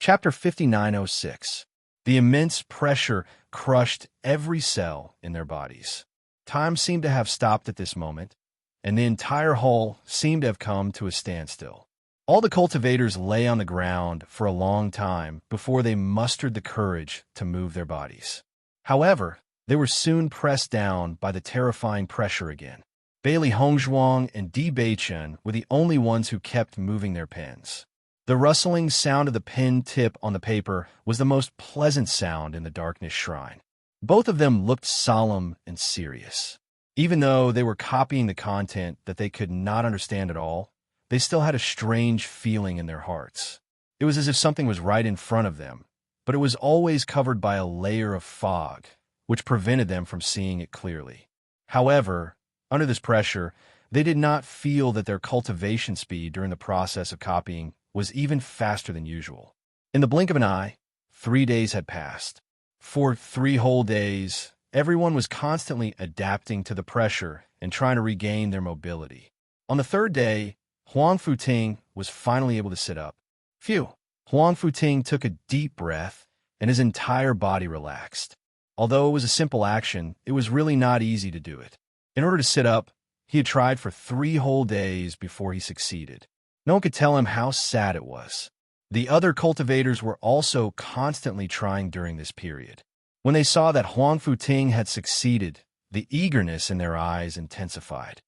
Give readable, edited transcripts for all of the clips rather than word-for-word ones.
Chapter 5906. The immense pressure crushed every cell in their bodies. Time seemed to have stopped at this moment, and the entire hall seemed to have come to a standstill. All the cultivators lay on the ground for a long time before they mustered the courage to move their bodies. However, they were soon pressed down by the terrifying pressure again. Bailey Hongzhuang and Di Beichen were the only ones who kept moving their pens. The rustling sound of the pen tip on the paper was the most pleasant sound in the darkness shrine. Both of them looked solemn and serious. Even though they were copying the content that they could not understand at all, they still had a strange feeling in their hearts. It was as if something was right in front of them, but it was always covered by a layer of fog, which prevented them from seeing it clearly. However, under this pressure, they did not feel that their cultivation speed during the process of copying was even faster than usual. In the blink of an eye, 3 days had passed. For 3 whole days, everyone was constantly adapting to the pressure and trying to regain their mobility. On the 3rd day, Huang Futing was finally able to sit up. Phew! Huang Futing took a deep breath, and his entire body relaxed. Although it was a simple action, it was really not easy to do it. In order to sit up, he had tried for 3 whole days before he succeeded. No one could tell him how sad it was. The other cultivators were also constantly trying during this period. When they saw that Huang Futing had succeeded, the eagerness in their eyes intensified.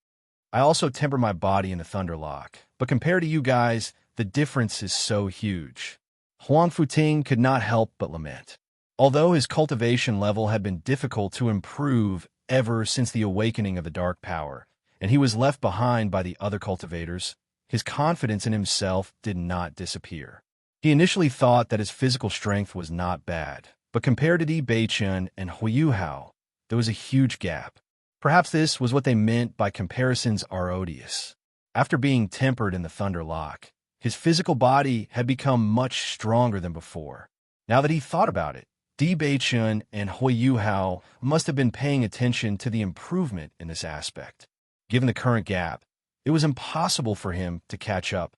I also temper my body in the Thunderlock, but compared to you guys, the difference is so huge. Huang Futing could not help but lament. Although his cultivation level had been difficult to improve ever since the awakening of the dark power, and he was left behind by the other cultivators, his confidence in himself did not disappear. He initially thought that his physical strength was not bad, but compared to Di Beichen and Huyu Hao, there was a huge gap. Perhaps this was what they meant by comparisons are odious. After being tempered in the Thunderlock, his physical body had become much stronger than before. Now that he thought about it, Di Beichen and Huyu Hao must have been paying attention to the improvement in this aspect. Given the current gap, it was impossible for him to catch up.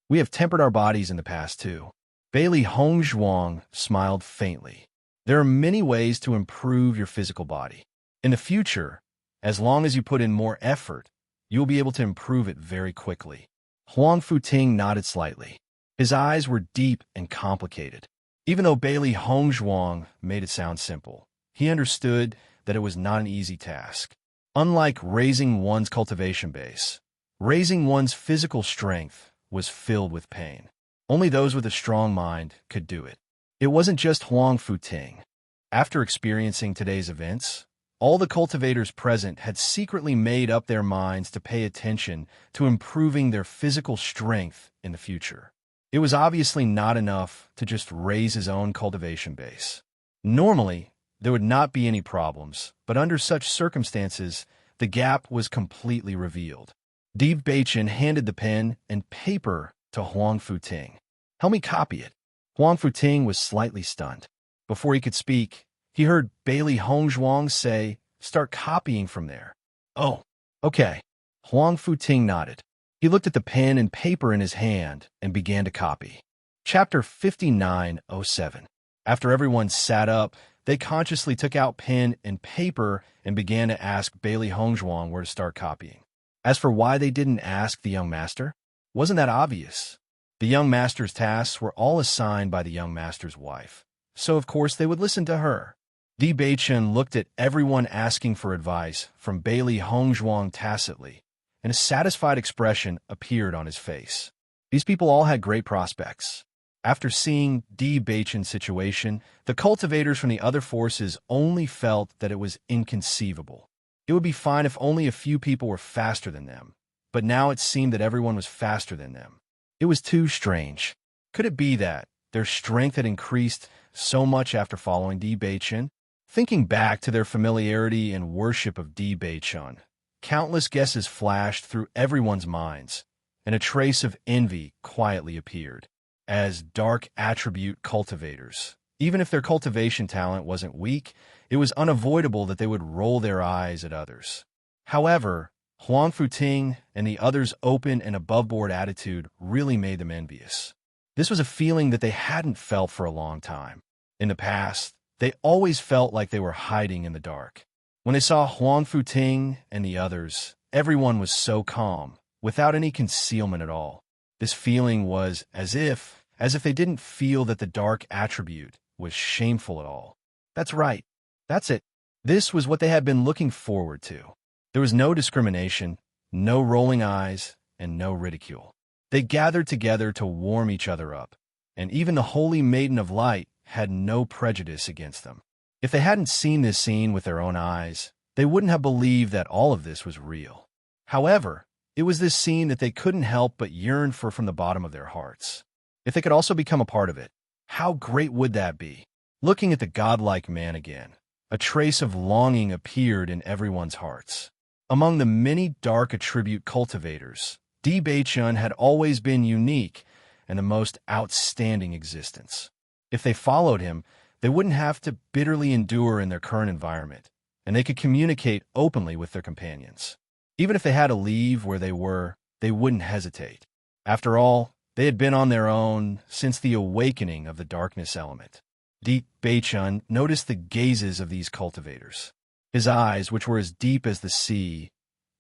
We have tempered our bodies in the past too. Bailey Hongzhuang smiled faintly. There are many ways to improve your physical body. In the future, as long as you put in more effort, you will be able to improve it very quickly. Huang Futing nodded slightly. His eyes were deep and complicated. Even though Bailey Hongzhuang made it sound simple, he understood that it was not an easy task. Unlike raising one's cultivation base, raising one's physical strength was filled with pain. Only those with a strong mind could do it. It wasn't just Huang Futing. After experiencing today's events, all the cultivators present had secretly made up their minds to pay attention to improving their physical strength in the future. It was obviously not enough to just raise his own cultivation base. Normally, there would not be any problems, but under such circumstances, the gap was completely revealed. Di Beichen handed the pen and paper to Huang Futing. "Help me copy it." Huang Futing was slightly stunned. Before he could speak, he heard Bailey Hongzhuang say, "Start copying from there." "Oh, okay." Huang Futing nodded. He looked at the pen and paper in his hand and began to copy. Chapter 5907. After everyone sat up, they consciously took out pen and paper and began to ask Bailey Hongzhuang where to start copying. As for why they didn't ask the young master, wasn't that obvious? The young master's tasks were all assigned by the young master's wife, so of course they would listen to her. Di Beichen looked at everyone asking for advice from Bailey Hongzhuang tacitly, and a satisfied expression appeared on his face. These people all had great prospects. After seeing Di Beichen's situation, the cultivators from the other forces only felt that it was inconceivable. It would be fine if only a few people were faster than them, but now it seemed that everyone was faster than them. It was too strange. Could it be that their strength had increased so much after following Di Beichen? Thinking back to their familiarity and worship of Di Beichen, countless guesses flashed through everyone's minds, and a trace of envy quietly appeared. As dark attribute cultivators, even if their cultivation talent wasn't weak, it was unavoidable that they would roll their eyes at others. However, Huang Futing and the others' open and above-board attitude really made them envious. This was a feeling that they hadn't felt for a long time. In the past, they always felt like they were hiding in the dark. When they saw Huang Futing and the others, everyone was so calm, without any concealment at all. This feeling was as if they didn't feel that the dark attribute was shameful at all. That's right. That's it. This was what they had been looking forward to. There was no discrimination, no rolling eyes, and no ridicule. They gathered together to warm each other up, and even the Holy Maiden of Light had no prejudice against them. If they hadn't seen this scene with their own eyes, they wouldn't have believed that all of this was real. However, it was this scene that they couldn't help but yearn for from the bottom of their hearts. If they could also become a part of it, how great would that be? Looking at the godlike man again, a trace of longing appeared in everyone's hearts. Among the many dark attribute cultivators, Di Beichun had always been unique and the most outstanding existence. If they followed him, they wouldn't have to bitterly endure in their current environment, and they could communicate openly with their companions. Even if they had to leave where they were, they wouldn't hesitate. After all, they had been on their own since the awakening of the darkness element. Di Beichun noticed the gazes of these cultivators. His eyes, which were as deep as the sea,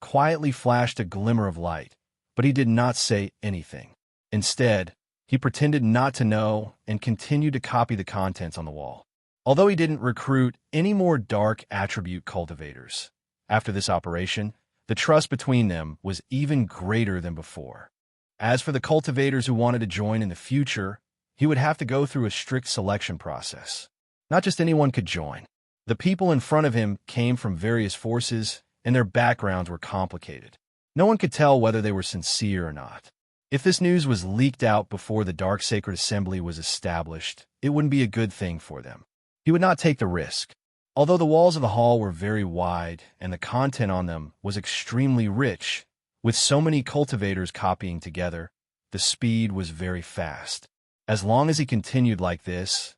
quietly flashed a glimmer of light, but he did not say anything. Instead, he pretended not to know and continued to copy the contents on the wall. Although he didn't recruit any more dark attribute cultivators, after this operation, the trust between them was even greater than before. As for the cultivators who wanted to join in the future, he would have to go through a strict selection process. Not just anyone could join. The people in front of him came from various forces, and their backgrounds were complicated. No one could tell whether they were sincere or not. If this news was leaked out before the Dark Sacred Assembly was established, it wouldn't be a good thing for them. He would not take the risk. Although the walls of the hall were very wide and the content on them was extremely rich, with so many cultivators copying together, the speed was very fast. As long as he continued like this,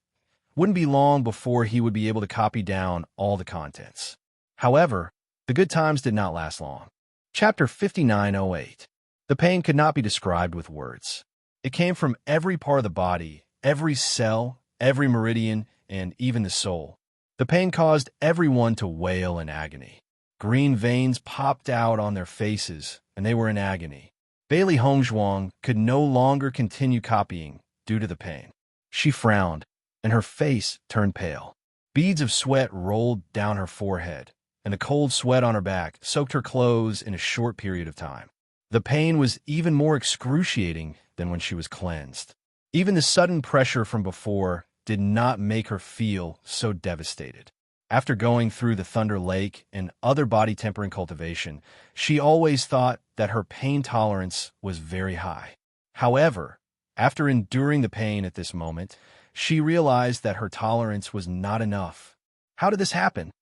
wouldn't be long before he would be able to copy down all the contents. However, the good times did not last long. Chapter 5908. The pain could not be described with words. It came from every part of the body, every cell, every meridian, and even the soul. The pain caused everyone to wail in agony. Green veins popped out on their faces, and they were in agony. Bailey Hongzhuang could no longer continue copying due to the pain. She frowned, and her face turned pale. Beads of sweat rolled down her forehead, and the cold sweat on her back soaked her clothes in a short period of time. The pain was even more excruciating than when she was cleansed. Even the sudden pressure from before did not make her feel so devastated. After going through the Thunder Lake and other body-tempering cultivation, she always thought that her pain tolerance was very high. However, after enduring the pain at this moment, she realized that her tolerance was not enough. How did this happen?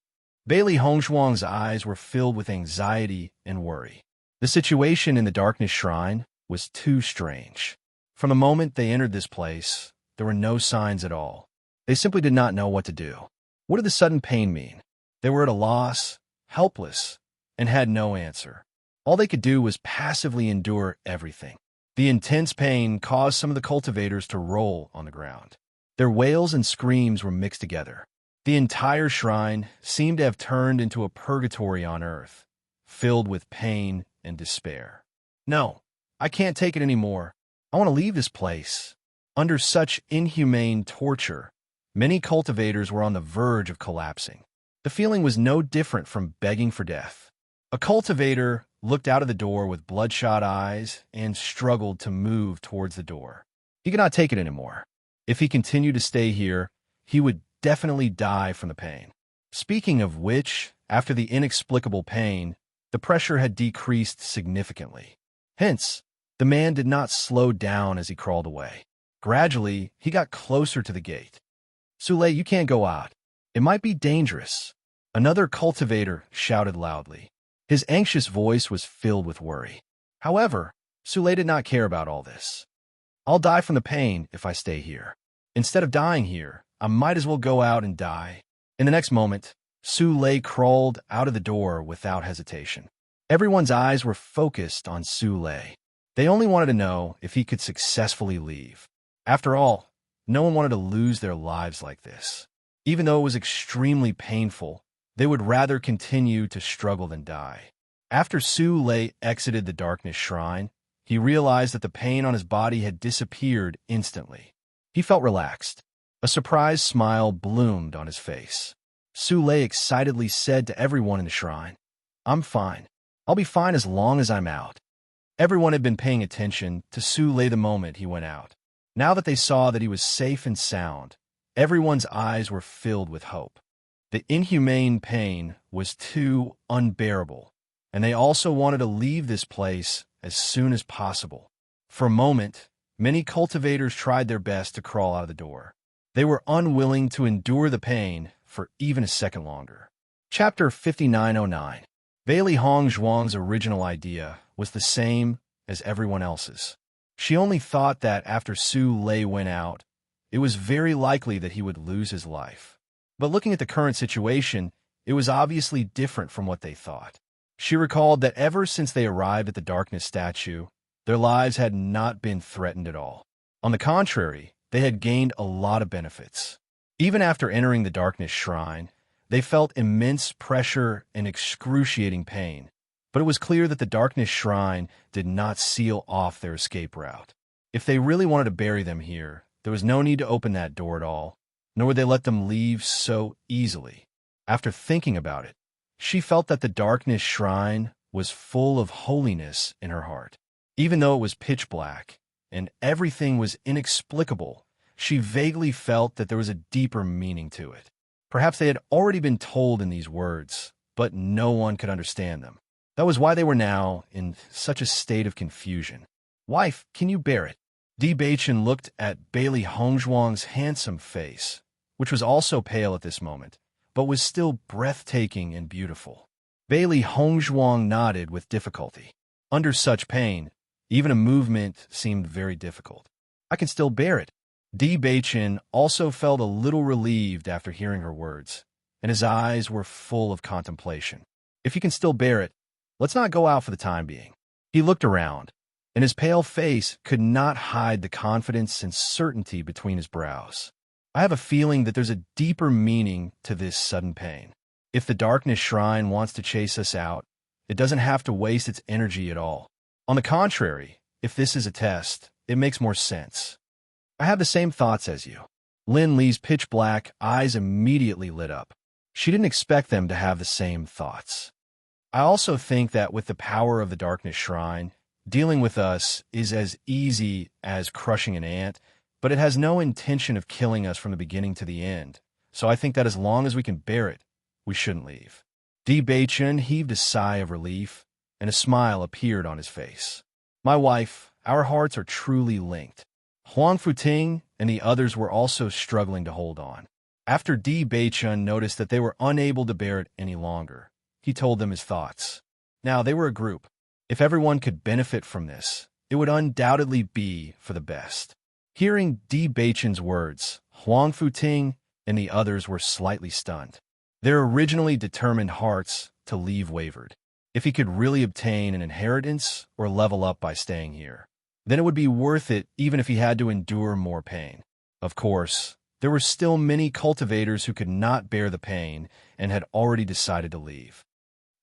Bailey Hongzhuang's eyes were filled with anxiety and worry. The situation in the Darkness Shrine was too strange. From the moment they entered this place, there were no signs at all. They simply did not know what to do. What did the sudden pain mean? They were at a loss, helpless, and had no answer. All they could do was passively endure everything. The intense pain caused some of the cultivators to roll on the ground. Their wails and screams were mixed together. The entire shrine seemed to have turned into a purgatory on earth, filled with pain and despair. No, I can't take it anymore. I want to leave this place. Under such inhumane torture, many cultivators were on the verge of collapsing. The feeling was no different from begging for death. A cultivator looked out of the door with bloodshot eyes and struggled to move towards the door. He could not take it anymore. If he continued to stay here, he would definitely die from the pain. Speaking of which, after the inexplicable pain, the pressure had decreased significantly. Hence, the man did not slow down as he crawled away. Gradually, he got closer to the gate. "Sule, you can't go out. It might be dangerous." Another cultivator shouted loudly. His anxious voice was filled with worry. However, Sule did not care about all this. "I'll die from the pain if I stay here. Instead of dying here, I might as well go out and die." In the next moment, Sule crawled out of the door without hesitation. Everyone's eyes were focused on Sule. They only wanted to know if he could successfully leave. After all, no one wanted to lose their lives like this. Even though it was extremely painful, they would rather continue to struggle than die. After Su Lei exited the darkness shrine, he realized that the pain on his body had disappeared instantly. He felt relaxed. A surprised smile bloomed on his face. Su Lei excitedly said to everyone in the shrine, "I'm fine. I'll be fine as long as I'm out." Everyone had been paying attention to Su Lei the moment he went out. Now that they saw that he was safe and sound, everyone's eyes were filled with hope. The inhumane pain was too unbearable, and they also wanted to leave this place as soon as possible. For a moment, many cultivators tried their best to crawl out of the door. They were unwilling to endure the pain for even a second longer. Chapter 5909. Bailey Hong Zhuang's original idea was the same as everyone else's. She only thought that after Su Lei went out, it was very likely that he would lose his life. But looking at the current situation, it was obviously different from what they thought. She recalled that ever since they arrived at the darkness statue, their lives had not been threatened at all. On the contrary, they had gained a lot of benefits. Even after entering the darkness shrine, they felt immense pressure and excruciating pain, but it was clear that the darkness shrine did not seal off their escape route. If they really wanted to bury them here, there was no need to open that door at all, nor would they let them leave so easily. After thinking about it, she felt that the darkness shrine was full of holiness in her heart. Even though it was pitch black and everything was inexplicable, she vaguely felt that there was a deeper meaning to it. Perhaps they had already been told in these words, but no one could understand them. That was why they were now in such a state of confusion. "Wife, can you bear it?" Di Beichen looked at Bailey Hongzhuang's handsome face, which was also pale at this moment, but was still breathtaking and beautiful. Bailey Hongzhuang nodded with difficulty. Under such pain, even a movement seemed very difficult. "I can still bear it." Di Beichen also felt a little relieved after hearing her words, and his eyes were full of contemplation. "If you can still bear it, let's not go out for the time being." He looked around, and his pale face could not hide the confidence and certainty between his brows. "I have a feeling that there's a deeper meaning to this sudden pain. If the darkness shrine wants to chase us out, it doesn't have to waste its energy at all. On the contrary, if this is a test, it makes more sense." "I have the same thoughts as you." Lin Li's pitch-black eyes immediately lit up. She didn't expect them to have the same thoughts. "I also think that with the power of the darkness shrine, dealing with us is as easy as crushing an ant, but it has no intention of killing us from the beginning to the end, so I think that as long as we can bear it, we shouldn't leave." Di Beichen heaved a sigh of relief, and a smile appeared on his face. "My wife, our hearts are truly linked." Huang Futing and the others were also struggling to hold on. After Di Beichen noticed that they were unable to bear it any longer, he told them his thoughts. Now, they were a group. If everyone could benefit from this, it would undoubtedly be for the best. Hearing Di Beichen's words, Huang Futing and the others were slightly stunned. Their originally determined hearts to leave wavered. If he could really obtain an inheritance or level up by staying here, then it would be worth it even if he had to endure more pain. Of course, there were still many cultivators who could not bear the pain and had already decided to leave.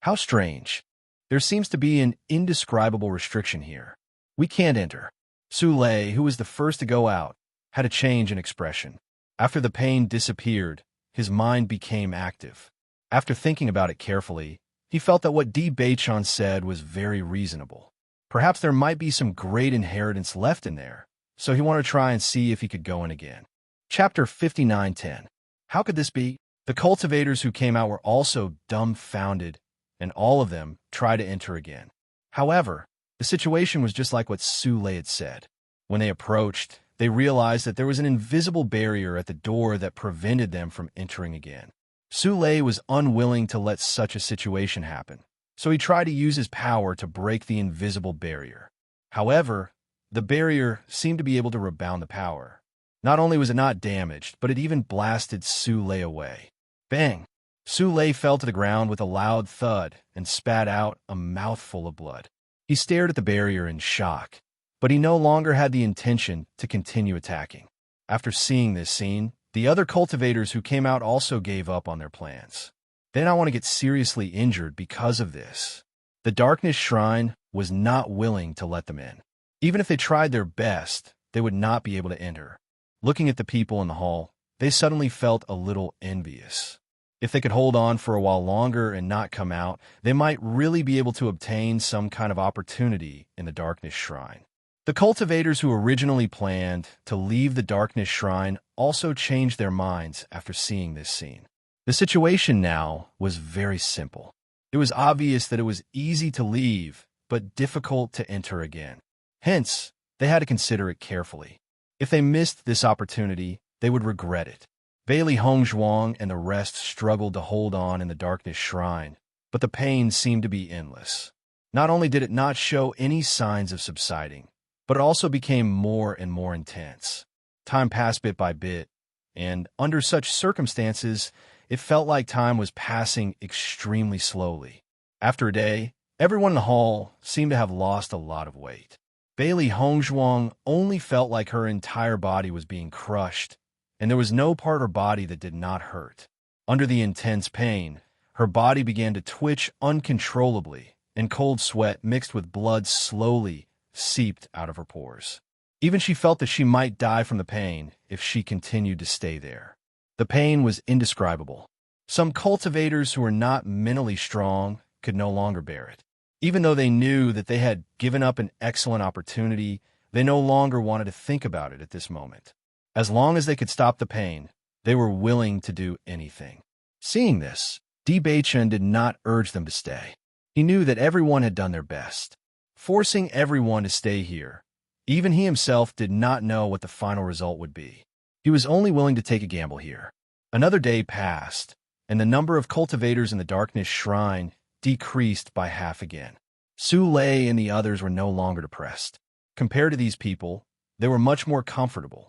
How strange. There seems to be an indescribable restriction here. "We can't enter." Su Lei, who was the first to go out, had a change in expression. After the pain disappeared, his mind became active. After thinking about it carefully, he felt that what Di Beichen said was very reasonable. Perhaps there might be some great inheritance left in there, so he wanted to try and see if he could go in again. Chapter 5910. How could this be? The cultivators who came out were also dumbfounded, and all of them tried to enter again. However, the situation was just like what Su Lei had said. When they approached, they realized that there was an invisible barrier at the door that prevented them from entering again. Su Lei was unwilling to let such a situation happen, so he tried to use his power to break the invisible barrier. However, the barrier seemed to be able to rebound the power. Not only was it not damaged, but it even blasted Su Lei away. Bang! Su Lei fell to the ground with a loud thud and spat out a mouthful of blood. He stared at the barrier in shock, but he no longer had the intention to continue attacking. After seeing this scene, the other cultivators who came out also gave up on their plans. They did not want to get seriously injured because of this. The Darkness Shrine was not willing to let them in. Even if they tried their best, they would not be able to enter. Looking at the people in the hall, they suddenly felt a little envious. If they could hold on for a while longer and not come out, they might really be able to obtain some kind of opportunity in the Darkness Shrine. The cultivators who originally planned to leave the Darkness Shrine also changed their minds after seeing this scene. The situation now was very simple. It was obvious that it was easy to leave, but difficult to enter again. Hence, they had to consider it carefully. If they missed this opportunity, they would regret it. Bailey Hongzhuang and the rest struggled to hold on in the Darkness Shrine, but the pain seemed to be endless. Not only did it not show any signs of subsiding, but it also became more and more intense. Time passed bit by bit, and under such circumstances, it felt like time was passing extremely slowly. After a day, everyone in the hall seemed to have lost a lot of weight. Bailey Hongzhuang only felt like her entire body was being crushed, and there was no part of her body that did not hurt. Under the intense pain, her body began to twitch uncontrollably, and cold sweat mixed with blood slowly seeped out of her pores. Even she felt that she might die from the pain if she continued to stay there. The pain was indescribable. Some cultivators who were not mentally strong could no longer bear it. Even though they knew that they had given up an excellent opportunity, they no longer wanted to think about it at this moment. As long as they could stop the pain, they were willing to do anything. Seeing this, Di Beichen did not urge them to stay. He knew that everyone had done their best. Forcing everyone to stay here, even he himself did not know what the final result would be. He was only willing to take a gamble here. Another day passed, and the number of cultivators in the Darkness Shrine decreased by half again. Su Lei and the others were no longer depressed. Compared to these people, they were much more comfortable.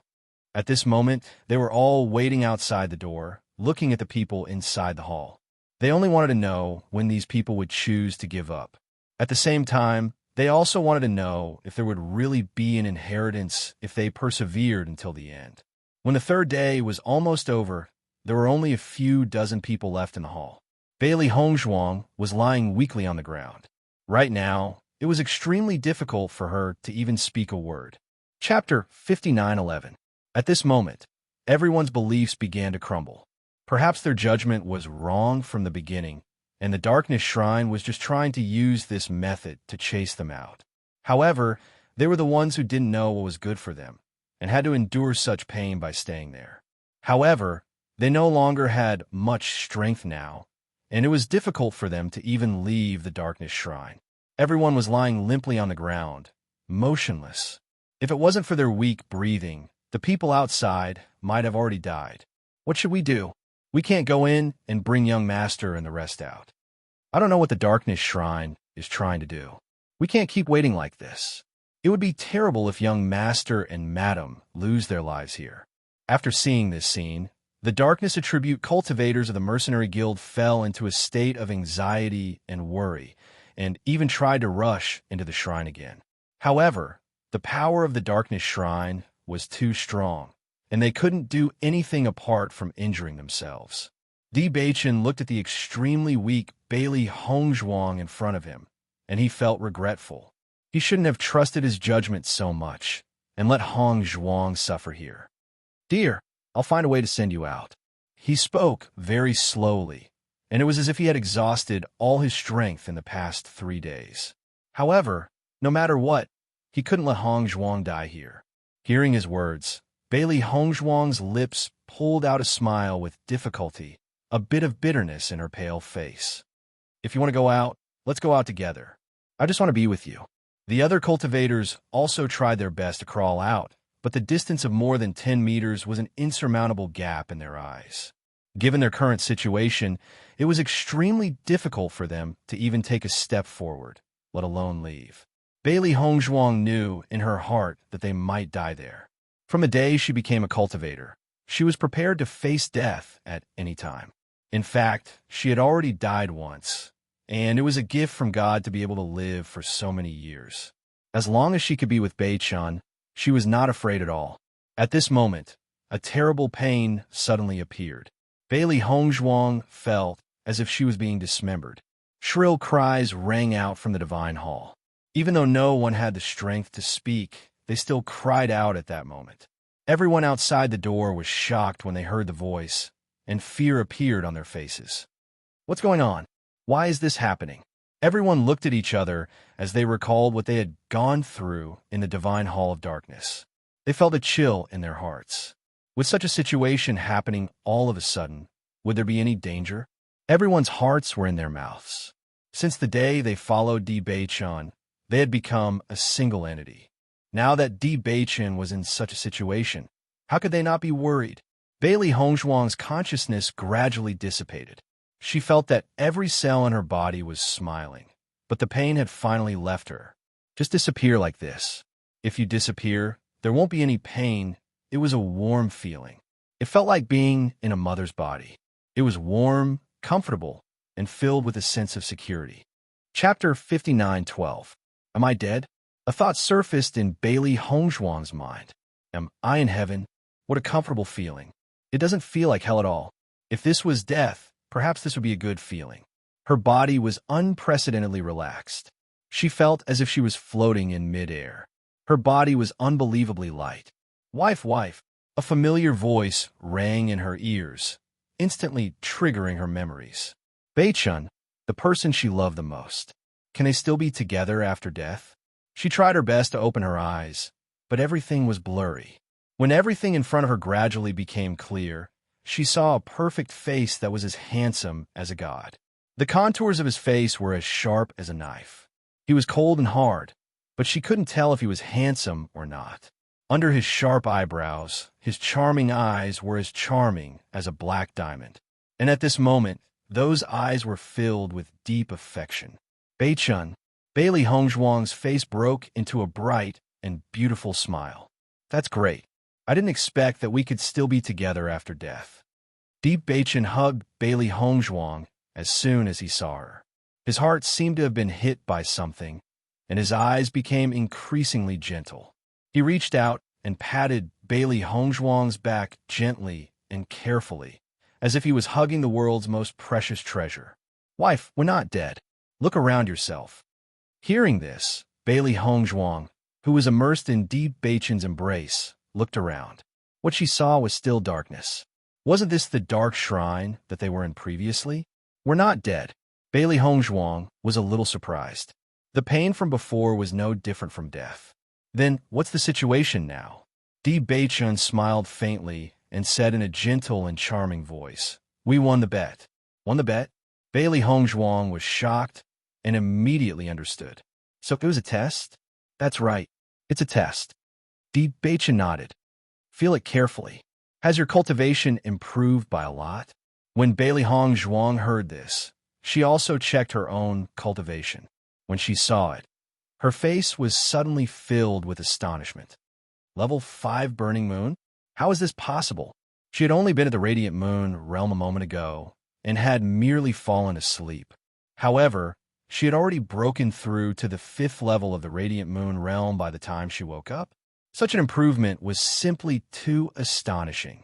At this moment, they were all waiting outside the door, looking at the people inside the hall. They only wanted to know when these people would choose to give up. At the same time, they also wanted to know if there would really be an inheritance if they persevered until the end. When the third day was almost over, there were only a few dozen people left in the hall. Bailey Hongzhuang was lying weakly on the ground. Right now, it was extremely difficult for her to even speak a word. Chapter 59:11. At this moment, everyone's beliefs began to crumble. Perhaps their judgment was wrong from the beginning, and the Darkness Shrine was just trying to use this method to chase them out. However, they were the ones who didn't know what was good for them, and had to endure such pain by staying there. However, they no longer had much strength now, and it was difficult for them to even leave the Darkness Shrine. Everyone was lying limply on the ground, motionless. If it wasn't for their weak breathing, the people outside might have already died. What should we do? We can't go in and bring young Master and the rest out. I don't know what the Darkness Shrine is trying to do. We can't keep waiting like this. It would be terrible if young Master and Madam lose their lives here. After seeing this scene, the Darkness Attribute cultivators of the Mercenary Guild fell into a state of anxiety and worry, and even tried to rush into the shrine again. However, the power of the Darkness Shrine was too strong, and they couldn't do anything apart from injuring themselves. Di Beichen looked at the extremely weak Bailey Hongzhuang in front of him, and he felt regretful. He shouldn't have trusted his judgment so much, and let Hongzhuang suffer here. Dear, I'll find a way to send you out. He spoke very slowly, and it was as if he had exhausted all his strength in the past 3 days. However, no matter what, he couldn't let Hongzhuang die here. Hearing his words, Bailey Hongzhuang's lips pulled out a smile with difficulty, a bit of bitterness in her pale face. If you want to go out, let's go out together. I just want to be with you. The other cultivators also tried their best to crawl out, but the distance of more than 10 meters was an insurmountable gap in their eyes. Given their current situation, it was extremely difficult for them to even take a step forward, let alone leave. Bailey Hongzhuang knew in her heart that they might die there. From the day she became a cultivator, she was prepared to face death at any time. In fact, she had already died once, and it was a gift from God to be able to live for so many years. As long as she could be with Bei-chan, she was not afraid at all. At this moment, a terrible pain suddenly appeared. Bailey Hongzhuang felt as if she was being dismembered. Shrill cries rang out from the divine hall. Even though no one had the strength to speak, they still cried out at that moment. Everyone outside the door was shocked when they heard the voice, and fear appeared on their faces. What's going on? Why is this happening? Everyone looked at each other as they recalled what they had gone through in the divine hall of darkness. They felt a chill in their hearts. With such a situation happening all of a sudden, would there be any danger? Everyone's hearts were in their mouths. Since the day they followed Di Bei-chan, they had become a single entity. Now that Di Bei-chan was in such a situation, how could they not be worried? Bailey Hongzhuang's consciousness gradually dissipated. She felt that every cell in her body was smiling, but the pain had finally left her. Just disappear like this. If you disappear, there won't be any pain. It was a warm feeling. It felt like being in a mother's body. It was warm, comfortable, and filled with a sense of security. Chapter 59:12. Am I dead? A thought surfaced in Bailey Hongzhuang's mind. Am I in heaven? What a comfortable feeling. It doesn't feel like hell at all. If this was death, perhaps this would be a good feeling. Her body was unprecedentedly relaxed. She felt as if she was floating in midair. Her body was unbelievably light. Wife, a familiar voice rang in her ears, instantly triggering her memories. Bei-chan, the person she loved the most. Can they still be together after death? She tried her best to open her eyes, but everything was blurry. When everything in front of her gradually became clear, she saw a perfect face that was as handsome as a god. The contours of his face were as sharp as a knife. He was cold and hard, but she couldn't tell if he was handsome or not. Under his sharp eyebrows, his charming eyes were as charming as a black diamond. And at this moment, those eyes were filled with deep affection. Bei-chan, Bailey Hongzhuang's face broke into a bright and beautiful smile. That's great. I didn't expect that we could still be together after death. Deep Bei-chan hugged Bailey Hongzhuang as soon as he saw her. His heart seemed to have been hit by something, and his eyes became increasingly gentle. He reached out and patted Bailey Hongzhuang's back gently and carefully, as if he was hugging the world's most precious treasure. Wife, we're not dead. Look around yourself. Hearing this, Bailey Hongzhuang, who was immersed in Deep Bei-chan's embrace, looked around. What she saw was still darkness. Wasn't this the dark shrine that they were in previously? We're not dead. Bailey Hongzhuang was a little surprised. The pain from before was no different from death. Then, what's the situation now? Di Bei-chan smiled faintly and said in a gentle and charming voice, We won the bet. Won the bet? Bailey Hongzhuang was shocked and immediately understood. So it was a test? That's right. It's a test. Di Bei-chan nodded. Feel it carefully. Has your cultivation improved by a lot? When Bailey Hongzhuang heard this, she also checked her own cultivation. When she saw it, her face was suddenly filled with astonishment. Level 5 Burning Moon? How is this possible? She had only been at the Radiant Moon realm a moment ago and had merely fallen asleep. However, she had already broken through to the 5th level of the Radiant Moon realm by the time she woke up. Such an improvement was simply too astonishing.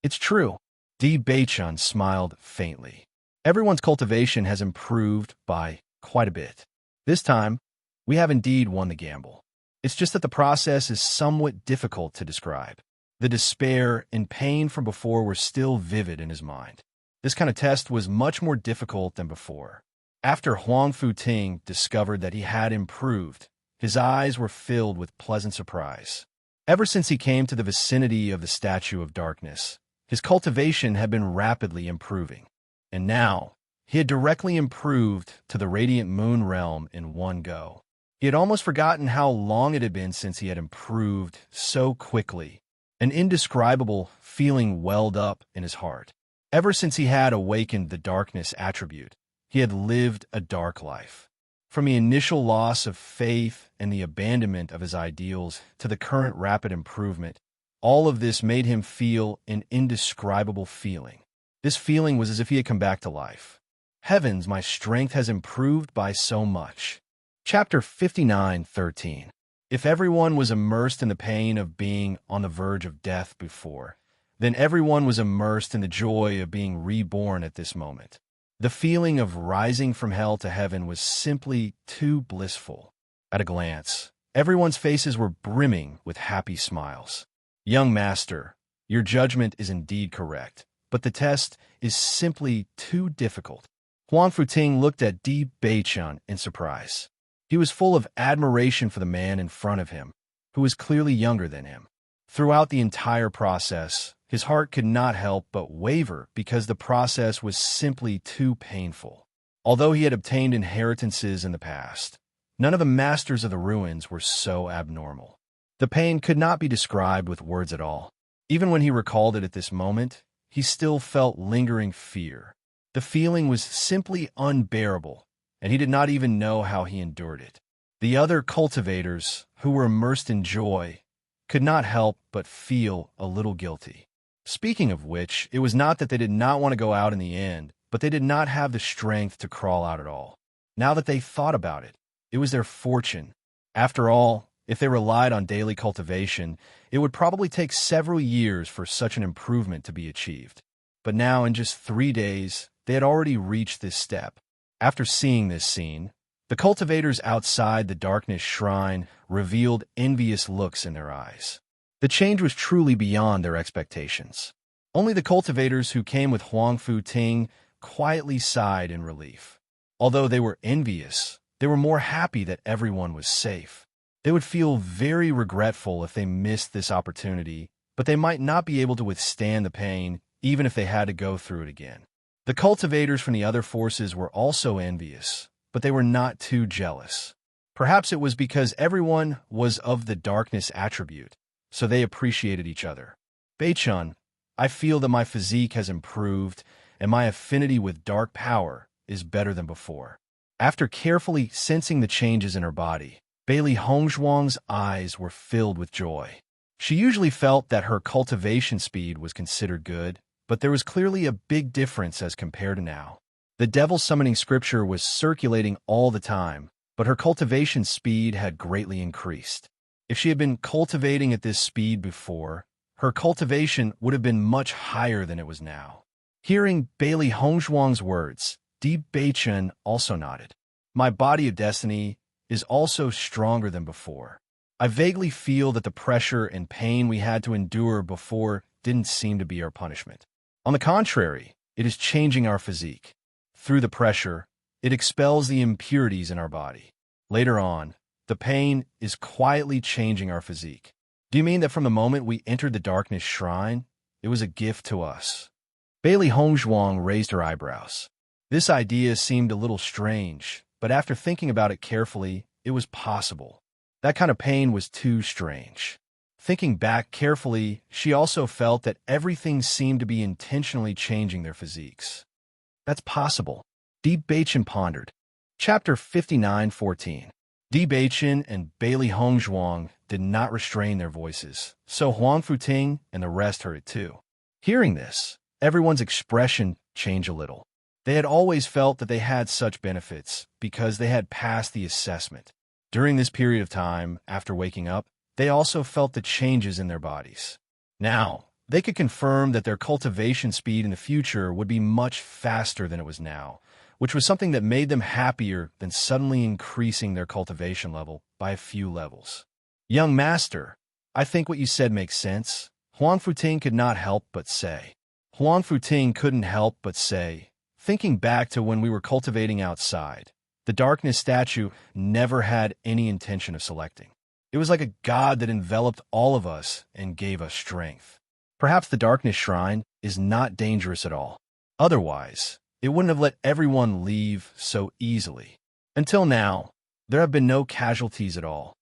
It's true. Di Bei-chan smiled faintly. Everyone's cultivation has improved by quite a bit. This time, we have indeed won the gamble. It's just that the process is somewhat difficult to describe. The despair and pain from before were still vivid in his mind. This kind of test was much more difficult than before. After Huang Futing discovered that he had improved, his eyes were filled with pleasant surprise. Ever since he came to the vicinity of the Statue of Darkness, his cultivation had been rapidly improving. And now, he had directly improved to the Radiant Moon realm in one go. He had almost forgotten how long it had been since he had improved so quickly. An indescribable feeling welled up in his heart. Ever since he had awakened the darkness attribute, he had lived a dark life. From the initial loss of faith and the abandonment of his ideals to the current rapid improvement, all of this made him feel an indescribable feeling. This feeling was as if he had come back to life. Heavens, my strength has improved by so much. Chapter 59:13. If everyone was immersed in the pain of being on the verge of death before, then everyone was immersed in the joy of being reborn at this moment. The feeling of rising from hell to heaven was simply too blissful. At a glance, everyone's faces were brimming with happy smiles. Young master, your judgment is indeed correct, but the test is simply too difficult. Huang Futing looked at Di Beichun in surprise. He was full of admiration for the man in front of him, who was clearly younger than him. Throughout the entire process, his heart could not help but waver because the process was simply too painful. Although he had obtained inheritances in the past, none of the masters of the ruins were so abnormal. The pain could not be described with words at all. Even when he recalled it at this moment, he still felt lingering fear. The feeling was simply unbearable, and he did not even know how he endured it. The other cultivators, who were immersed in joy, could not help but feel a little guilty. Speaking of which, it was not that they did not want to go out in the end, but they did not have the strength to crawl out at all. Now that they thought about it, it was their fortune. After all, if they relied on daily cultivation, it would probably take several years for such an improvement to be achieved. But now, in just 3 days, they had already reached this step. After seeing this scene, the cultivators outside the darkness shrine revealed envious looks in their eyes. The change was truly beyond their expectations. Only the cultivators who came with Huang Futing quietly sighed in relief. Although they were envious, they were more happy that everyone was safe. They would feel very regretful if they missed this opportunity, but they might not be able to withstand the pain even if they had to go through it again. The cultivators from the other forces were also envious, but they were not too jealous. Perhaps it was because everyone was of the darkness attribute, so they appreciated each other. Beichun, I feel that my physique has improved, and my affinity with dark power is better than before. After carefully sensing the changes in her body, Bailey Hongzhuang's eyes were filled with joy. She usually felt that her cultivation speed was considered good, but there was clearly a big difference as compared to now. The devil summoning scripture was circulating all the time, but her cultivation speed had greatly increased. If she had been cultivating at this speed before, her cultivation would have been much higher than it was now. Hearing Bailey Hongzhuang's words, Di Beichun also nodded. My body of destiny is also stronger than before. I vaguely feel that the pressure and pain we had to endure before didn't seem to be our punishment. On the contrary, it is changing our physique. Through the pressure, it expels the impurities in our body. Later on, the pain is quietly changing our physique. Do you mean that from the moment we entered the darkness shrine, it was a gift to us? Bailey Hongzhuang raised her eyebrows. This idea seemed a little strange, but after thinking about it carefully, it was possible. That kind of pain was too strange. Thinking back carefully, she also felt that everything seemed to be intentionally changing their physiques. That's possible. Di Beichun pondered. Chapter 59:14. Di Beichun and Bailey Hongzhuang did not restrain their voices, so Huang Futing and the rest heard it too. Hearing this, everyone's expression changed a little. They had always felt that they had such benefits because they had passed the assessment. During this period of time, after waking up, they also felt the changes in their bodies. Now, they could confirm that their cultivation speed in the future would be much faster than it was now, which was something that made them happier than suddenly increasing their cultivation level by a few levels. Young master, I think what you said makes sense, Huang Futing could not help but say. Huang Futing couldn't help but say, thinking back to when we were cultivating outside, the darkness statue never had any intention of selecting. It was like a god that enveloped all of us and gave us strength. Perhaps the darkness shrine is not dangerous at all. Otherwise, it wouldn't have let everyone leave so easily. Until now, there have been no casualties at all.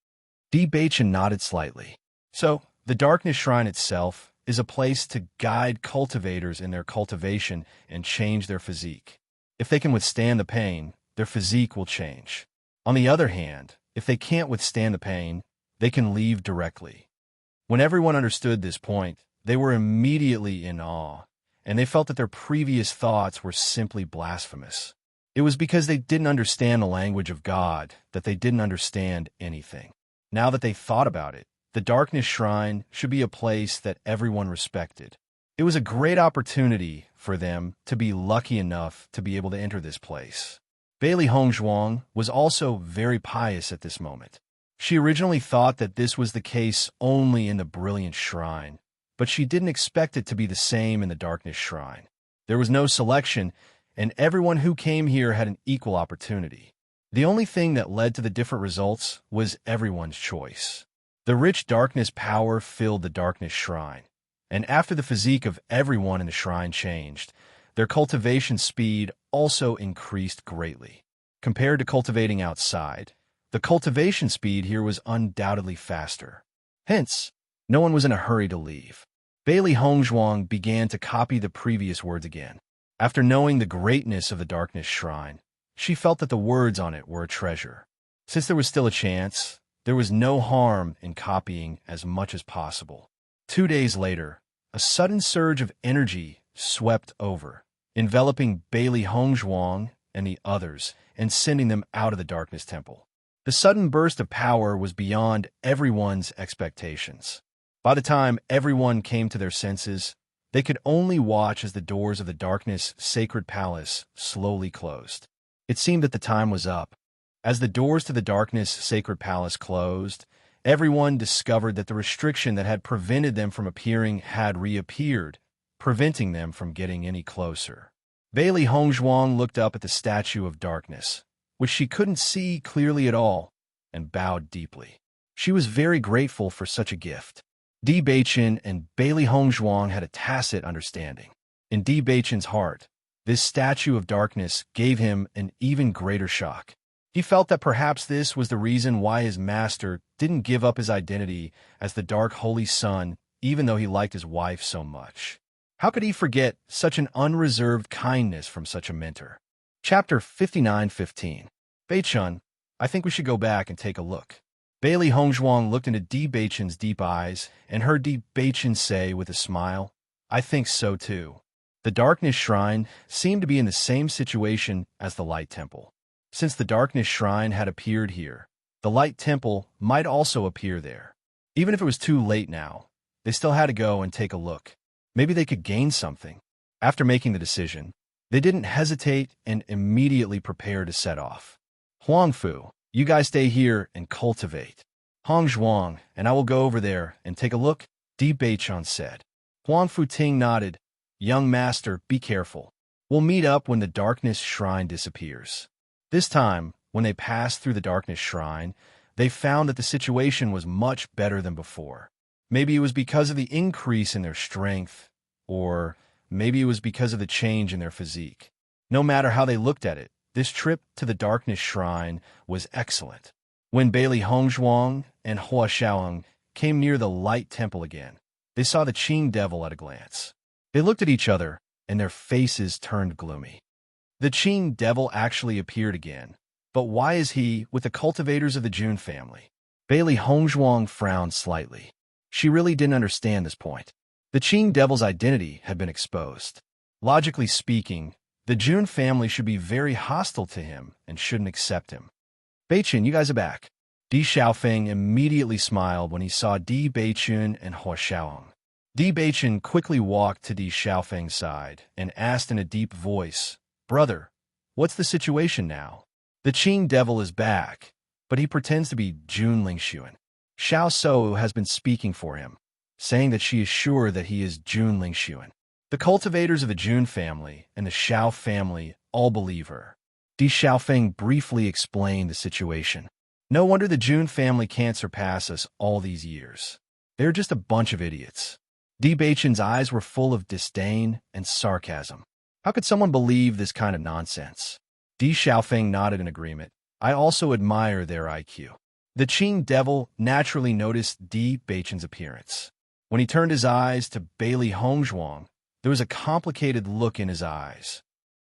Di Beichun nodded slightly. So, the darkness shrine itself is a place to guide cultivators in their cultivation and change their physique. If they can withstand the pain, their physique will change. On the other hand, if they can't withstand the pain, they can leave directly. When everyone understood this point, they were immediately in awe, and they felt that their previous thoughts were simply blasphemous. It was because they didn't understand the language of God that they didn't understand anything. Now that they thought about it, the Darkness Shrine should be a place that everyone respected. It was a great opportunity for them to be lucky enough to be able to enter this place. Bailey Hongzhuang was also very pious at this moment. She originally thought that this was the case only in the Brilliant Shrine, but she didn't expect it to be the same in the Darkness Shrine. There was no selection, and everyone who came here had an equal opportunity. The only thing that led to the different results was everyone's choice. The rich darkness power filled the Darkness Shrine, and after the physique of everyone in the shrine changed, their cultivation speed also increased greatly. Compared to cultivating outside, the cultivation speed here was undoubtedly faster. Hence, no one was in a hurry to leave. Bailey Hongzhuang began to copy the previous words again. After knowing the greatness of the Darkness Shrine, she felt that the words on it were a treasure. Since there was still a chance, there was no harm in copying as much as possible. 2 days later, a sudden surge of energy swept over, enveloping Bailey Hongzhuang and the others and sending them out of the Darkness Temple. The sudden burst of power was beyond everyone's expectations. By the time everyone came to their senses, they could only watch as the doors of the Darkness Sacred Palace slowly closed. It seemed that the time was up. As the doors to the Darkness Sacred Palace closed, everyone discovered that the restriction that had prevented them from appearing had reappeared, preventing them from getting any closer. Bailey Hongzhuang looked up at the Statue of Darkness, which she couldn't see clearly at all, and bowed deeply. She was very grateful for such a gift. Di Beichen and Bailey Hongzhuang had a tacit understanding. In Di Beichen's heart, this Statue of Darkness gave him an even greater shock. He felt that perhaps this was the reason why his master didn't give up his identity as the Dark Holy Sun, even though he liked his wife so much. How could he forget such an unreserved kindness from such a mentor? Chapter 59:15. Beichun, I think we should go back and take a look. Bailey Hongzhuang looked into Di Beichen's deep eyes and heard Di Beichen say with a smile, I think so too. The Darkness Shrine seemed to be in the same situation as the Light Temple. Since the Darkness Shrine had appeared here, the Light Temple might also appear there. Even if it was too late now, they still had to go and take a look. Maybe they could gain something. After making the decision, they didn't hesitate and immediately prepared to set off. Huangfu, you guys stay here and cultivate. Hongzhuang and I will go over there and take a look, Di Beichun said. Huangfu Ting nodded. Young master, be careful. We'll meet up when the Darkness Shrine disappears. This time, when they passed through the Darkness Shrine, they found that the situation was much better than before. Maybe it was because of the increase in their strength, or maybe it was because of the change in their physique. No matter how they looked at it, this trip to the Darkness Shrine was excellent. When Bailey Hongzhuang and Hua Xiaoyang came near the Light Temple again, they saw the Qing Devil at a glance. They looked at each other, and their faces turned gloomy. The Qing Devil actually appeared again, but why is he with the cultivators of the Jun family? Bailey Hongzhuang frowned slightly. She really didn't understand this point. The Qing Devil's identity had been exposed. Logically speaking, the Jun family should be very hostile to him and shouldn't accept him. Beichun, you guys are back. Di Xiaofeng immediately smiled when he saw Di Beichun and Hua Xiaoyang. Di Beichun quickly walked to Di Xiaofeng's side and asked in a deep voice, Brother, what's the situation now? The Qing Devil is back, but he pretends to be Jun Lingxuan. Xiao Shou has been speaking for him, saying that she is sure that he is Jun Lingxuan. The cultivators of the Jun family and the Xiao family all believe her. Di Xiaofeng briefly explained the situation. No wonder the Jun family can't surpass us all these years. They're just a bunch of idiots. Di Beichun's eyes were full of disdain and sarcasm. How could someone believe this kind of nonsense? Di Xiaofeng nodded in agreement. I also admire their IQ. The Qing Devil naturally noticed Di Beichun's appearance. When he turned his eyes to Bailey Hongzhuang, there was a complicated look in his eyes.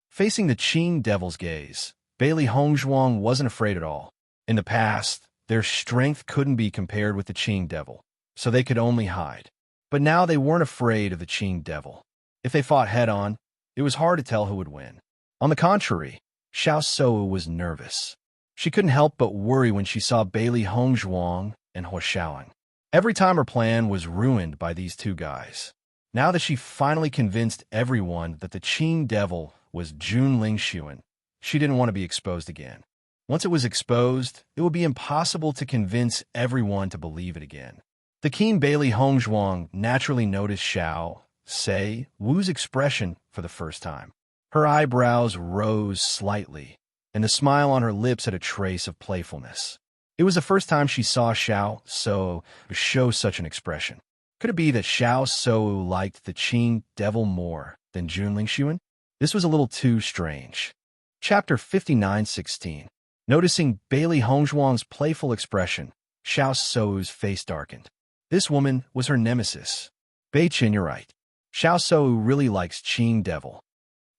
Facing the Qing Devil's gaze, Bailey Hongzhuang wasn't afraid at all. In the past, their strength couldn't be compared with the Qing Devil, so they could only hide. But now they weren't afraid of the Qing Devil. If they fought head-on, it was hard to tell who would win. On the contrary, Xiao Shou was nervous. She couldn't help but worry when she saw Bailey Hongzhuang and Huashaoing. Every time her plan was ruined by these two guys. Now that she finally convinced everyone that the Qing devil was Jun Lingxuan, she didn't want to be exposed again. Once it was exposed, it would be impossible to convince everyone to believe it again. The keen Bailey Hongzhuang naturally noticed Xiao Sei Wu's expression for the first time. Her eyebrows rose slightly, and the smile on her lips had a trace of playfulness. It was the first time she saw Xiao Sei show such an expression. Could it be that Xiao Sei liked the Qing devil more than Jun Lingxuan? This was a little too strange. Chapter 59:16. Noticing Bailey Hongzhuang's playful expression, Xiao Sei's face darkened. This woman was her nemesis. Bei Chen, you're right. Xiao Sei really likes Qing devil.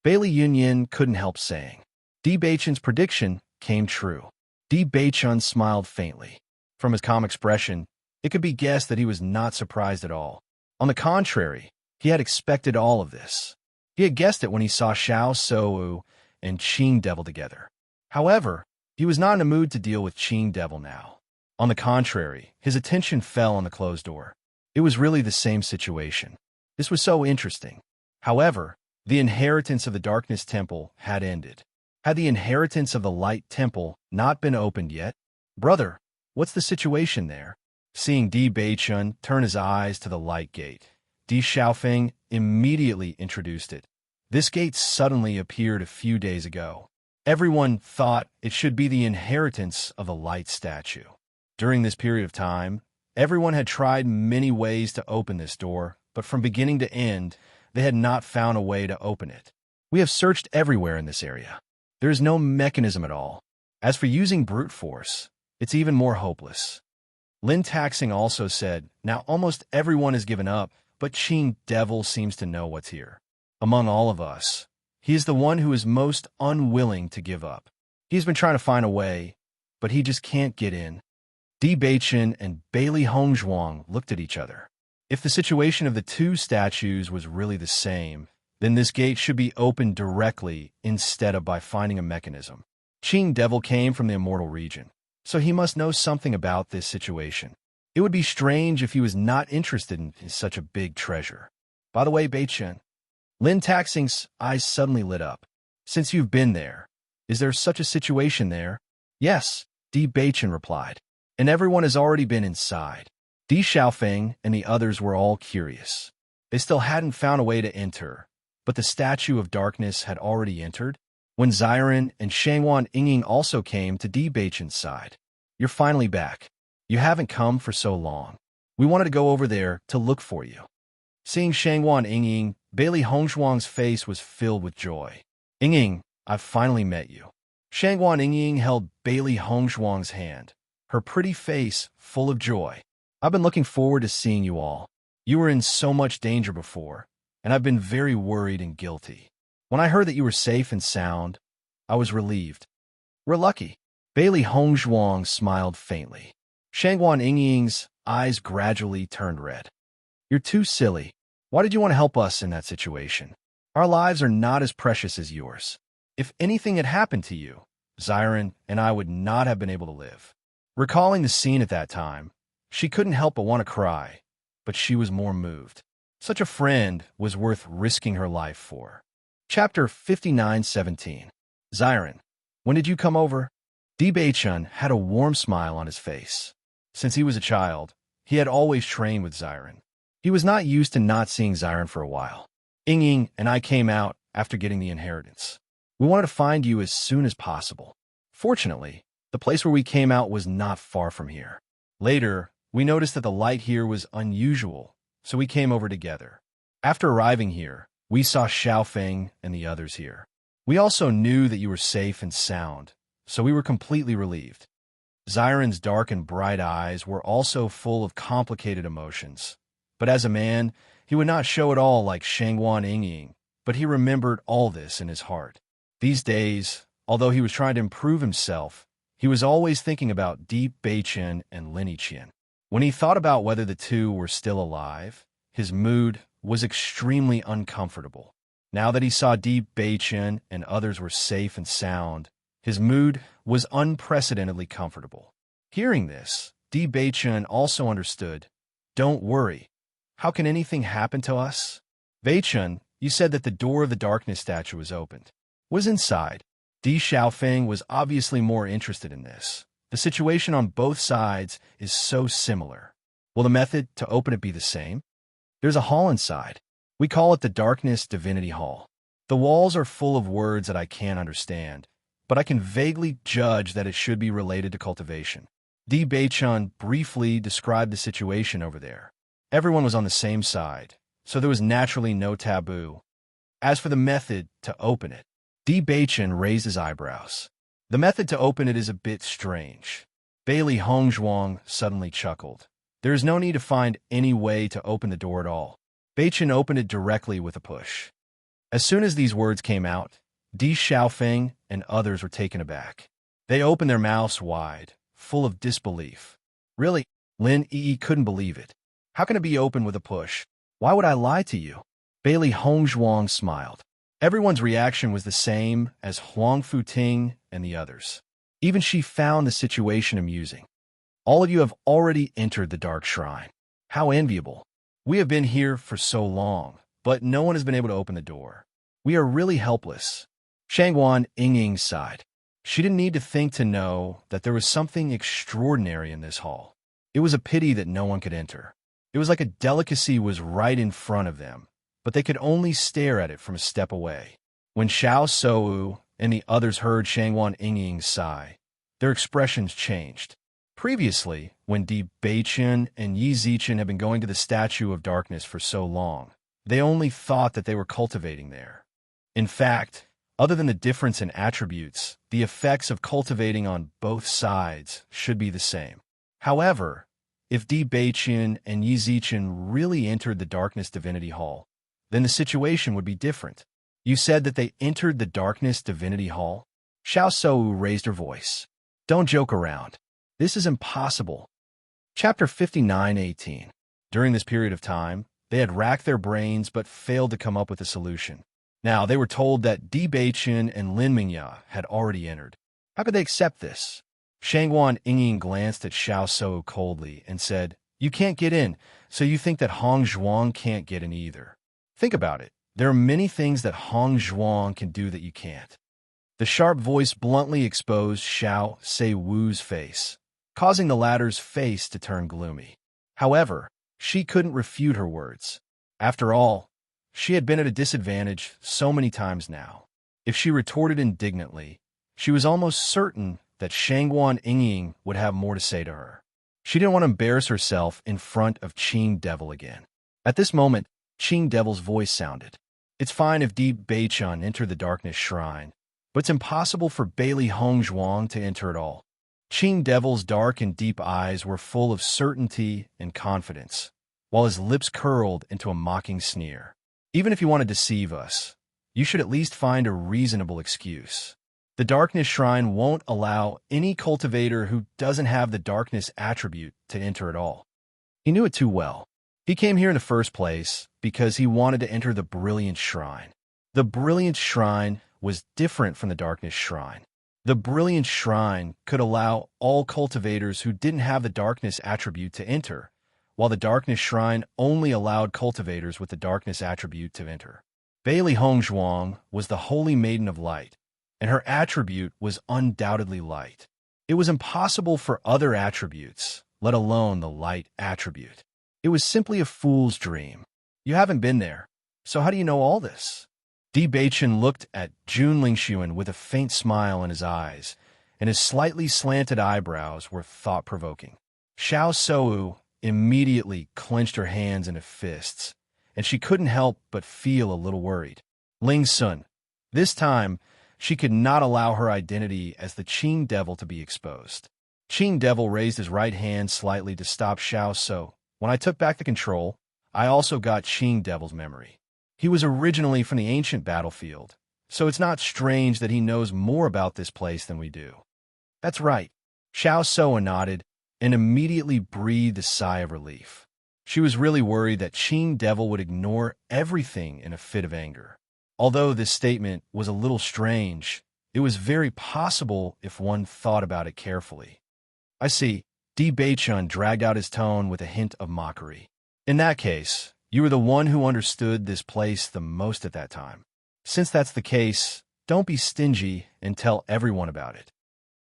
Bailey Yunyin couldn't help saying. Di Beichen's prediction came true. Di Beichen smiled faintly. From his calm expression, it could be guessed that he was not surprised at all. On the contrary, he had expected all of this. He had guessed it when he saw Xiao Sei and Qing devil together. However, he was not in a mood to deal with Qing devil now. On the contrary, his attention fell on the closed door. It was really the same situation. This was so interesting. However, the inheritance of the Darkness Temple had ended. Had the inheritance of the Light Temple not been opened yet? Brother, what's the situation there? Seeing Di Beichun turn his eyes to the light gate, Di Xiaofeng immediately introduced it. This gate suddenly appeared a few days ago. Everyone thought it should be the inheritance of the light statue. During this period of time, everyone had tried many ways to open this door, but from beginning to end, they had not found a way to open it. We have searched everywhere in this area. There is no mechanism at all. As for using brute force, it's even more hopeless. Lin Taxing also said, now almost everyone has given up, but Qing Devil seems to know what's here. Among all of us, he is the one who is most unwilling to give up. He's been trying to find a way, but he just can't get in. Di Beichen and Bailey Hongzhuang looked at each other. If the situation of the two statues was really the same, then this gate should be opened directly instead of by finding a mechanism. Qing Devil came from the immortal region, so he must know something about this situation. It would be strange if he was not interested in such a big treasure. By the way, Beichen, Lin Taxing's eyes suddenly lit up. Since you've been there, is there such a situation there? Yes, Di Beichen replied, and everyone has already been inside. Di Xiaofeng and the others were all curious. They still hadn't found a way to enter, but the statue of darkness had already entered. When Ziren and Shangwan Yingying also came to Di Beichen's side. You're finally back. You haven't come for so long. We wanted to go over there to look for you. Seeing Shangwan Yingying, Bailey Hongzhuang's face was filled with joy. Yingying, I've finally met you. Shangwan Yingying held Bailey Hongzhuang's hand, her pretty face full of joy. I've been looking forward to seeing you all. You were in so much danger before, and I've been very worried and guilty. When I heard that you were safe and sound, I was relieved. We're lucky. Bailey Hongzhuang smiled faintly. Shangwan Yingying's eyes gradually turned red. You're too silly. Why did you want to help us in that situation? Our lives are not as precious as yours. If anything had happened to you, Ziren and I would not have been able to live. Recalling the scene at that time, she couldn't help but want to cry, but she was more moved. Such a friend was worth risking her life for. Chapter 59:17. Ziren, when did you come over? Di Beichun had a warm smile on his face. Since he was a child, he had always trained with Ziren. He was not used to not seeing Ziren for a while. Yingying and I came out after getting the inheritance. We wanted to find you as soon as possible. Fortunately, the place where we came out was not far from here. Later, we noticed that the light here was unusual, so we came over together. After arriving here, we saw Xiaofeng and the others here. We also knew that you were safe and sound, so we were completely relieved. Ziren's dark and bright eyes were also full of complicated emotions. But as a man, he would not show it all like Shangwan Yingying, but he remembered all this in his heart. These days, although he was trying to improve himself, he was always thinking about Di Beichen and Lin Yiqian. When he thought about whether the two were still alive, his mood was extremely uncomfortable. Now that he saw Di Beichen and others were safe and sound, his mood was unprecedentedly comfortable. Hearing this, Di Beichun also understood. Don't worry. How can anything happen to us? Beichun, you said that the door of the darkness statue was opened. Was inside. Di Xiaofeng was obviously more interested in this. The situation on both sides is so similar. Will the method to open it be the same? There's a hall inside. We call it the Darkness Divinity Hall. The walls are full of words that I can't understand, but I can vaguely judge that it should be related to cultivation. Di Beichun briefly described the situation over there. Everyone was on the same side, so there was naturally no taboo. As for the method to open it, Di Beichun raised his eyebrows. The method to open it is a bit strange. Bailey Hongzhuang suddenly chuckled. There is no need to find any way to open the door at all. Beichun opened it directly with a push. As soon as these words came out, Di Xiaofeng and others were taken aback. They opened their mouths wide, full of disbelief. Really? Lin Yi couldn't believe it. How can it be open with a push? Why would I lie to you? Bailey Hongzhuang smiled. Everyone's reaction was the same as Huang Futing and the others. Even she found the situation amusing. All of you have already entered the dark shrine. How enviable. We have been here for so long, but no one has been able to open the door. We are really helpless. Shangguan Yingying sighed. She didn't need to think to know that there was something extraordinary in this hall. It was a pity that no one could enter. It was like a delicacy was right in front of them, but they could only stare at it from a step away. When Xiao Sou and the others heard Shangguan Yingying's sigh, their expressions changed. Previously, when Di Beichun and Yi Zichen had been going to the Statue of Darkness for so long, they only thought that they were cultivating there. In fact, other than the difference in attributes, the effects of cultivating on both sides should be the same. However, if Di Beichun and Yi Zichen really entered the Darkness Divinity Hall, then the situation would be different. You said that they entered the Darkness Divinity Hall? Xiao Sou raised her voice. Don't joke around. This is impossible. Chapter 59:18. During this period of time, they had racked their brains but failed to come up with a solution. Now, they were told that Di Beichun and Lin Mingya had already entered. How could they accept this? Shangguan Yingying glanced at Xiao Sou coldly and said, You can't get in, so you think that Hong Zhuang can't get in either. Think about it. There are many things that Hong Zhuang can do that you can't. The sharp voice bluntly exposed Xiao Seiwu's face, causing the latter's face to turn gloomy. However, she couldn't refute her words. After all, she had been at a disadvantage so many times now. If she retorted indignantly, she was almost certain that Shangguan Yingying would have more to say to her. She didn't want to embarrass herself in front of Qing Devil again. At this moment, Qing Devil's voice sounded. It's fine if Di Beichun entered the Darkness Shrine, but it's impossible for Bailey Hongzhuang to enter at all. Qing Devil's dark and deep eyes were full of certainty and confidence, while his lips curled into a mocking sneer. Even if you want to deceive us, you should at least find a reasonable excuse. The Darkness Shrine won't allow any cultivator who doesn't have the darkness attribute to enter at all. He knew it too well. He came here in the first place because he wanted to enter the Brilliant Shrine. The Brilliant Shrine was different from the Darkness Shrine. The Brilliant Shrine could allow all cultivators who didn't have the darkness attribute to enter, while the Darkness Shrine only allowed cultivators with the darkness attribute to enter. Bailey Hongzhuang was the Holy Maiden of Light, and her attribute was undoubtedly light. It was impossible for other attributes, let alone the light attribute. It was simply a fool's dream. You haven't been there, so how do you know all this? Di Beichun looked at Jun Lingxuan with a faint smile in his eyes, and his slightly slanted eyebrows were thought-provoking. Xiao Sou immediately clenched her hands into fists, and she couldn't help but feel a little worried. Ling Sun. This time, she could not allow her identity as the Qing Devil to be exposed. Qing Devil raised his right hand slightly to stop Xiao Sou. When I took back the control, I also got Qing Devil's memory. He was originally from the ancient battlefield, so it's not strange that he knows more about this place than we do. That's right. Xiao Sou nodded and immediately breathed a sigh of relief. She was really worried that Qing Devil would ignore everything in a fit of anger. Although this statement was a little strange, it was very possible if one thought about it carefully. I see. Di Beichun dragged out his tone with a hint of mockery. In that case, you were the one who understood this place the most at that time. Since that's the case, don't be stingy and tell everyone about it.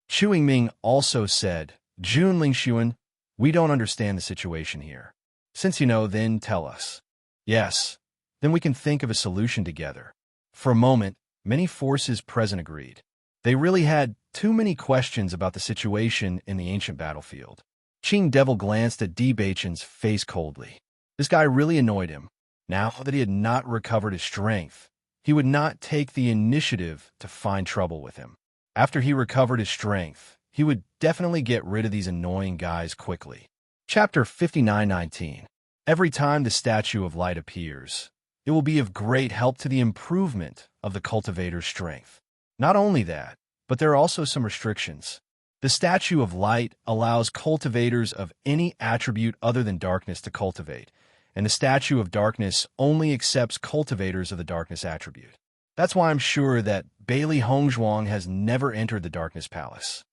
Chu Ming also said, Jun Lingxuan, we don't understand the situation here. Since you know, then tell us. Yes, then we can think of a solution together. For a moment, many forces present agreed. They really had too many questions about the situation in the ancient battlefield. Qing Devil glanced at Di Beichun's face coldly. This guy really annoyed him. Now that he had not recovered his strength, he would not take the initiative to find trouble with him. After he recovered his strength, he would definitely get rid of these annoying guys quickly. Chapter 59:19. Every time the Statue of Light appears, it will be of great help to the improvement of the cultivator's strength. Not only that, but there are also some restrictions. The Statue of Light allows cultivators of any attribute other than darkness to cultivate, and the Statue of Darkness only accepts cultivators of the darkness attribute. That's why I'm sure that Bailey Hongzhuang has never entered the Darkness Palace.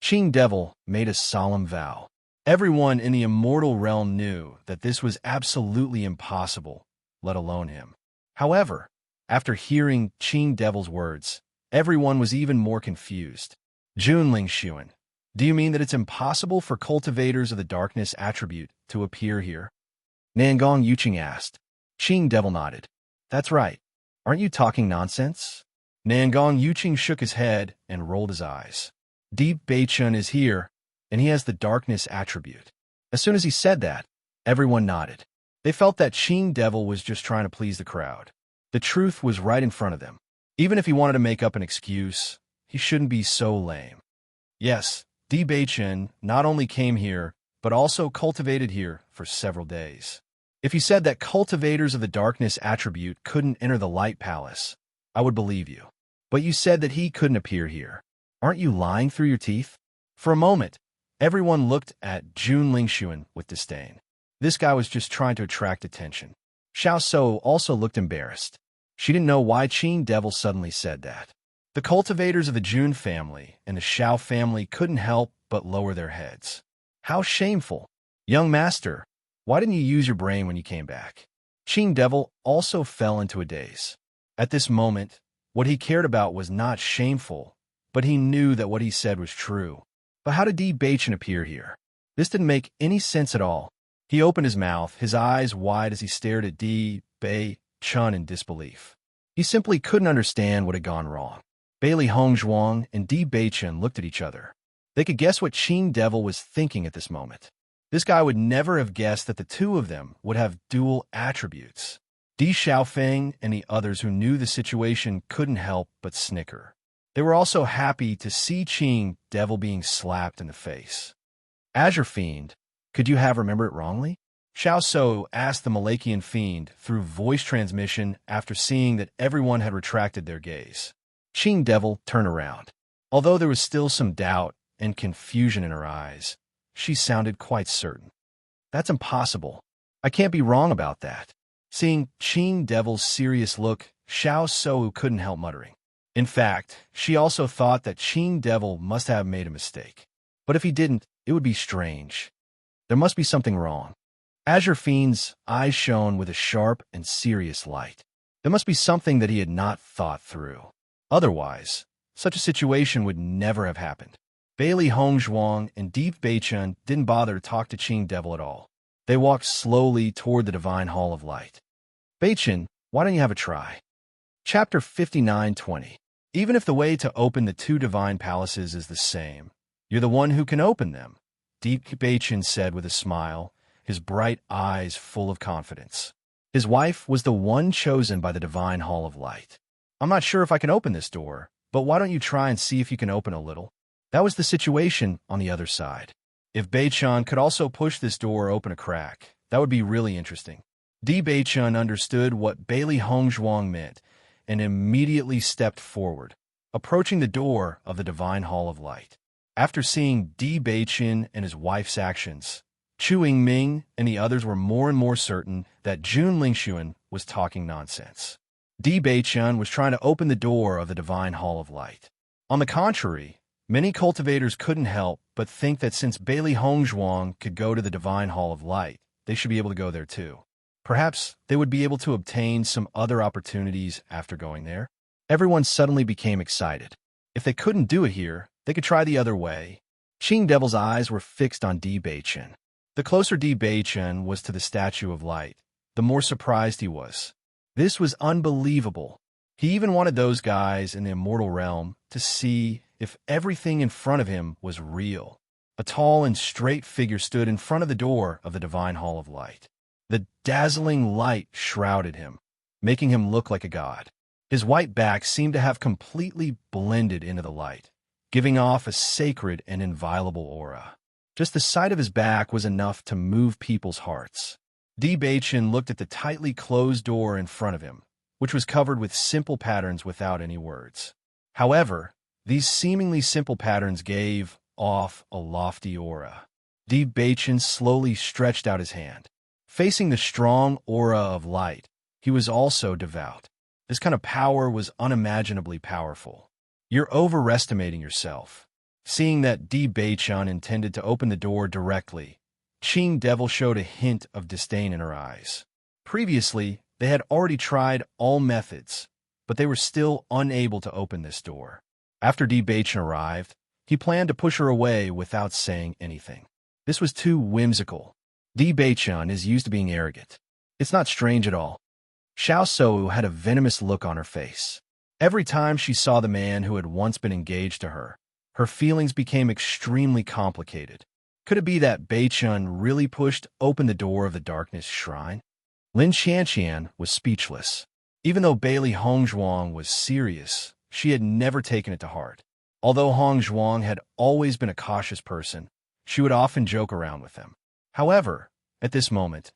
Qing Devil made a solemn vow. Everyone in the immortal realm knew that this was absolutely impossible, let alone him. However, after hearing Qing Devil's words, everyone was even more confused. Jun Lingxuan, do you mean that it's impossible for cultivators of the darkness attribute to appear here? Nangong Yuqing asked. Qing Devil nodded. That's right. Aren't you talking nonsense? Nangong Yuqing shook his head and rolled his eyes. Di Beichun is here, and he has the darkness attribute. As soon as he said that, everyone nodded. They felt that Qing Devil was just trying to please the crowd. The truth was right in front of them. Even if he wanted to make up an excuse, he shouldn't be so lame. Yes, Di Beichun not only came here, but also cultivated here for several days. If you said that cultivators of the darkness attribute couldn't enter the Light Palace, I would believe you. But you said that he couldn't appear here. Aren't you lying through your teeth? For a moment, everyone looked at Jun Lingxuan with disdain. This guy was just trying to attract attention. Xiao So also looked embarrassed. She didn't know why Qing Devil suddenly said that. The cultivators of the Jun family and the Xiao family couldn't help but lower their heads. How shameful. Young master, why didn't you use your brain when you came back? Qing Devil also fell into a daze. At this moment, what he cared about was not shameful, but he knew that what he said was true. But how did Di Beichun appear here? This didn't make any sense at all. He opened his mouth, his eyes wide as he stared at Di Beichun in disbelief. He simply couldn't understand what had gone wrong. Bailey Hongzhuang and Di Beichun looked at each other. They could guess what Qing Devil was thinking at this moment. This guy would never have guessed that the two of them would have dual attributes. Di Xiaofeng and the others who knew the situation couldn't help but snicker. They were also happy to see Qing Devil being slapped in the face. Azure Fiend, could you have remembered it wrongly? Xiao So asked the Malachian Fiend through voice transmission after seeing that everyone had retracted their gaze. Qing Devil turned around. Although there was still some doubt and confusion in her eyes, she sounded quite certain. That's impossible. I can't be wrong about that. Seeing Qing Devil's serious look, Xiao So couldn't help muttering. In fact, she also thought that Qing Devil must have made a mistake. But if he didn't, it would be strange. There must be something wrong. Azure Fiend's eyes shone with a sharp and serious light. There must be something that he had not thought through. Otherwise, such a situation would never have happened. Bailey Hongzhuang and Di Beichun didn't bother to talk to Qing Devil at all. They walked slowly toward the Divine Hall of Light. Beichun, why don't you have a try? Chapter 59:20. Even if the way to open the two divine palaces is the same, you're the one who can open them, Di Beichun said with a smile, his bright eyes full of confidence. His wife was the one chosen by the Divine Hall of Light. I'm not sure if I can open this door, but why don't you try and see if you can open a little? That was the situation on the other side. If Beichun could also push this door open a crack, that would be really interesting. Di Beichun understood what Bailey Hongzhuang meant and immediately stepped forward, approaching the door of the Divine Hall of Light. After seeing Di Beichun and his wife's actions, Chu Ming and the others were more and more certain that Jun Lingxuan was talking nonsense. Di Beichun was trying to open the door of the Divine Hall of Light. On the contrary, Many cultivators couldn't help but think that since Bailey Hongzhuang could go to the Divine Hall of Light, they should be able to go there too. Perhaps they would be able to obtain some other opportunities after going there. Everyone suddenly became excited. If they couldn't do it here, they could try the other way. Qing Devil's eyes were fixed on Di Beichen. The closer Di Beichen was to the Statue of Light, the more surprised he was. This was unbelievable. He even wanted those guys in the immortal realm to see if everything in front of him was real. A tall and straight figure stood in front of the door of the Divine Hall of Light. The dazzling light shrouded him, making him look like a god. His white back seemed to have completely blended into the light, giving off a sacred and inviolable aura. Just the sight of his back was enough to move people's hearts. Di Beichen looked at the tightly closed door in front of him, which was covered with simple patterns without any words. However, these seemingly simple patterns gave off a lofty aura. Di Beichen slowly stretched out his hand. Facing the strong aura of light, he was also devout. This kind of power was unimaginably powerful. You're overestimating yourself. Seeing that Di Beichen intended to open the door directly, Qing Devil showed a hint of disdain in her eyes. Previously, they had already tried all methods, but they were still unable to open this door. After Di Beichen arrived, he planned to push her away without saying anything. This was too whimsical. Di Beichen is used to being arrogant. It's not strange at all. Xiao Sou had a venomous look on her face. Every time she saw the man who had once been engaged to her, her feelings became extremely complicated. Could it be that Beichen really pushed open the door of the darkness shrine? Lin Qianqian was speechless. Even though Bailey Hongzhuang was serious, she had never taken it to heart. Although Hongzhuang had always been a cautious person, she would often joke around with him. However, at this moment,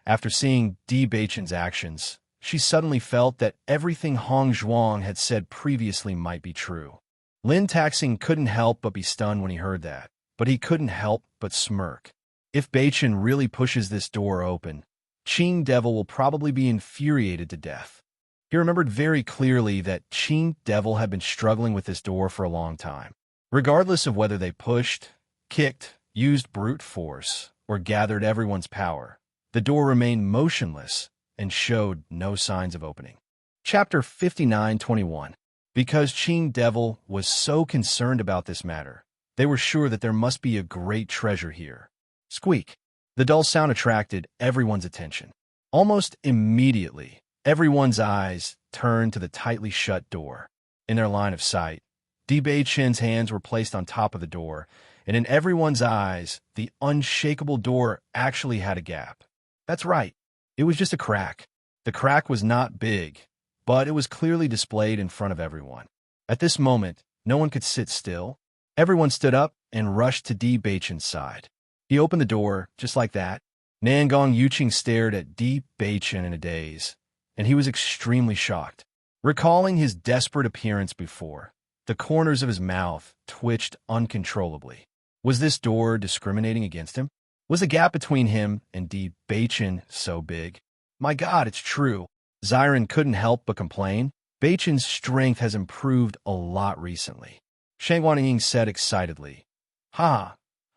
after seeing Di Beichen's actions, she suddenly felt that everything Hongzhuang had said previously might be true. Lin Taxing couldn't help but be stunned when he heard that, but he couldn't help but smirk. If Beichen really pushes this door open, Qing Devil will probably be infuriated to death. He remembered very clearly that Qing Devil had been struggling with this door for a long time. Regardless of whether they pushed, kicked, used brute force, or gathered everyone's power, the door remained motionless and showed no signs of opening. Chapter 59:21. Because Qing Devil was so concerned about this matter, they were sure that there must be a great treasure here. Squeak. The dull sound attracted everyone's attention. Almost immediately, everyone's eyes turned to the tightly shut door. In their line of sight, Di Beichen's hands were placed on top of the door, and in everyone's eyes, the unshakable door actually had a gap. That's right. It was just a crack. The crack was not big, but it was clearly displayed in front of everyone. At this moment, no one could sit still. Everyone stood up and rushed to Di Beichen's side. He opened the door just like that. Nangong Yuqing stared at Di Beichen in a daze, and he was extremely shocked. Recalling his desperate appearance before, the corners of his mouth twitched uncontrollably. Was this door discriminating against him? Was the gap between him and Di Beichen so big? My God, it's true. Xiren couldn't help but complain. Beichen's strength has improved a lot recently. Shang Guanying said excitedly. Ha!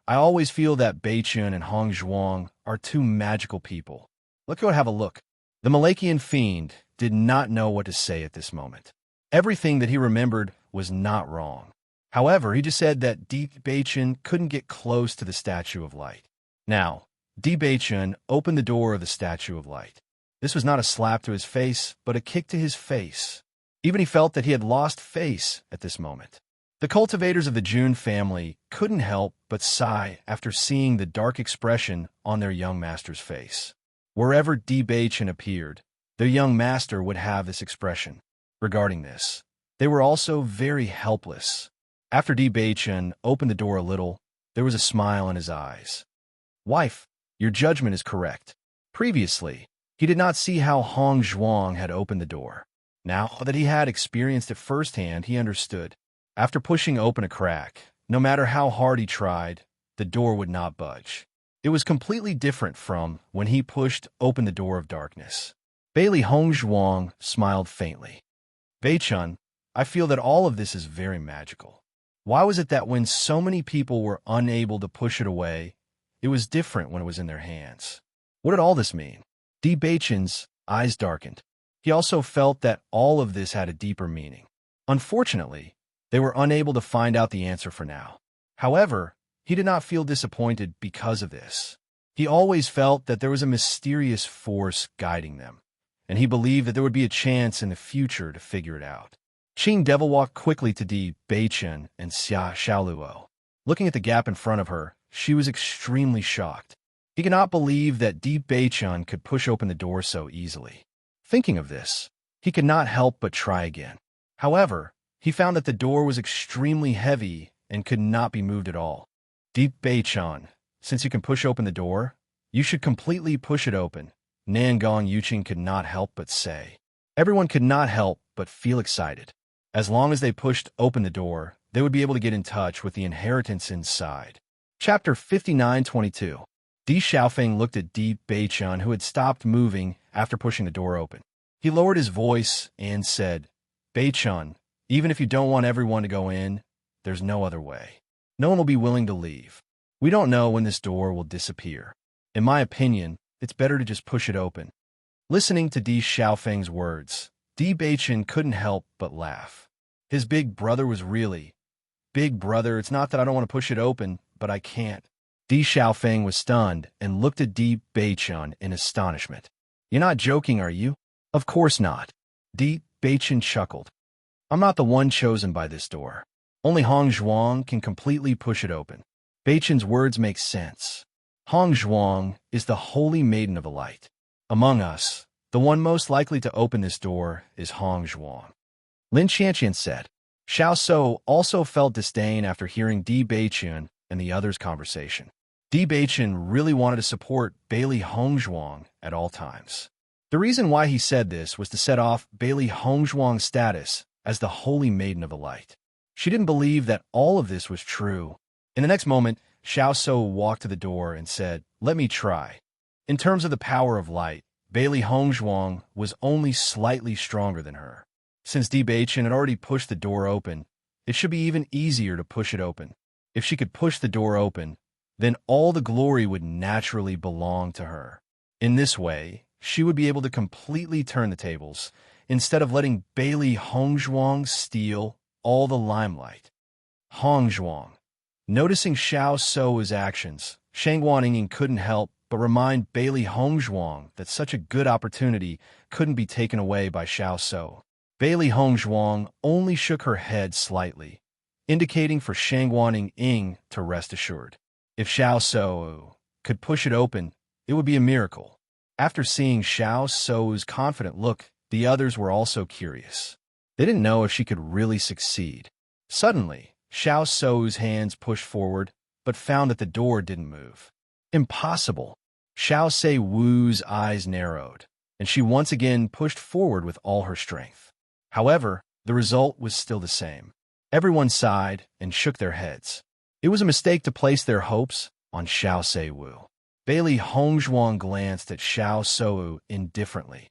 I always feel that Beichen and Hongzhuang are two magical people. Let's go have a look. The Malakian fiend did not know what to say at this moment. Everything that he remembered was not wrong. However, he just said that Di Beichen couldn't get close to the Statue of Light. Now, Di Beichen opened the door of the Statue of Light. This was not a slap to his face, but a kick to his face. Even he felt that he had lost face at this moment. The cultivators of the Jun family couldn't help but sigh after seeing the dark expression on their young master's face. Wherever Di Beichen appeared, their young master would have this expression. Regarding this, they were also very helpless. After Di Beichen opened the door a little, there was a smile in his eyes. Wife, your judgment is correct. Previously, he did not see how Hongzhuang had opened the door. Now that he had experienced it firsthand, he understood. After pushing open a crack, no matter how hard he tried, the door would not budge. It was completely different from when he pushed open the door of darkness. Bailey Hongzhuang smiled faintly. Beichen, I feel that all of this is very magical. Why was it that when so many people were unable to push it away, it was different when it was in their hands? What did all this mean? Di Baichen's eyes darkened. He also felt that all of this had a deeper meaning. Unfortunately, they were unable to find out the answer for now. However, he did not feel disappointed because of this. He always felt that there was a mysterious force guiding them, and he believed that there would be a chance in the future to figure it out. Qing Devil walked quickly to Di Baichen and Xia Xiaoluo. Looking at the gap in front of her, she was extremely shocked. He could not believe that Di Baichen could push open the door so easily. Thinking of this, he could not help but try again. However, he found that the door was extremely heavy and could not be moved at all. Di Baichen, since you can push open the door, you should completely push it open, Nangong Yuqing could not help but say. Everyone could not help but feel excited. As long as they pushed open the door, they would be able to get in touch with the inheritance inside. Chapter 59:22. Di Xiaofeng looked at Di Baichen, who had stopped moving after pushing the door open. He lowered his voice and said, Baichen, even if you don't want everyone to go in, there's no other way. No one will be willing to leave. We don't know when this door will disappear. In my opinion, it's better to just push it open. Listening to Di Xiaofeng's words, Di Baichen couldn't help but laugh. His big brother was really, Big brother, it's not that I don't want to push it open, but I can't. Di Xiaofeng was stunned and looked at Di Baichen in astonishment. You're not joking, are you? Of course not. Di Baichen chuckled. I'm not the one chosen by this door. Only Hong Zhuang can completely push it open. Baichen's words make sense. Hong Zhuang is the holy maiden of the light. Among us, the one most likely to open this door is Hong Zhuang. Lin Qianqian said. Xiao So also felt disdain after hearing Di Baichen and the others' conversation. Di Baichen really wanted to support Bailey Hong Zhuang at all times. The reason why he said this was to set off Bailey Hong Zhuang's status as the holy maiden of the light. She didn't believe that all of this was true. In the next moment, Xiao So walked to the door and said, Let me try. In terms of the power of light, Bailey Hong Zhuang was only slightly stronger than her. Since Di Baichen had already pushed the door open, it should be even easier to push it open. If she could push the door open, then all the glory would naturally belong to her. In this way, she would be able to completely turn the tables, instead of letting Bailey Hong Zhuang steal all the limelight. Hong Zhuang. Noticing Xiao So's actions, Shang Guanying couldn't help but remind Bailey Hong Zhuang that such a good opportunity couldn't be taken away by Xiao So. Bailey Hong Zhuang only shook her head slightly, indicating for Shang Guanying to rest assured. If Xiao So could push it open, it would be a miracle. After seeing Xiao So's confident look, the others were also curious. They didn't know if she could really succeed. Suddenly, Xiao So's hands pushed forward, but found that the door didn't move. Impossible. Xiao Se Wu's eyes narrowed, and she once again pushed forward with all her strength. However, the result was still the same. Everyone sighed and shook their heads. It was a mistake to place their hopes on Xiao Se Wu. Bailey Hong Zhuang glanced at Xiao So indifferently.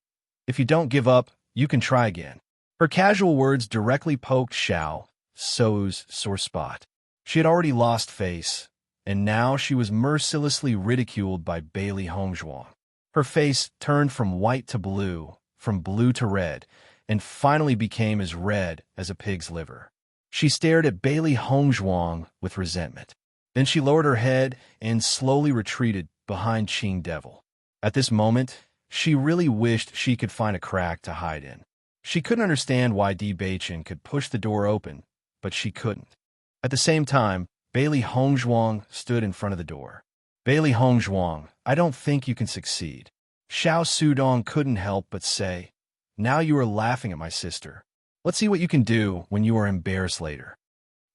If you don't give up, you can try again. Her casual words directly poked Xiao So's sore spot. She had already lost face, and now she was mercilessly ridiculed by Bailey Hong Zhuang. Her face turned from white to blue, from blue to red, and finally became as red as a pig's liver. She stared at Bailey Hong Zhuang with resentment. Then she lowered her head and slowly retreated behind Qing Devil. At this moment, she really wished she could find a crack to hide in. She couldn't understand why Di Baichen could push the door open, but she couldn't. At the same time, Bailey Hong Zhuang stood in front of the door. Bailey Hong Zhuang, I don't think you can succeed. Xiao Sudong couldn't help but say, Now you are laughing at my sister. Let's see what you can do when you are embarrassed later.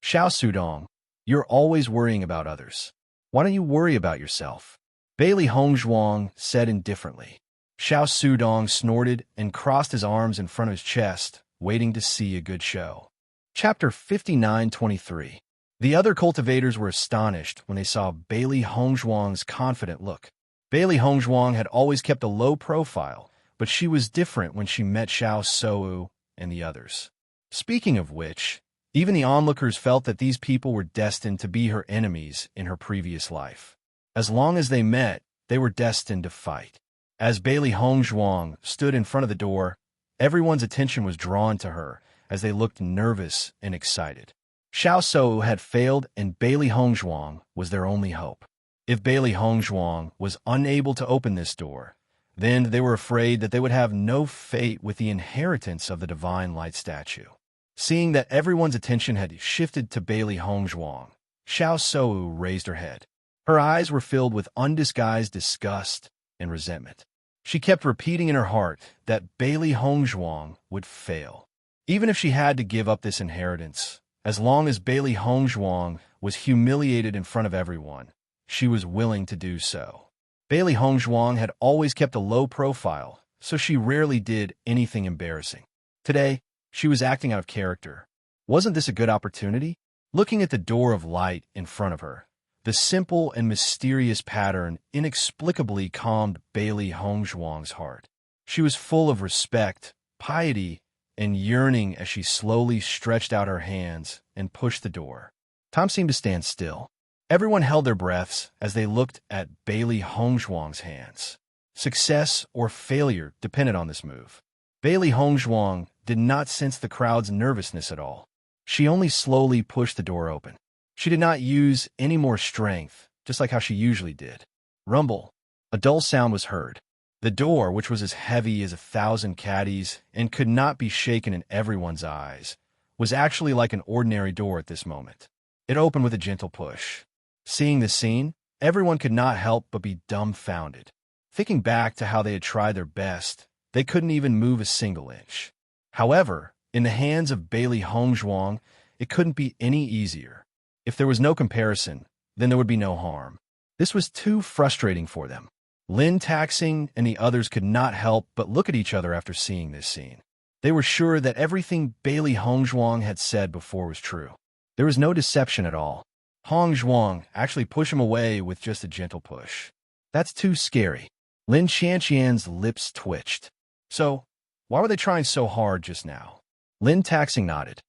Xiao Sudong, you're always worrying about others. Why don't you worry about yourself? Bailey Hong Zhuang said indifferently. Xiao Sudong snorted and crossed his arms in front of his chest, waiting to see a good show. Chapter 59:23. The other cultivators were astonished when they saw Bailey Hong Zhuang's confident look. Bailey Hong Zhuang had always kept a low profile, but she was different when she met Xiao So and the others. Speaking of which, Even the onlookers felt that these people were destined to be her enemies in her previous life. As long as they met, they were destined to fight. As Bailey Hongzhuang stood in front of the door, everyone's attention was drawn to her as they looked nervous and excited. Xiao Shou had failed, and Bailey Hongzhuang was their only hope. If Bailey Hongzhuang was unable to open this door, then they were afraid that they would have no fate with the inheritance of the divine light statue. Seeing that everyone's attention had shifted to Bailey Hongzhuang, Xiao Shou raised her head. Her eyes were filled with undisguised disgust and resentment. She kept repeating in her heart that Bailey Hongzhuang would fail. Even if she had to give up this inheritance, as long as Bailey Hongzhuang was humiliated in front of everyone, she was willing to do so. Bailey Hongzhuang had always kept a low profile, so she rarely did anything embarrassing. Today, she was acting out of character. Wasn't this a good opportunity? Looking at the door of light in front of her, the simple and mysterious pattern inexplicably calmed Bailey Hongzhuang's heart. She was full of respect, piety, and yearning as she slowly stretched out her hands and pushed the door. Time seemed to stand still. Everyone held their breaths as they looked at Bailey Hongzhuang's hands. Success or failure depended on this move. Bailey Hongzhuang did not sense the crowd's nervousness at all. She only slowly pushed the door open. She did not use any more strength, just like how she usually did. Rumble. A dull sound was heard. The door, which was as heavy as 1,000 caddies and could not be shaken in everyone's eyes, was actually like an ordinary door at this moment. It opened with a gentle push. Seeing this scene, everyone could not help but be dumbfounded. Thinking back to how they had tried their best, they couldn't even move a single inch. However, in the hands of Bailey Hongzhuang, it couldn't be any easier. If there was no comparison, then there would be no harm. This was too frustrating for them. Lin Taxing and the others could not help but look at each other after seeing this scene. They were sure that everything Bailey Hongzhuang had said before was true. There was no deception at all. Hongzhuang actually pushed him away with just a gentle push. That's too scary. Lin Qianqian's lips twitched. So, why were they trying so hard just now? Lin Taxing nodded.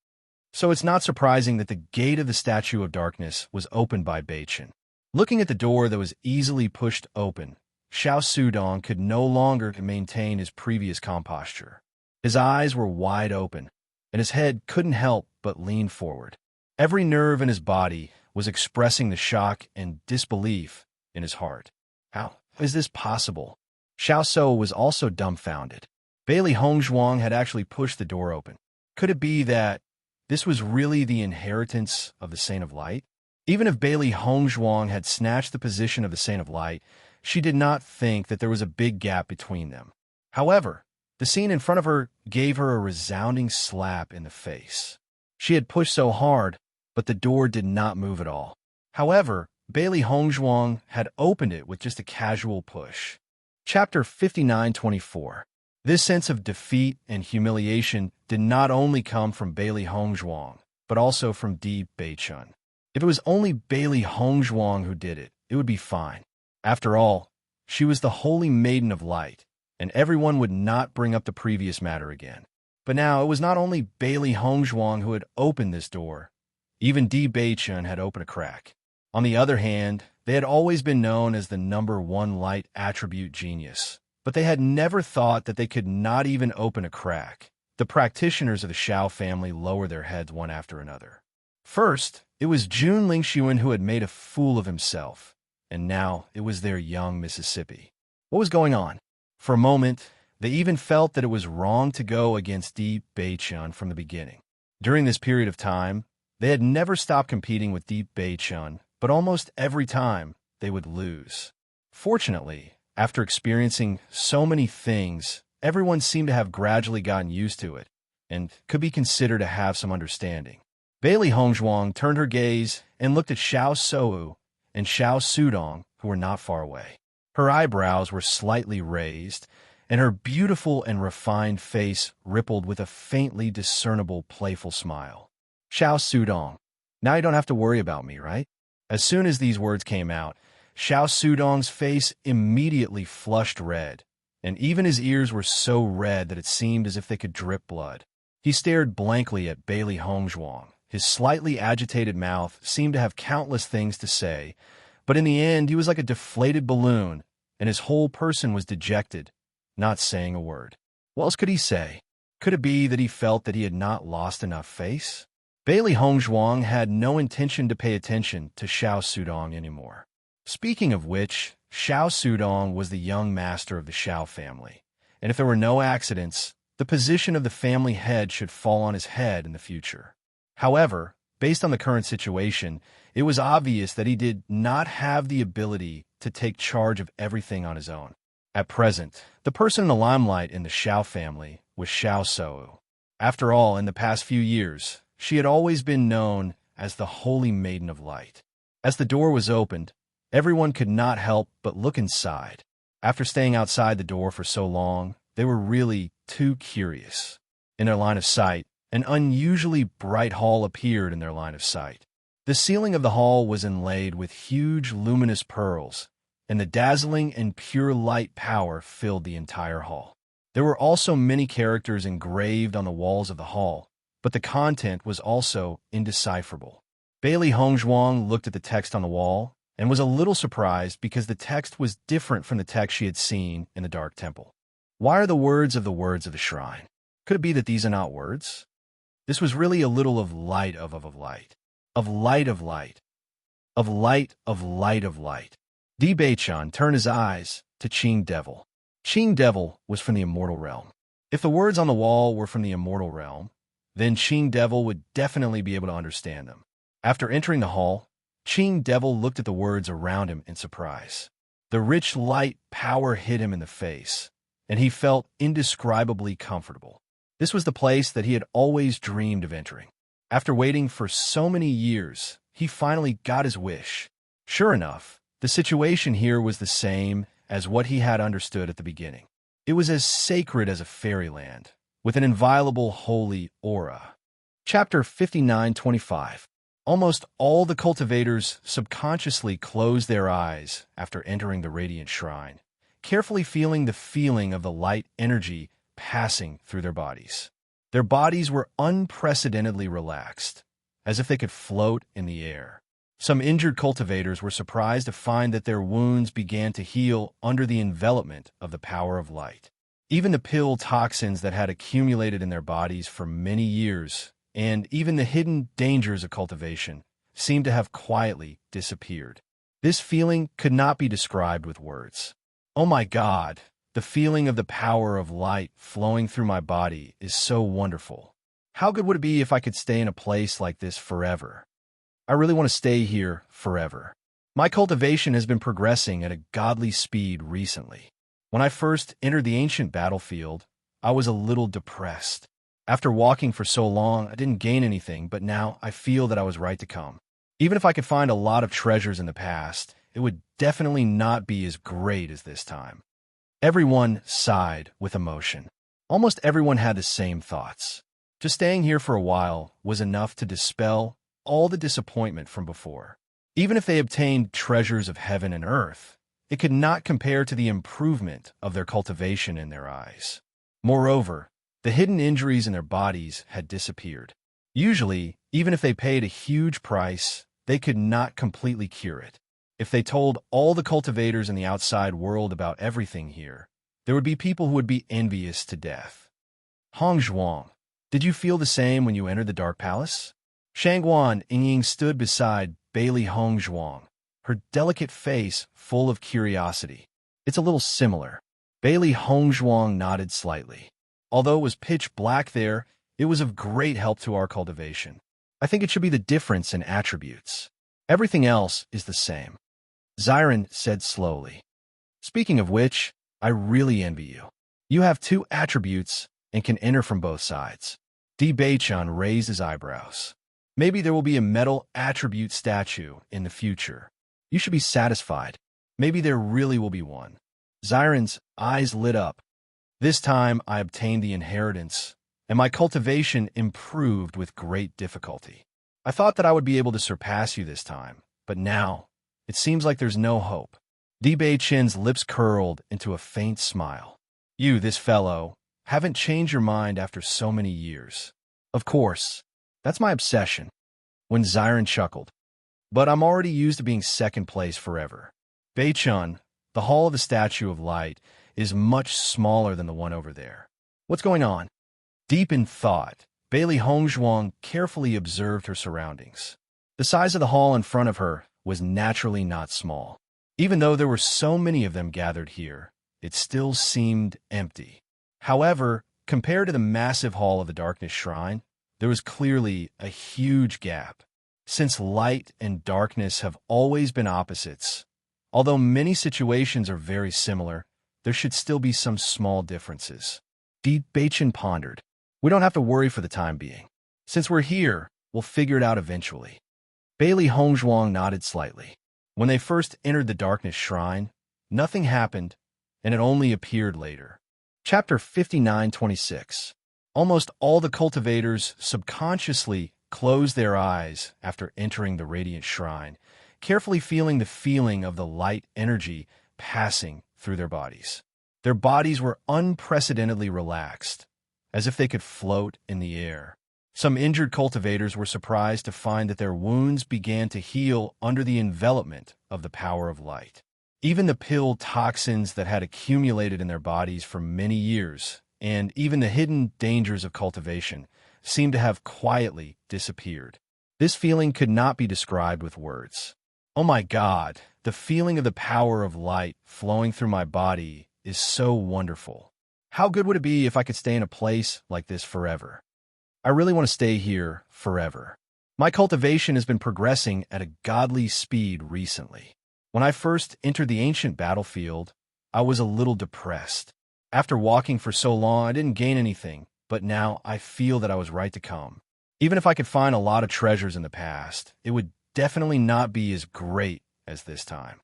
So it's not surprising that the gate of the Statue of Darkness was opened by Beichen. Looking at the door that was easily pushed open, Xiao Sudong could no longer maintain his previous calm posture. His eyes were wide open, and his head couldn't help but lean forward. Every nerve in his body was expressing the shock and disbelief in his heart. How is this possible? Xiao Shou was also dumbfounded. Bailey Hongzhuang had actually pushed the door open. Could it be that this was really the inheritance of the Saint of Light? Even if Bailey Hongzhuang had snatched the position of the Saint of Light, she did not think that there was a big gap between them. However, the scene in front of her gave her a resounding slap in the face. She had pushed so hard, but the door did not move at all. However, Bailey Hongzhuang had opened it with just a casual push. Chapter 59-24. This sense of defeat and humiliation did not only come from Bailey Hongzhuang, but also from Di Beichun. If it was only Bailey Hongzhuang who did it, it would be fine. After all, she was the holy maiden of light, and everyone would not bring up the previous matter again. But now it was not only Bailey Hongzhuang who had opened this door. Even Di Beichun had opened a crack. On the other hand, they had always been known as the #1 light attribute genius, but they had never thought that they could not even open a crack. The practitioners of the Shao family lowered their heads one after another. First, it was Jun Lingxuan who had made a fool of himself, and now it was their young Mississippi. What was going on? For a moment, they even felt that it was wrong to go against Di Beichun from the beginning. During this period of time, they had never stopped competing with Di Beichun, but almost every time they would lose. Fortunately, after experiencing so many things, everyone seemed to have gradually gotten used to it and could be considered to have some understanding. Bailey Hongzhuang turned her gaze and looked at Xiao Shou and Xiao Sudong, who were not far away. Her eyebrows were slightly raised, and her beautiful and refined face rippled with a faintly discernible playful smile. Xiao Sudong, now you don't have to worry about me, right? As soon as these words came out, Xiao Sudong's face immediately flushed red, and even his ears were so red that it seemed as if they could drip blood. He stared blankly at Bailey Hongzhuang, His slightly agitated mouth seemed to have countless things to say, but in the end he was like a deflated balloon, and his whole person was dejected, not saying a word. What else could he say? Could it be that he felt that he had not lost enough face? Bailey Hongzhuang had no intention to pay attention to Xiao Sudong anymore. Speaking of which, Xiao Sudong was the young master of the Xiao family, and if there were no accidents, the position of the family head should fall on his head in the future. However, based on the current situation, it was obvious that he did not have the ability to take charge of everything on his own. At present, the person in the limelight in the Xiao family was Xiao Sou. After all, in the past few years, she had always been known as the Holy Maiden of Light. As the door was opened, everyone could not help but look inside. After staying outside the door for so long, they were really too curious. In their line of sight, an unusually bright hall appeared in their line of sight. The ceiling of the hall was inlaid with huge luminous pearls, and the dazzling and pure light power filled the entire hall. There were also many characters engraved on the walls of the hall, but the content was also indecipherable. Bailey Hongzhuang looked at the text on the wall and was a little surprised because the text was different from the text she had seen in the Dark Temple. Why are the words of the shrine? Could it be that these are not words? This was really a little of light of light, of light of light, of light of light of light. Di Beichan turned his eyes to Qing Devil. Qing Devil was from the immortal realm. If the words on the wall were from the immortal realm, then Qing Devil would definitely be able to understand them. After entering the hall, Qing Devil looked at the words around him in surprise. The rich light power hit him in the face, and he felt indescribably comfortable. This was the place that he had always dreamed of entering. After waiting for so many years, he finally got his wish. Sure enough, the situation here was the same as what he had understood at the beginning. It was as sacred as a fairyland, with an inviolable holy aura. Chapter 59:25. Almost all the cultivators subconsciously closed their eyes after entering the radiant shrine, carefully feeling the feeling of the light energy passing through their bodies. Their bodies were unprecedentedly relaxed, as if they could float in the air. Some injured cultivators were surprised to find that their wounds began to heal under the envelopment of the power of light. Even the pill toxins that had accumulated in their bodies for many years, and even the hidden dangers of cultivation, seemed to have quietly disappeared. This feeling could not be described with words. Oh my God, the feeling of the power of light flowing through my body is so wonderful. How good would it be if I could stay in a place like this forever? I really want to stay here forever. My cultivation has been progressing at a godly speed recently. When I first entered the ancient battlefield, I was a little depressed. After walking for so long, I didn't gain anything, but now I feel that I was right to come. Even if I could find a lot of treasures in the past, it would definitely not be as great as this time. Everyone sighed with emotion. Almost everyone had the same thoughts. Just staying here for a while was enough to dispel all the disappointment from before. Even if they obtained treasures of heaven and earth, it could not compare to the improvement of their cultivation in their eyes. Moreover, the hidden injuries in their bodies had disappeared. Usually, even if they paid a huge price, they could not completely cure it. If they told all the cultivators in the outside world about everything here, there would be people who would be envious to death. Hongzhuang, did you feel the same when you entered the Dark Palace? Shangguan Yingying stood beside Bailey Hongzhuang, her delicate face full of curiosity. It's a little similar. Bailey Hongzhuang nodded slightly. Although it was pitch black there, it was of great help to our cultivation. I think it should be the difference in attributes. Everything else is the same. Xiren said slowly. Speaking of which, I really envy you. You have 2 attributes and can enter from both sides. Di Beichan raised his eyebrows. Maybe there will be a metal attribute statue in the future. You should be satisfied. Maybe there really will be one. Xiren's eyes lit up. This time I obtained the inheritance, and my cultivation improved with great difficulty. I thought that I would be able to surpass you this time, but now it seems like there's no hope. Di Beichan's lips curled into a faint smile. You, this fellow, haven't changed your mind after so many years. Of course. That's my obsession. when Xiren chuckled. But I'm already used to being second place forever. Beichun, the Hall of the Statue of Light, is much smaller than the one over there. What's going on? Deep in thought, Bailey Hongzhuang carefully observed her surroundings. The size of the hall in front of her was naturally not small. Even though there were so many of them gathered here, it still seemed empty. However, compared to the massive hall of the Darkness Shrine, there was clearly a huge gap. Since light and darkness have always been opposites, although many situations are very similar, there should still be some small differences. Beichen pondered. We don't have to worry for the time being. Since we're here, we'll figure it out eventually. Bailey Hongzhuang nodded slightly. When they first entered the Darkness Shrine, nothing happened, and it only appeared later. Chapter 59:26. Almost all the cultivators subconsciously closed their eyes after entering the Radiant Shrine, carefully feeling the feeling of the light energy passing through their bodies. Their bodies were unprecedentedly relaxed, as if they could float in the air. Some injured cultivators were surprised to find that their wounds began to heal under the envelopment of the power of light. Even the pill toxins that had accumulated in their bodies for many years, and even the hidden dangers of cultivation, seemed to have quietly disappeared. This feeling could not be described with words. Oh my God, the feeling of the power of light flowing through my body is so wonderful. How good would it be if I could stay in a place like this forever? I really want to stay here forever. My cultivation has been progressing at a godly speed recently. When I first entered the ancient battlefield, I was a little depressed. After walking for so long, I didn't gain anything, but now I feel that I was right to come. Even if I could find a lot of treasures in the past, it would definitely not be as great as this time.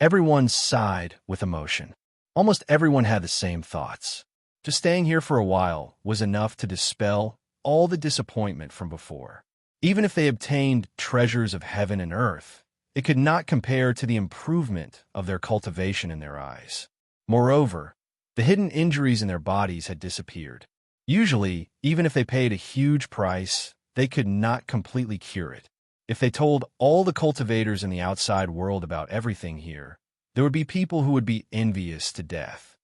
Everyone sighed with emotion. Almost everyone had the same thoughts. Just staying here for a while was enough to dispel all the disappointment from before. Even if they obtained treasures of heaven and earth, it could not compare to the improvement of their cultivation in their eyes. Moreover, the hidden injuries in their bodies had disappeared. Usually, even if they paid a huge price, they could not completely cure it. If they told all the cultivators in the outside world about everything here, there would be people who would be envious to death.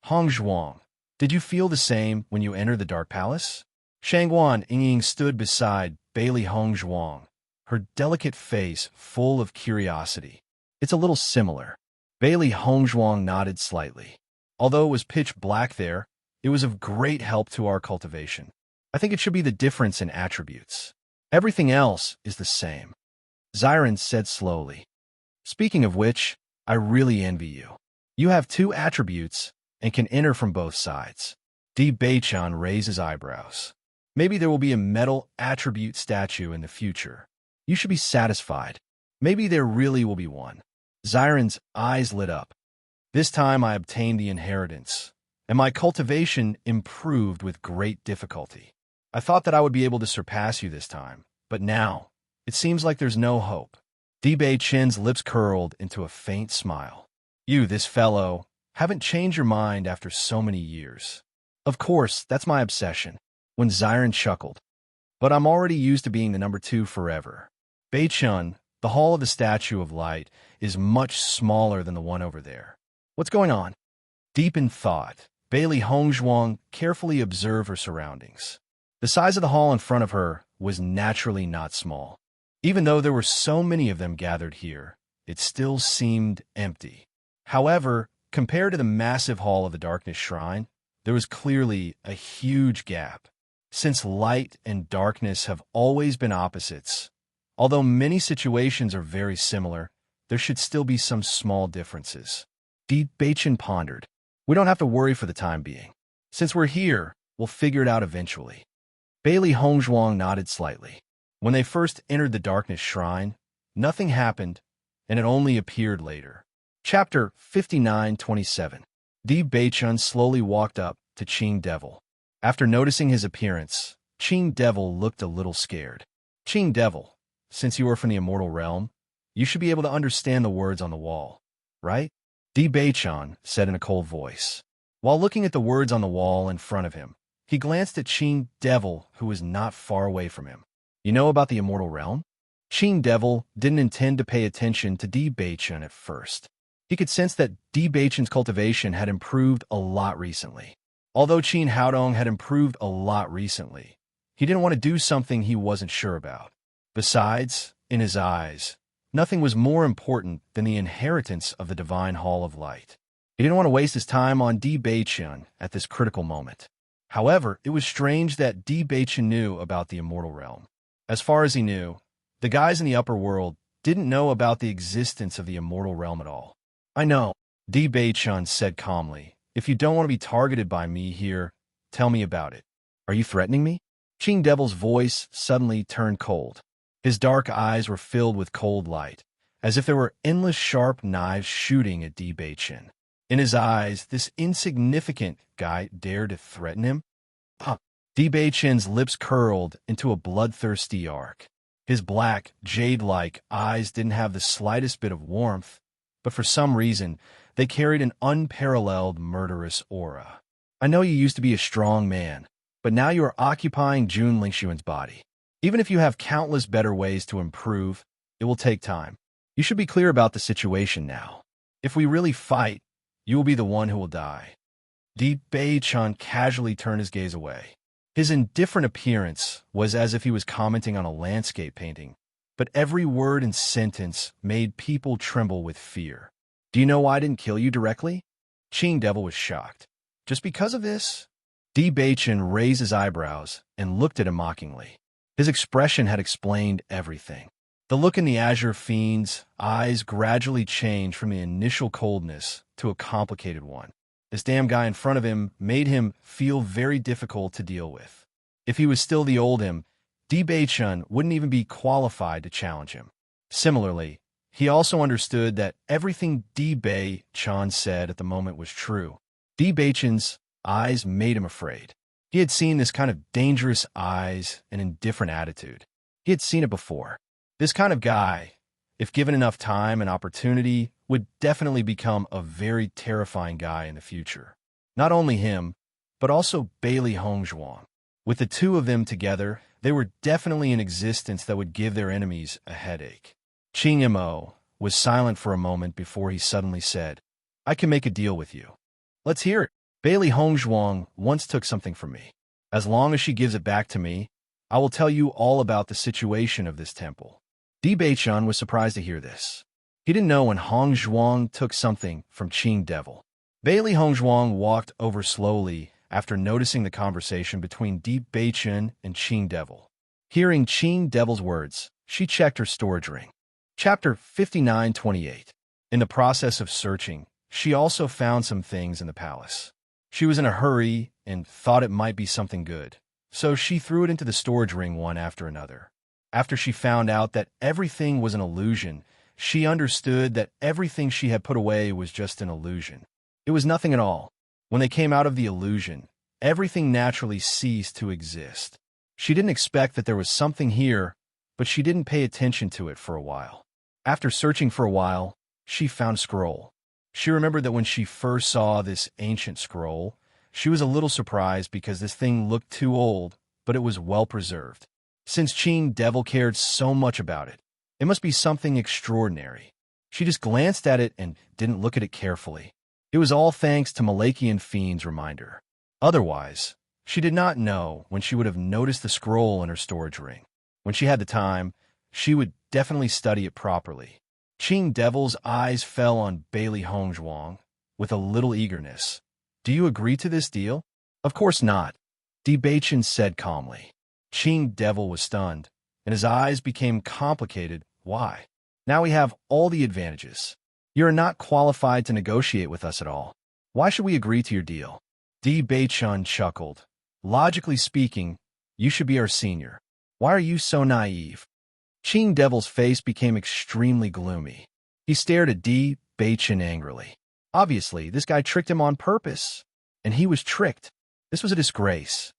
Hongzhuang, did you feel the same when you entered the Dark Palace? Shangguan Ying stood beside Bailey Hongzhuang, her delicate face full of curiosity. It's a little similar. Bailey Hongzhuang nodded slightly. Although it was pitch black there, it was of great help to our cultivation. I think it should be the difference in attributes. Everything else is the same. Xiren said slowly. Speaking of which, I really envy you. You have 2 attributes and can enter from both sides. Di Beichan raised his eyebrows. Maybe there will be a metal attribute statue in the future. You should be satisfied. Maybe there really will be one. Xiren's eyes lit up. This time I obtained the inheritance, and my cultivation improved with great difficulty. I thought that I would be able to surpass you this time, but now, it seems like there's no hope. Di Beichen's lips curled into a faint smile. You, this fellow, haven't changed your mind after so many years. Of course, that's my obsession. When Xiren chuckled. But I'm already used to being the number 2 forever. Beichun, the Hall of the Statue of Light, is much smaller than the one over there. What's going on? Deep in thought, Bailey Hongzhuang carefully observed her surroundings. The size of the hall in front of her was naturally not small. Even though there were so many of them gathered here, it still seemed empty. However, compared to the massive hall of the Darkness Shrine, there was clearly a huge gap. Since light and darkness have always been opposites, although many situations are very similar, there should still be some small differences. Beichen pondered. We don't have to worry for the time being. Since we're here, we'll figure it out eventually. Bailey Hongzhuang nodded slightly. When they first entered the Darkness Shrine, nothing happened, and it only appeared later. Chapter 59:27. Di Beichun slowly walked up to Qing Devil. After noticing his appearance, Qing Devil looked a little scared. Qing Devil, since you are from the immortal realm, you should be able to understand the words on the wall, right? Di Beichun said in a cold voice. While looking at the words on the wall in front of him, he glanced at Qing Devil, who was not far away from him. You know about the immortal realm? Qing Devil didn't intend to pay attention to Di Beichen at first. He could sense that Di Beichen's cultivation had improved a lot recently. Although Qin Haodong had improved a lot recently, he didn't want to do something he wasn't sure about. Besides, in his eyes, nothing was more important than the inheritance of the Divine Hall of Light. He didn't want to waste his time on Di Beichen at this critical moment. However, it was strange that Di Beichen knew about the immortal realm. As far as he knew, the guys in the upper world didn't know about the existence of the immortal realm at all. I know, Di Beichen said calmly. If you don't want to be targeted by me here, tell me about it. Are you threatening me? Qing Devil's voice suddenly turned cold. His dark eyes were filled with cold light, as if there were endless sharp knives shooting at Di Beichen. In his eyes, this insignificant guy dared to threaten him? Di Beichen's lips curled into a bloodthirsty arc. His black, jade-like eyes didn't have the slightest bit of warmth, but for some reason, they carried an unparalleled murderous aura. I know you used to be a strong man, but now you are occupying Jun Lingxuan's body. Even if you have countless better ways to improve, it will take time. You should be clear about the situation now. If we really fight, you will be the one who will die. Di Beichen casually turned his gaze away. His indifferent appearance was as if he was commenting on a landscape painting, but every word and sentence made people tremble with fear. Do you know why I didn't kill you directly? Qing Devil was shocked. Just because of this? Di Beichen raised his eyebrows and looked at him mockingly. His expression had explained everything. The look in the Azure Fiend's eyes gradually changed from the initial coldness to a complicated one. This damn guy in front of him made him feel very difficult to deal with. If he was still the old him, Di Beichen wouldn't even be qualified to challenge him. Similarly, he also understood that everything Di Beichen said at the moment was true. Di Beichen's eyes made him afraid. He had seen this kind of dangerous eyes and indifferent attitude. He had seen it before. This kind of guy, if given enough time and opportunity, would definitely become a very terrifying guy in the future. Not only him, but also Bailey Hongzhuang. With the two of them together, they were definitely an existence that would give their enemies a headache. Qing Mo was silent for a moment before he suddenly said, I can make a deal with you. Let's hear it. Bailey Hongzhuang once took something from me. As long as she gives it back to me, I will tell you all about the situation of this temple. Di Beichen was surprised to hear this. He didn't know when Hongzhuang took something from Qing Devil. Bailey Hongzhuang walked over slowly after noticing the conversation between Di Beichen and Qing Devil. Hearing Qing Devil's words, she checked her storage ring. Chapter 59:28. In the process of searching, she also found some things in the palace. She was in a hurry and thought it might be something good, so she threw it into the storage ring one after another. After she found out that everything was an illusion, she understood that everything she had put away was just an illusion. It was nothing at all. When they came out of the illusion, everything naturally ceased to exist. She didn't expect that there was something here, but she didn't pay attention to it for a while. After searching for a while, she found a scroll. She remembered that when she first saw this ancient scroll, she was a little surprised because this thing looked too old, but it was well preserved. Since Qing Devil cared so much about it, it must be something extraordinary. She just glanced at it and didn't look at it carefully. It was all thanks to Malachian Fiend's reminder. Otherwise, she did not know when she would have noticed the scroll in her storage ring. When she had the time, she would definitely study it properly. Qing Devil's eyes fell on Bailey Hongzhuang with a little eagerness. Do you agree to this deal? Of course not, Di Beichen said calmly. Qing Devil was stunned, and his eyes became complicated. Why? Now we have all the advantages. You are not qualified to negotiate with us at all. Why should we agree to your deal? Di Beichen chuckled. Logically speaking, you should be our senior. Why are you so naive? Qing Devil's face became extremely gloomy. He stared at Di Beichen angrily. Obviously, this guy tricked him on purpose, and he was tricked. This was a disgrace.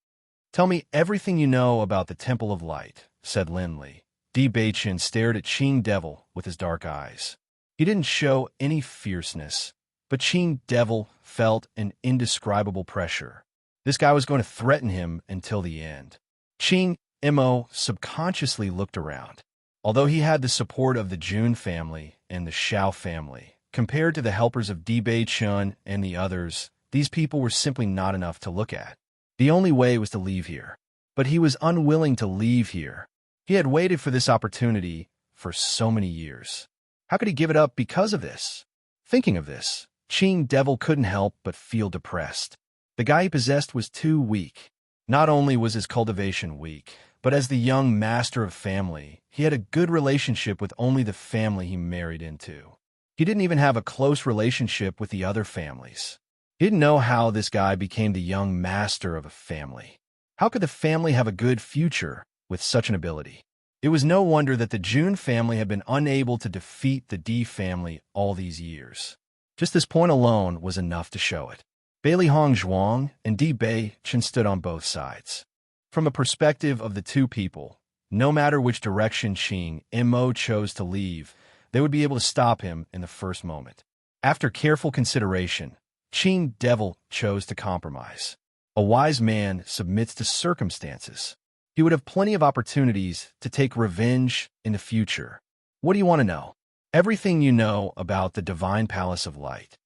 Tell me everything you know about the Temple of Light, said Linley. Di Beichen stared at Qing Devil with his dark eyes. He didn't show any fierceness, but Qing Devil felt an indescribable pressure. This guy was going to threaten him until the end. Qing Mo subconsciously looked around. Although he had the support of the Jun family and the Xiao family, compared to the helpers of Di Bei-chun and the others, these people were simply not enough to look at. The only way was to leave here. But he was unwilling to leave here. He had waited for this opportunity for so many years. How could he give it up because of this? Thinking of this, Qing Devil couldn't help but feel depressed. The guy he possessed was too weak. Not only was his cultivation weak, but as the young master of family, he had a good relationship with only the family he married into. He didn't even have a close relationship with the other families. He didn't know how this guy became the young master of a family. How could the family have a good future with such an ability? It was no wonder that the Jun family had been unable to defeat the Di family all these years. Just this point alone was enough to show it. Bailey Hongzhuang and Di Bei-chun stood on both sides. From a perspective of the two people, no matter which direction Qing Mo chose to leave, they would be able to stop him in the first moment. After careful consideration, Qing Devil chose to compromise. A wise man submits to circumstances. He would have plenty of opportunities to take revenge in the future. What do you want to know? Everything you know about the Divine Palace of Light.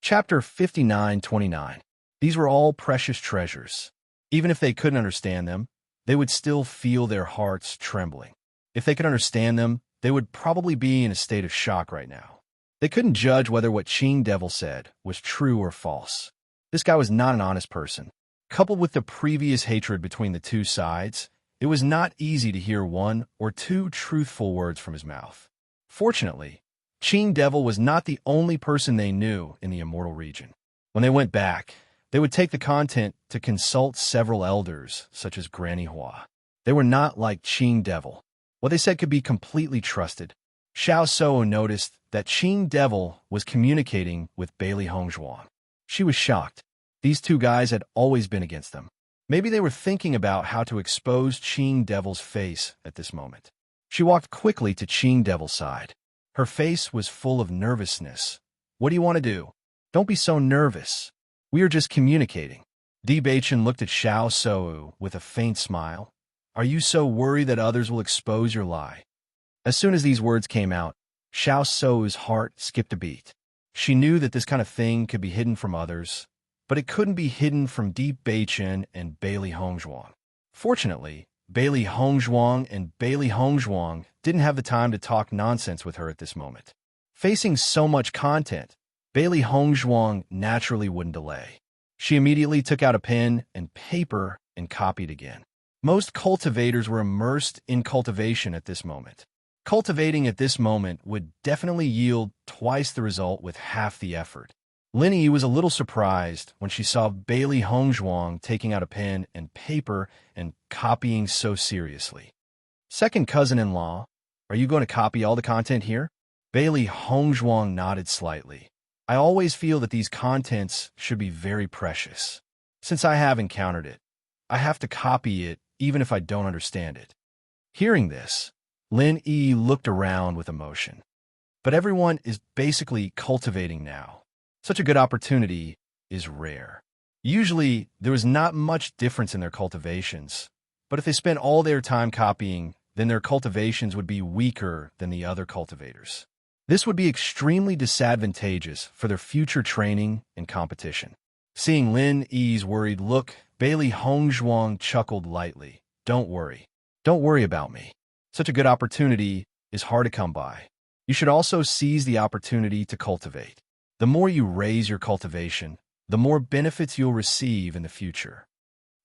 Chapter 59-29. These were all precious treasures. Even if they couldn't understand them, they would still feel their hearts trembling. If they could understand them, they would probably be in a state of shock right now. They couldn't judge whether what Qing Devil said was true or false. This guy was not an honest person. Coupled with the previous hatred between the two sides, it was not easy to hear one or two truthful words from his mouth. Fortunately, Qing Devil was not the only person they knew in the Immortal region. When they went back, they would take the content to consult several elders, such as Granny Hua. They were not like Qing Devil. What they said could be completely trusted. Xiao Sou noticed that Qing Devil was communicating with Bailey Hongzhuang. She was shocked. These two guys had always been against them. Maybe they were thinking about how to expose Qing Devil's face at this moment. She walked quickly to Qing Devil's side. Her face was full of nervousness. What do you want to do? Don't be so nervous. We are just communicating. Di Bei-chun looked at Xiao Sou with a faint smile. Are you so worried that others will expose your lie? As soon as these words came out, Xiao Sou's heart skipped a beat. She knew that this kind of thing could be hidden from others, but it couldn't be hidden from Di Bei-chun and Bailey Hongzhuang. Fortunately, Bailey Hongzhuang and Bailey Hongzhuang didn't have the time to talk nonsense with her at this moment. Facing so much content, Bailey Hongzhuang naturally wouldn't delay. She immediately took out a pen and paper and copied again. Most cultivators were immersed in cultivation at this moment. Cultivating at this moment would definitely yield twice the result with half the effort. Lin Yi was a little surprised when she saw Bailey Hongzhuang taking out a pen and paper and copying so seriously. Second cousin-in-law, are you going to copy all the content here? Bailey Hongzhuang nodded slightly. I always feel that these contents should be very precious. Since I have encountered it, I have to copy it even if I don't understand it. Hearing this, Lin Yi looked around with emotion. But everyone is basically cultivating now. Such a good opportunity is rare. Usually, there is not much difference in their cultivations, but if they spent all their time copying, then their cultivations would be weaker than the other cultivators. This would be extremely disadvantageous for their future training and competition. Seeing Lin Yi's worried look, Bailey Hongzhuang chuckled lightly. Don't worry. Don't worry about me. Such a good opportunity is hard to come by. You should also seize the opportunity to cultivate. The more you raise your cultivation, the more benefits you'll receive in the future.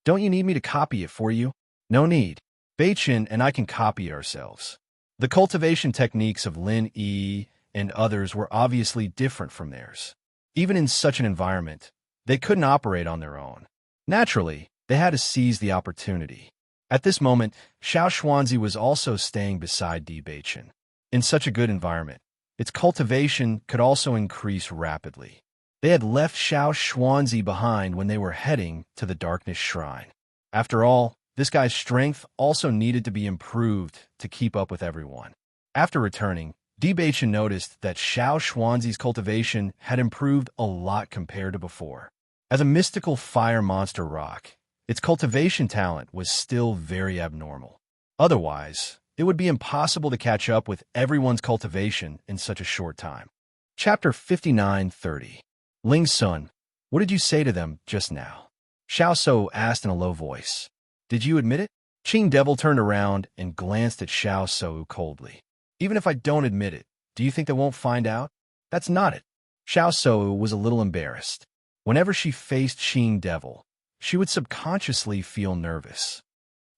Don't you need me to copy it for you? No need. Bei-chun and I can copy it ourselves. The cultivation techniques of Lin Yi and others were obviously different from theirs. Even in such an environment, they couldn't operate on their own. Naturally, they had to seize the opportunity. At this moment, Xiao Xuanzi was also staying beside Di Bei-chun. In such a good environment, its cultivation could also increase rapidly. They had left Xiao Xuanzi behind when they were heading to the Darkness Shrine. After all, this guy's strength also needed to be improved to keep up with everyone. After returning, Di Bei-chun noticed that Xiao Xuanzi's cultivation had improved a lot compared to before. As a mystical fire monster rock, its cultivation talent was still very abnormal. Otherwise, it would be impossible to catch up with everyone's cultivation in such a short time. Chapter 59:30. Ling Sun, what did you say to them just now? Xiao So asked in a low voice. Did you admit it? Qing Devil turned around and glanced at Xiao So coldly. Even if I don't admit it, do you think they won't find out? That's not it. Xiao So was a little embarrassed. Whenever she faced Qing Devil, she would subconsciously feel nervous.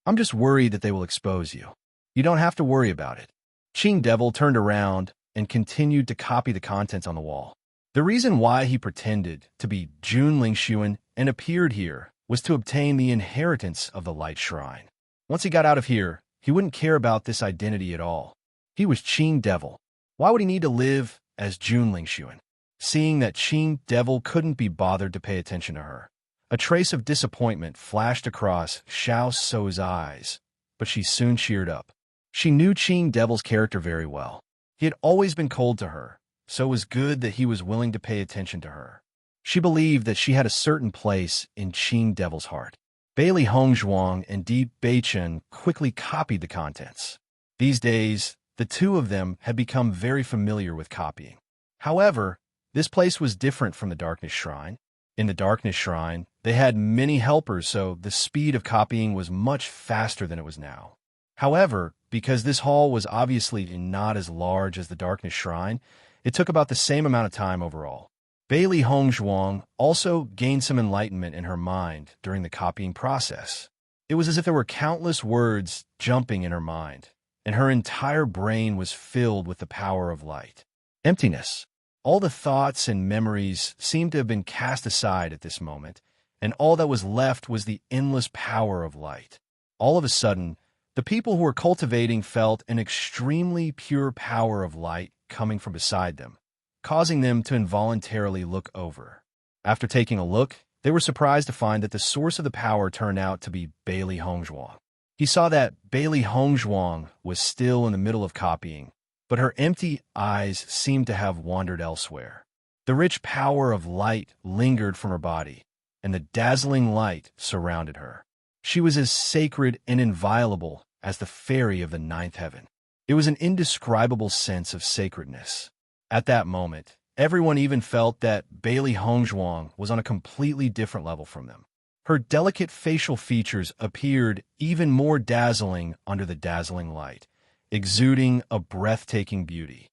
I'm just worried that they will expose you. You don't have to worry about it. Qing Devil turned around and continued to copy the contents on the wall. The reason why he pretended to be Jun Lingxuan and appeared here was to obtain the inheritance of the Light Shrine. Once he got out of here, he wouldn't care about this identity at all. He was Qing Devil. Why would he need to live as Jun Lingxuan? Seeing that Qing Devil couldn't be bothered to pay attention to her, a trace of disappointment flashed across Xiao So's eyes, but she soon cheered up. She knew Qing Devil's character very well. He had always been cold to her, so it was good that he was willing to pay attention to her. She believed that she had a certain place in Qing Devil's heart. Bailey Hongzhuang and Di Beichen quickly copied the contents. These days, the two of them had become very familiar with copying. However, this place was different from the Darkness Shrine. In the Darkness Shrine, they had many helpers, so the speed of copying was much faster than it was now. However, because this hall was obviously not as large as the Darkness Shrine, it took about the same amount of time overall. Bailey Hongzhuang also gained some enlightenment in her mind during the copying process. It was as if there were countless words jumping in her mind, and her entire brain was filled with the power of light. Emptiness. All the thoughts and memories seemed to have been cast aside at this moment, and all that was left was the endless power of light. All of a sudden, the people who were cultivating felt an extremely pure power of light coming from beside them, causing them to involuntarily look over. After taking a look, they were surprised to find that the source of the power turned out to be Bailey Hongzhuang. He saw that Bailey Hongzhuang was still in the middle of copying, but her empty eyes seemed to have wandered elsewhere. The rich power of light lingered from her body, and the dazzling light surrounded her. She was as sacred and inviolable as the fairy of the ninth heaven. It was an indescribable sense of sacredness. At that moment, everyone even felt that Bailey Hongzhuang was on a completely different level from them. Her delicate facial features appeared even more dazzling under the dazzling light, exuding a breathtaking beauty.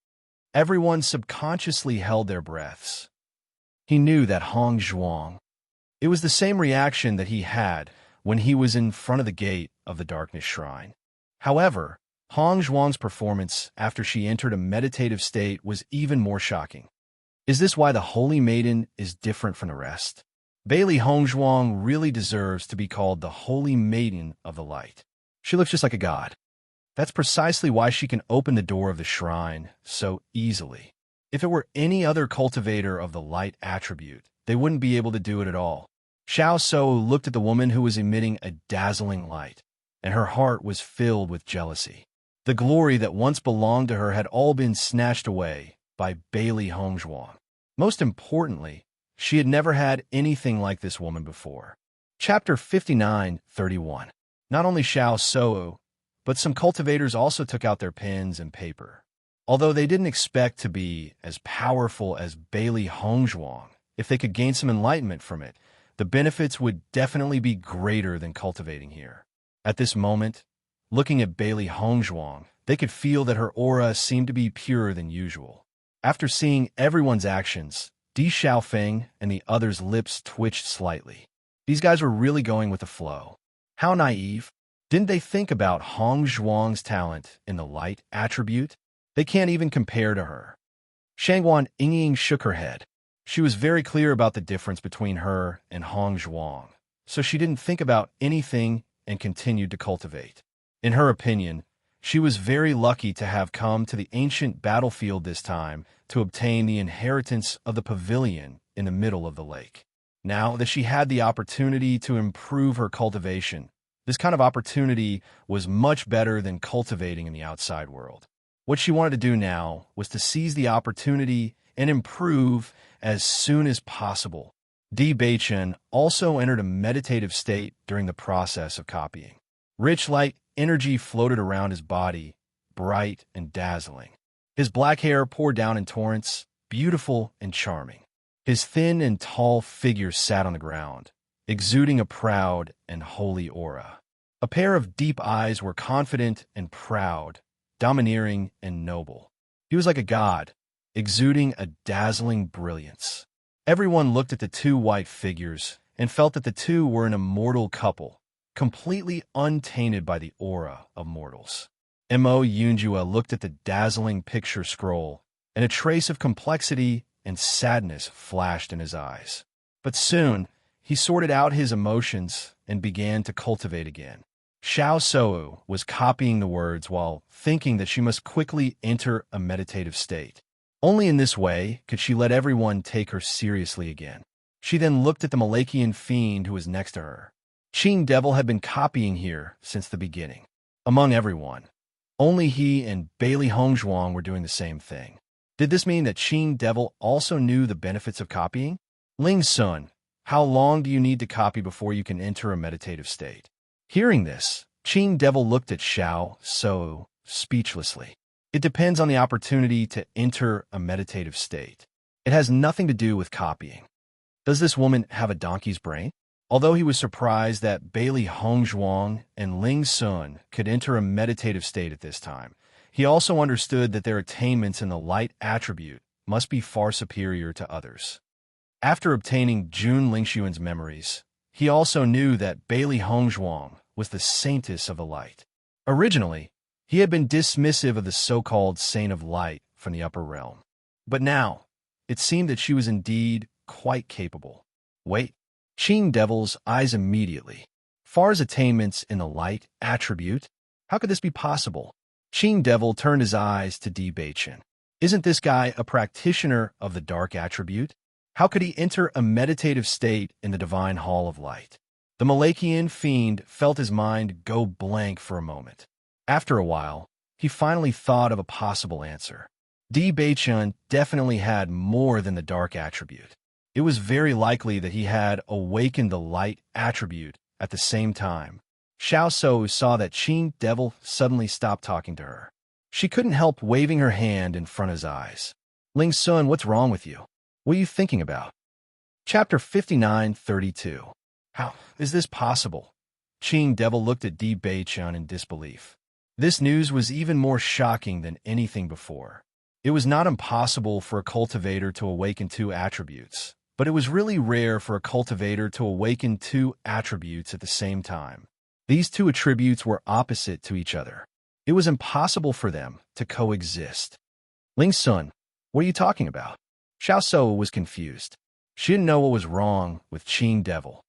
Everyone subconsciously held their breaths. He knew that Hongzhuang. It was the same reaction that he had when he was in front of the gate of the Darkness Shrine. However, Hongzhuang's performance after she entered a meditative state was even more shocking. Is this why the Holy Maiden is different from the rest? Bailey Hongzhuang really deserves to be called the Holy Maiden of the Light. She looks just like a god. That's precisely why she can open the door of the shrine so easily. If it were any other cultivator of the light attribute, they wouldn't be able to do it at all. Xiao So looked at the woman who was emitting a dazzling light, and her heart was filled with jealousy. The glory that once belonged to her had all been snatched away by Bailey Hongzhuang. Most importantly, she had never had anything like this woman before. Chapter 59:31. Not only Xiao So, but some cultivators also took out their pens and paper. Although they didn't expect to be as powerful as Bailey Hongzhuang, if they could gain some enlightenment from it, the benefits would definitely be greater than cultivating here. At this moment, looking at Bailey Hongzhuang, they could feel that her aura seemed to be purer than usual. After seeing everyone's actions, Di Xiaofeng and the others' lips twitched slightly. These guys were really going with the flow. How naive. Didn't they think about Hongzhuang's talent in the light attribute? They can't even compare to her. Shangguan Yingying shook her head. She was very clear about the difference between her and Hongzhuang, so she didn't think about anything and continued to cultivate. In her opinion, she was very lucky to have come to the ancient battlefield this time to obtain the inheritance of the pavilion in the middle of the lake. Now that she had the opportunity to improve her cultivation, this kind of opportunity was much better than cultivating in the outside world. What she wanted to do now was to seize the opportunity and improve as soon as possible. Di Beichen also entered a meditative state during the process of copying. Rich light energy floated around his body, bright and dazzling. His black hair poured down in torrents, beautiful and charming. His thin and tall figure sat on the ground, exuding a proud and holy aura. A pair of deep eyes were confident and proud, domineering and noble. He was like a god, exuding a dazzling brilliance. Everyone looked at the two white figures and felt that the two were an immortal couple, completely untainted by the aura of mortals. Mo Yunjua looked at the dazzling picture scroll, and a trace of complexity and sadness flashed in his eyes. But soon, he sorted out his emotions and began to cultivate again. Xiao Sou was copying the words while thinking that she must quickly enter a meditative state. Only in this way could she let everyone take her seriously again. She then looked at the Malachian fiend who was next to her. Qing Devil had been copying here since the beginning. Among everyone, only he and Bailey Hongzhuang were doing the same thing. Did this mean that Qing Devil also knew the benefits of copying? Ling Sun, how long do you need to copy before you can enter a meditative state? Hearing this, Qing Devil looked at Xiao Sou speechlessly. It depends on the opportunity to enter a meditative state. It has nothing to do with copying. Does this woman have a donkey's brain? Although he was surprised that Bailey Hongzhuang and Ling Sun could enter a meditative state at this time, he also understood that their attainments in the light attribute must be far superior to others. After obtaining Jun Lingxuan's memories, he also knew that Bailey Hongzhuang was the saintess of the light. Originally, he had been dismissive of the so-called Saint of Light from the upper realm. But now, it seemed that she was indeed quite capable. Wait, Qing Devil's eyes immediately. Far's attainments in the light attribute? How could this be possible? Qing Devil turned his eyes to Di Beichen. Isn't this guy a practitioner of the dark attribute? How could he enter a meditative state in the divine hall of light? The Malachian fiend felt his mind go blank for a moment. After a while, he finally thought of a possible answer. Di Beichen definitely had more than the dark attribute. It was very likely that he had awakened the light attribute at the same time. Xiao Sou saw that Qing Devil suddenly stopped talking to her. She couldn't help waving her hand in front of his eyes. Ling Sun, what's wrong with you? What are you thinking about? Chapter 59:32. How is this possible? Qing Devil looked at Di Beichen in disbelief. This news was even more shocking than anything before. It was not impossible for a cultivator to awaken two attributes, but it was really rare for a cultivator to awaken two attributes at the same time. These two attributes were opposite to each other. It was impossible for them to coexist. Ling Sun, what are you talking about? Xiao Sou was confused. She didn't know what was wrong with Qing Devil.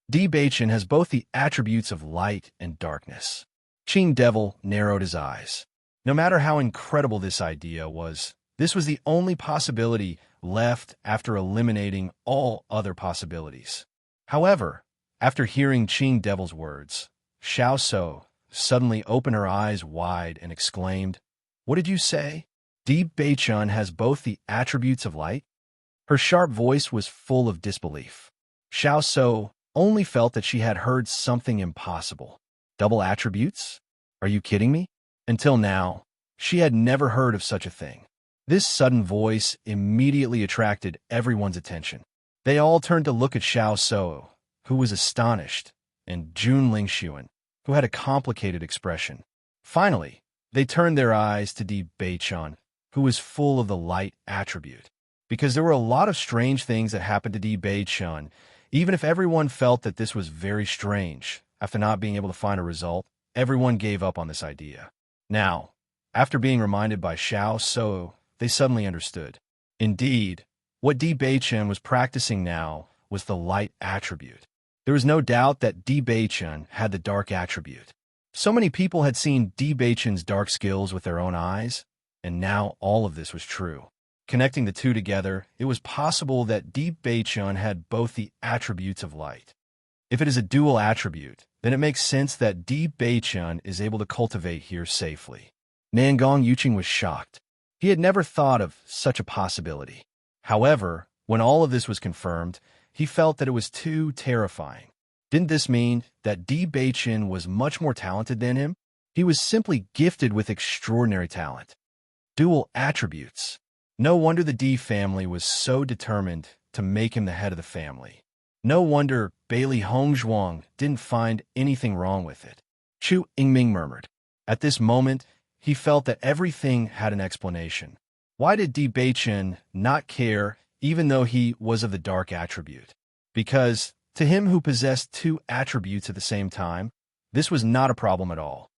Di Beichen has both the attributes of light and darkness. Qing Devil narrowed his eyes. No matter how incredible this idea was, this was the only possibility left after eliminating all other possibilities. However, after hearing Qing Devil's words, Xiao Sou suddenly opened her eyes wide and exclaimed, "What did you say? Di Beichen has both the attributes of light?" Her sharp voice was full of disbelief. Xiao Sou only felt that she had heard something impossible. Double attributes? Are you kidding me? Until now, she had never heard of such a thing. This sudden voice immediately attracted everyone's attention. They all turned to look at Xiao Sou, who was astonished, and Jun Lingxuan, who had a complicated expression. Finally, they turned their eyes to Di Beichen, who was full of the light attribute. Because there were a lot of strange things that happened to Di Beichen, even if everyone felt that this was very strange. After not being able to find a result, everyone gave up on this idea. Now, after being reminded by Xiao Sou, they suddenly understood. Indeed, what Di Beichen was practicing now was the light attribute. There was no doubt that Di Beichen had the dark attribute. So many people had seen Di Beichen's dark skills with their own eyes, and now all of this was true. Connecting the two together, it was possible that Di Beichen had both the attributes of light. If it is a dual attribute, then it makes sense that Di Beichen is able to cultivate here safely. Nangong Yuqing was shocked. He had never thought of such a possibility. However, when all of this was confirmed, he felt that it was too terrifying. Didn't this mean that Di Beichen was much more talented than him? He was simply gifted with extraordinary talent. Dual attributes. No wonder the Di family was so determined to make him the head of the family. No wonder Bailey Hongzhuang didn't find anything wrong with it. Chu Yingming murmured. At this moment, he felt that everything had an explanation. Why did Di Beichen not care even though he was of the dark attribute? Because, to him who possessed two attributes at the same time, this was not a problem at all.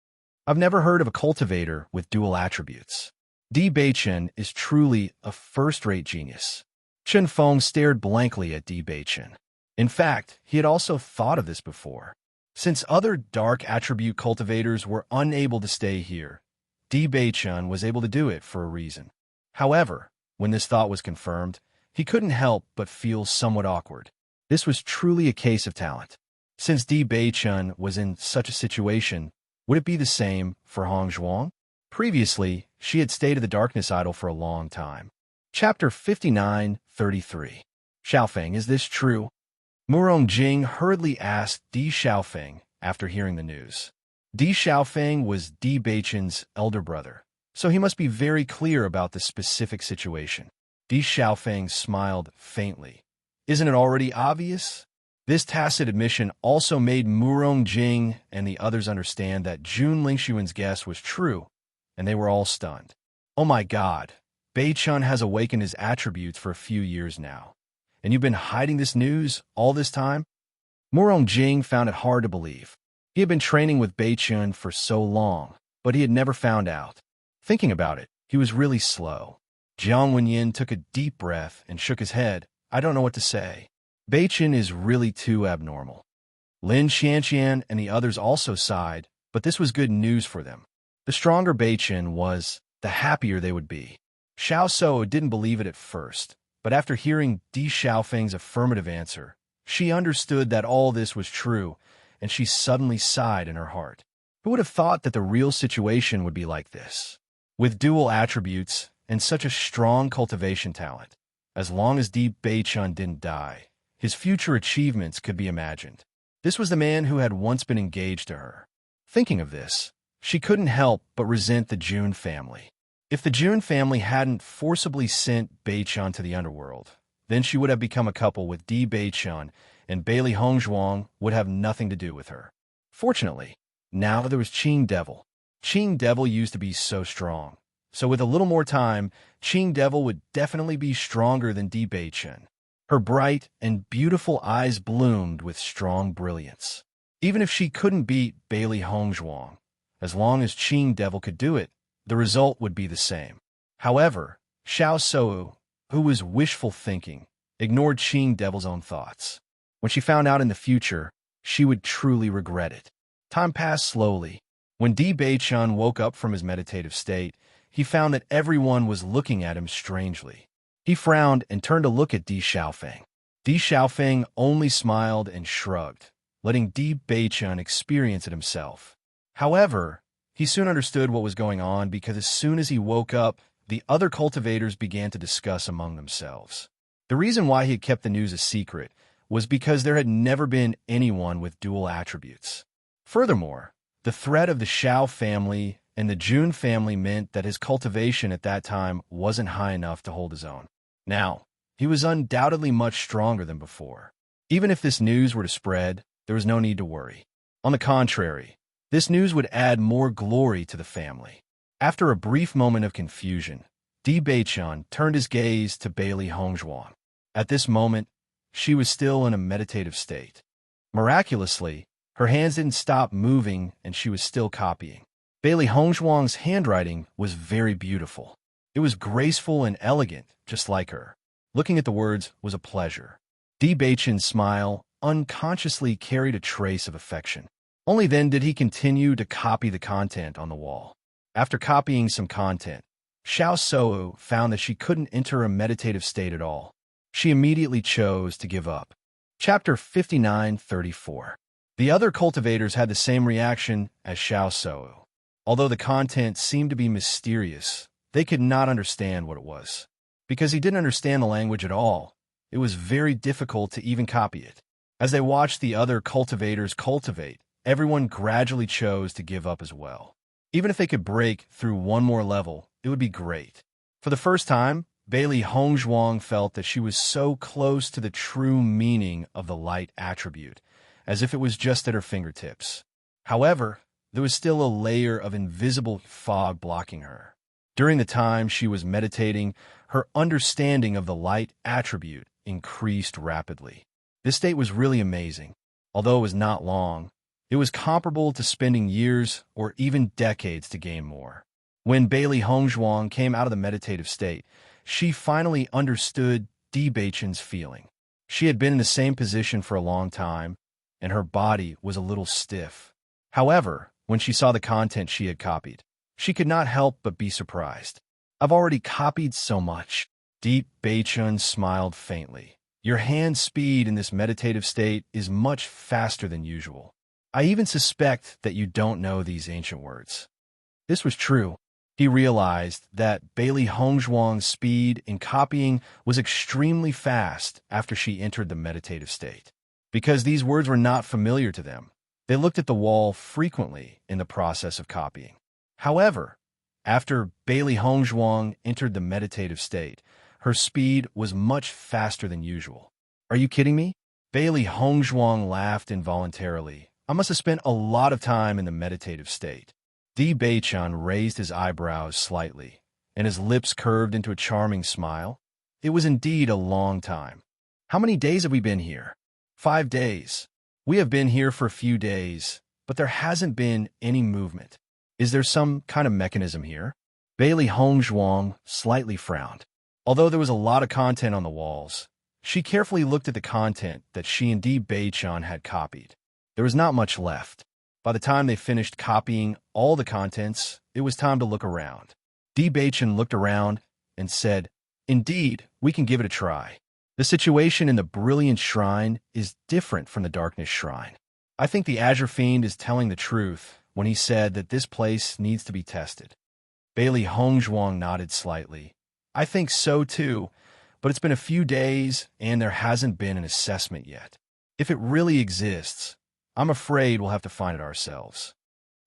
I've never heard of a cultivator with dual attributes. Di Beichen is truly a first-rate genius. Chen Feng stared blankly at Di Beichen. In fact, he had also thought of this before. Since other dark attribute cultivators were unable to stay here, Di Beichen was able to do it for a reason. However, when this thought was confirmed, he couldn't help but feel somewhat awkward. This was truly a case of talent. Since Di Beichen was in such a situation, would it be the same for Hongzhuang? Previously, she had stayed at the Darkness Idol for a long time. Chapter 59:33. Xiaofeng, is this true? Murong Jing hurriedly asked Di Xiaofeng after hearing the news. Di Xiaofeng was Di Beichen's elder brother, so he must be very clear about the specific situation. Di Xiaofeng smiled faintly. Isn't it already obvious? This tacit admission also made Murong Jing and the others understand that Jun Lingxuan's guess was true, and they were all stunned. Oh my God, Beichun has awakened his attributes for a few years now. And you've been hiding this news all this time? Murong Jing found it hard to believe. He had been training with Beichun for so long, but he had never found out. Thinking about it, he was really slow. Jiang Wenyin took a deep breath and shook his head. I don't know what to say. Beichun is really too abnormal. Lin Xianxian and the others also sighed, but this was good news for them. The stronger Beichun was, the happier they would be. Xiao So didn't believe it at first, but after hearing Di Xiaofeng's affirmative answer, she understood that all this was true, and she suddenly sighed in her heart. Who would have thought that the real situation would be like this? With dual attributes and such a strong cultivation talent, as long as Di Beichun didn't die, his future achievements could be imagined. This was the man who had once been engaged to her. Thinking of this, she couldn't help but resent the Jun family. If the Jun family hadn't forcibly sent Beichun to the underworld, then she would have become a couple with Di Beichun, and Bailey Hongzhuang would have nothing to do with her. Fortunately, now there was Qing Devil. Qing Devil used to be so strong, so with a little more time, Qing Devil would definitely be stronger than Di Beichun. Her bright and beautiful eyes bloomed with strong brilliance. Even if she couldn't beat Bailey Hongzhuang, as long as Qing Devil could do it, the result would be the same. However, Xiao So, who was wishful thinking, ignored Qing Devil's own thoughts. When she found out in the future, she would truly regret it. Time passed slowly. When Di Beichun woke up from his meditative state, he found that everyone was looking at him strangely. He frowned and turned to look at Di Xiaofeng. Di Xiaofeng only smiled and shrugged, letting Di Beichun experience it himself. However, he soon understood what was going on because as soon as he woke up, the other cultivators began to discuss among themselves. The reason why he had kept the news a secret was because there had never been anyone with dual attributes. Furthermore, the threat of the Xiao family and the Jun family meant that his cultivation at that time wasn't high enough to hold his own. Now, he was undoubtedly much stronger than before. Even if this news were to spread, there was no need to worry. On the contrary, this news would add more glory to the family. After a brief moment of confusion, Di Beichun turned his gaze to Bailey Hongzhuang. At this moment, she was still in a meditative state. Miraculously, her hands didn't stop moving and she was still copying. Bailey Hongzhuang's handwriting was very beautiful. It was graceful and elegant, just like her. Looking at the words was a pleasure. Di Beichun's smile unconsciously carried a trace of affection. Only then did he continue to copy the content on the wall. After copying some content, Xiao So found that she couldn't enter a meditative state at all. She immediately chose to give up. Chapter 59:34. The other cultivators had the same reaction as Xiao So. Although the content seemed to be mysterious, they could not understand what it was. Because he didn't understand the language at all, it was very difficult to even copy it. As they watched the other cultivators cultivate, everyone gradually chose to give up as well. Even if they could break through one more level, it would be great. For the first time, Bailey Hongzhuang felt that she was so close to the true meaning of the light attribute, as if it was just at her fingertips. However, there was still a layer of invisible fog blocking her. During the time she was meditating, her understanding of the light attribute increased rapidly. This state was really amazing. Although it was not long, it was comparable to spending years or even decades to gain more. When Bailey Hongzhuang came out of the meditative state, she finally understood Di Beichen's feeling. She had been in the same position for a long time, and her body was a little stiff. However, when she saw the content she had copied, she could not help but be surprised. "I've already copied so much." Di Beichen smiled faintly. "Your hand speed in this meditative state is much faster than usual. I even suspect that you don't know these ancient words." This was true. He realized that Bailey Hongzhuang's speed in copying was extremely fast after she entered the meditative state. Because these words were not familiar to them, they looked at the wall frequently in the process of copying. However, after Bailey Hongzhuang entered the meditative state, her speed was much faster than usual. "Are you kidding me?" Bailey Hongzhuang laughed involuntarily. "I must have spent a lot of time in the meditative state." Di Beichen raised his eyebrows slightly, and his lips curved into a charming smile. "It was indeed a long time. How many days have we been here?" 5 days. "We have been here for a few days, but there hasn't been any movement. Is there some kind of mechanism here?" Bailey Hongzhuang slightly frowned. Although there was a lot of content on the walls, she carefully looked at the content that she and Di Beichen had copied. There was not much left. By the time they finished copying all the contents, it was time to look around. Di Beichen looked around and said, "Indeed, we can give it a try. The situation in the Brilliant Shrine is different from the Darkness Shrine. I think the Azure Fiend is telling the truth when he said that this place needs to be tested." Bailey Hongzhuang nodded slightly. "I think so too, but it's been a few days and there hasn't been an assessment yet. If it really exists, I'm afraid we'll have to find it ourselves."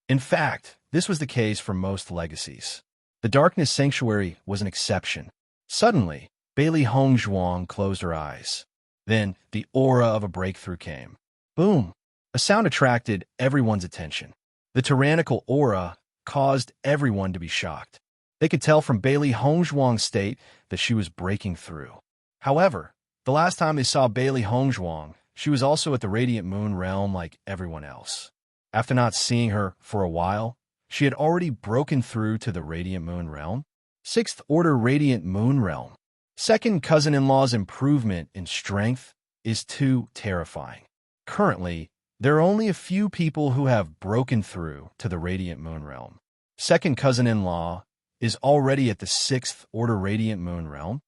In fact, this was the case for most legacies. The Darkness Sanctuary was an exception. Suddenly, Bailey Hongzhuang closed her eyes. Then, the aura of a breakthrough came. Boom! A sound attracted everyone's attention. The tyrannical aura caused everyone to be shocked. They could tell from Bailey Hongzhuang's state that she was breaking through. However, the last time they saw Bailey Hongzhuang, she was also at the Radiant Moon realm like everyone else. After not seeing her for a while, she had already broken through to the Radiant Moon realm. 6th Order Radiant Moon realm. Second cousin-in-law's improvement in strength is too terrifying. Currently, there are only a few people who have broken through to the Radiant Moon realm. Second cousin-in-law is already at the 6th Order Radiant Moon realm.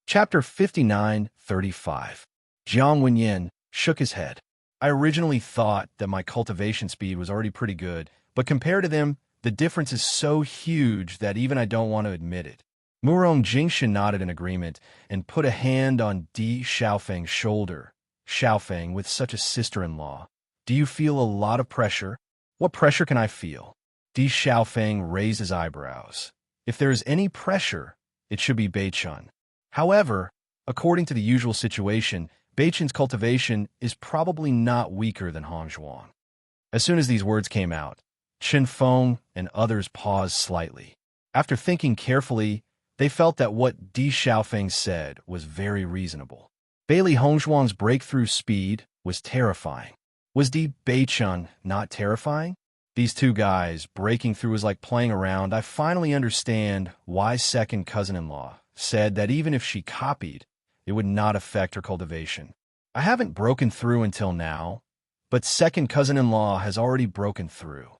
Chapter 59:35. Jiang Wenyan shook his head. "I originally thought that my cultivation speed was already pretty good, but compared to them, the difference is so huge that even I don't want to admit it." Murong Jingshan nodded in agreement and put a hand on Di Xiaofeng's shoulder. "Xiaofeng, with such a sister-in-law, do you feel a lot of pressure?" "What pressure can I feel?" Di Xiaofeng raised his eyebrows. "If there is any pressure, it should be Beichun. However, according to the usual situation, Beichun's cultivation is probably not weaker than Hongzhuang." As soon as these words came out, Chen Feng and others paused slightly. After thinking carefully, they felt that what Di Xiaofeng said was very reasonable. Bailey Hongzhuang's breakthrough speed was terrifying. Was Di Beichun not terrifying? These two guys breaking through was like playing around. I finally understand why second cousin-in-law said that even if she copied, it would not affect her cultivation. I haven't broken through until now, but second cousin-in-law has already broken through.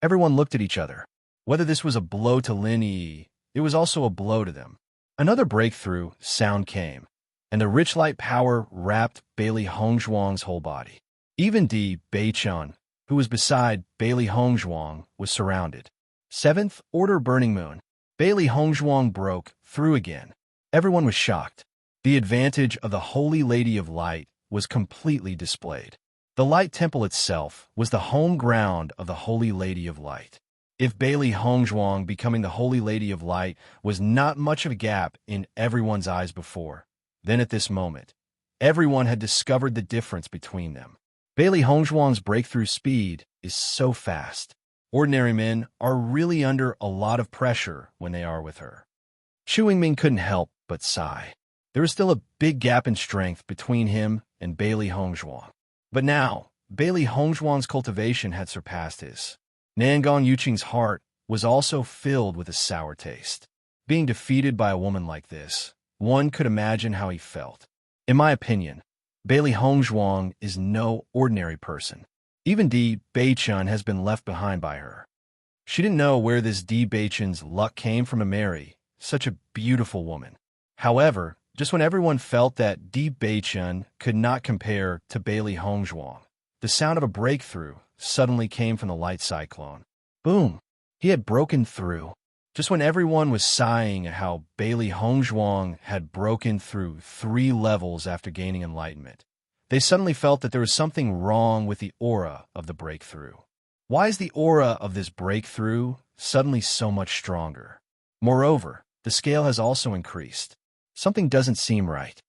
Everyone looked at each other. Whether this was a blow to Lin Yi, it was also a blow to them. Another breakthrough sound came, and the rich light power wrapped Bailey Hongzhuang's whole body. Even Di Beichun, who was beside Bailey Hongzhuang, was surrounded. 7th Order Burning Moon. Bailey Hongzhuang broke through again. Everyone was shocked. The advantage of the Holy Lady of Light was completely displayed. The Light Temple itself was the home ground of the Holy Lady of Light. If Bailey Hongzhuang becoming the Holy Lady of Light was not much of a gap in everyone's eyes before, then at this moment, everyone had discovered the difference between them. Bailey Hongzhuang's breakthrough speed is so fast. Ordinary men are really under a lot of pressure when they are with her. Chu Yingming couldn't help but sigh. There was still a big gap in strength between him and Bailey Hongzhuang. But now, Bailey Hongzhuang's cultivation had surpassed his. Nangong Yuqing's heart was also filled with a sour taste. Being defeated by a woman like this, one could imagine how he felt. In my opinion, Bailey Hongzhuang is no ordinary person. Even Di Beichun has been left behind by her. She didn't know where this Di Beichun's luck came from to marry such a beautiful woman. However, just when everyone felt that Di Beichun could not compare to Bailey Hongzhuang, the sound of a breakthrough suddenly came from the light cyclone. Boom! He had broken through. Just when everyone was sighing at how Bailey Hongzhuang had broken through 3 levels after gaining enlightenment, they suddenly felt that there was something wrong with the aura of the breakthrough. Why is the aura of this breakthrough suddenly so much stronger? Moreover, the scale has also increased. Something doesn't seem right.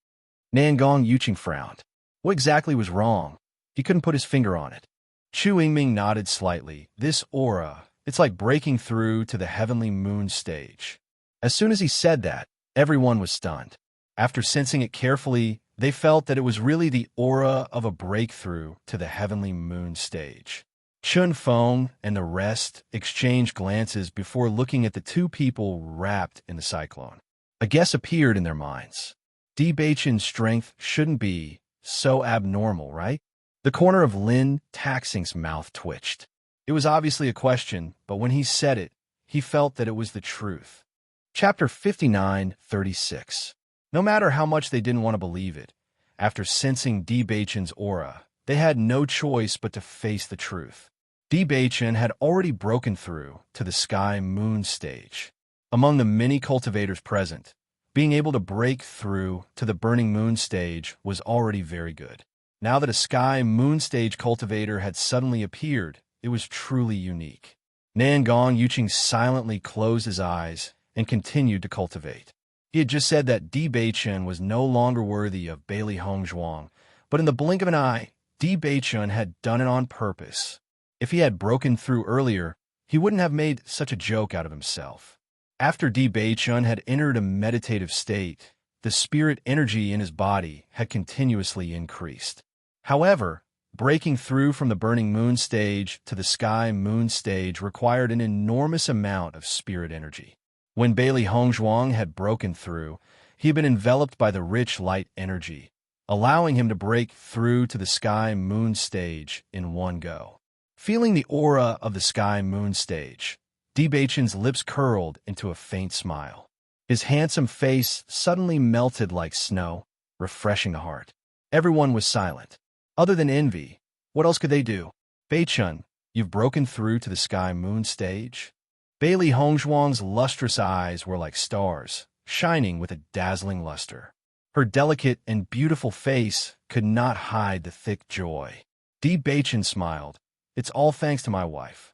Nangong Yuqing frowned. What exactly was wrong? He couldn't put his finger on it. Chu Yingming nodded slightly. This aura, it's like breaking through to the heavenly moon stage. As soon as he said that, everyone was stunned. After sensing it carefully, they felt that it was really the aura of a breakthrough to the heavenly moon stage. Chun Feng and the rest exchanged glances before looking at the 2 people wrapped in the cyclone. A guess appeared in their minds. Di Beichun's strength shouldn't be so abnormal, right? The corner of Lin Taxing's mouth twitched. It was obviously a question, but when he said it, he felt that it was the truth. Chapter 59:36. No matter how much they didn't want to believe it, after sensing Di Beichun's aura, they had no choice but to face the truth. Di Beichun had already broken through to the sky moon stage. Among the many cultivators present, being able to break through to the burning moon stage was already very good. Now that a sky moon stage cultivator had suddenly appeared, it was truly unique. Nangong Yuqing silently closed his eyes and continued to cultivate. He had just said that Di Beichun was no longer worthy of Bailey Hongzhuang, but in the blink of an eye, Di Beichun had done it on purpose. If he had broken through earlier, he wouldn't have made such a joke out of himself. After Di Beichun had entered a meditative state, the spirit energy in his body had continuously increased. However, breaking through from the burning moon stage to the sky moon stage required an enormous amount of spirit energy. When Bailey Hongzhuang had broken through, he had been enveloped by the rich light energy, allowing him to break through to the sky moon stage in one go. Feeling the aura of the sky moon stage, Di Beichun's lips curled into a faint smile. His handsome face suddenly melted like snow, refreshing the heart. Everyone was silent. Other than envy, what else could they do? Beichun, you've broken through to the sky moon stage? Bailey Hongzhuang's lustrous eyes were like stars, shining with a dazzling luster. Her delicate and beautiful face could not hide the thick joy. Di Beichun smiled. It's all thanks to my wife.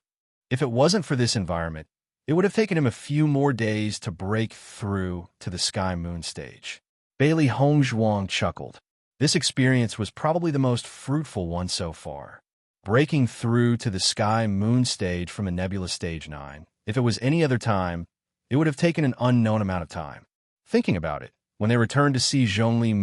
If it wasn't for this environment, it would have taken him a few more days to break through to the sky moon stage. Bailey Hongzhuang chuckled. This experience was probably the most fruitful one so far. Breaking through to the sky moon stage from a nebula stage 9, if it was any other time, it would have taken an unknown amount of time. Thinking about it, when they returned to see Zhongli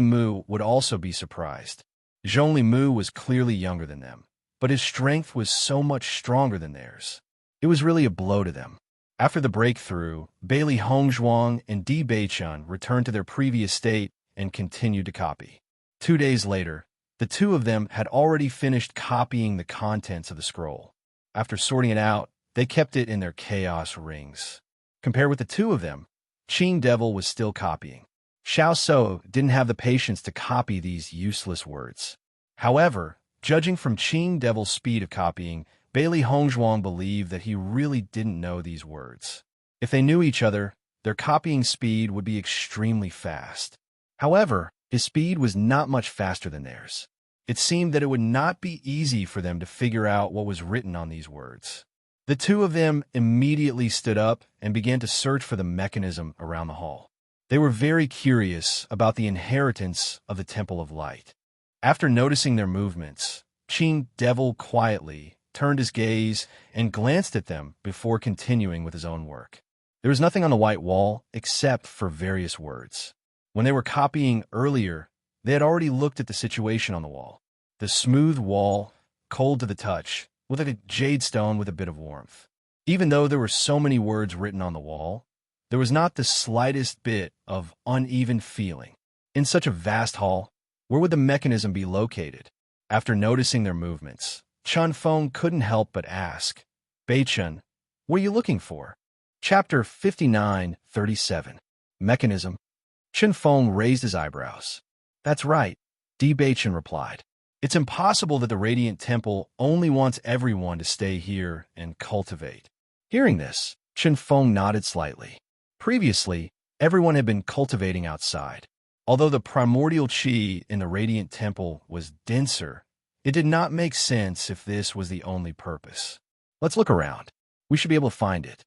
Mu would also be surprised. Zhongli Mu was clearly younger than them, but his strength was so much stronger than theirs. It was really a blow to them. After the breakthrough, Bailey Hongzhuang and Di Beichun returned to their previous state and continued to copy. 2 days later, the 2 of them had already finished copying the contents of the scroll. After sorting it out, they kept it in their chaos rings. Compared with the 2 of them, Qing Devil was still copying. Xiao So didn't have the patience to copy these useless words. However, judging from Qing Devil's speed of copying, Bailey Hongzhuang believed that he really didn't know these words. If they knew each other, their copying speed would be extremely fast. However, his speed was not much faster than theirs. It seemed that it would not be easy for them to figure out what was written on these words. The two of them immediately stood up and began to search for the mechanism around the hall. They were very curious about the inheritance of the Temple of Light. After noticing their movements, Qing Devil quietly turned his gaze and glanced at them before continuing with his own work. There was nothing on the white wall except for various words. When they were copying earlier, they had already looked at the situation on the wall. The smooth wall, cold to the touch, with a jade stone with a bit of warmth. Even though there were so many words written on the wall, there was not the slightest bit of uneven feeling. In such a vast hall, where would the mechanism be located? After noticing their movements, Chun Feng couldn't help but ask, "Bei-chun, what are you looking for?" Chapter 59:37. Mechanism. Chun Feng raised his eyebrows. "That's right," Bei-chun replied. "It's impossible that the Radiant Temple only wants everyone to stay here and cultivate." Hearing this, Chun Feng nodded slightly. Previously, everyone had been cultivating outside. Although the primordial qi in the Radiant Temple was denser, it did not make sense if this was the only purpose. "Let's look around. We should be able to find it."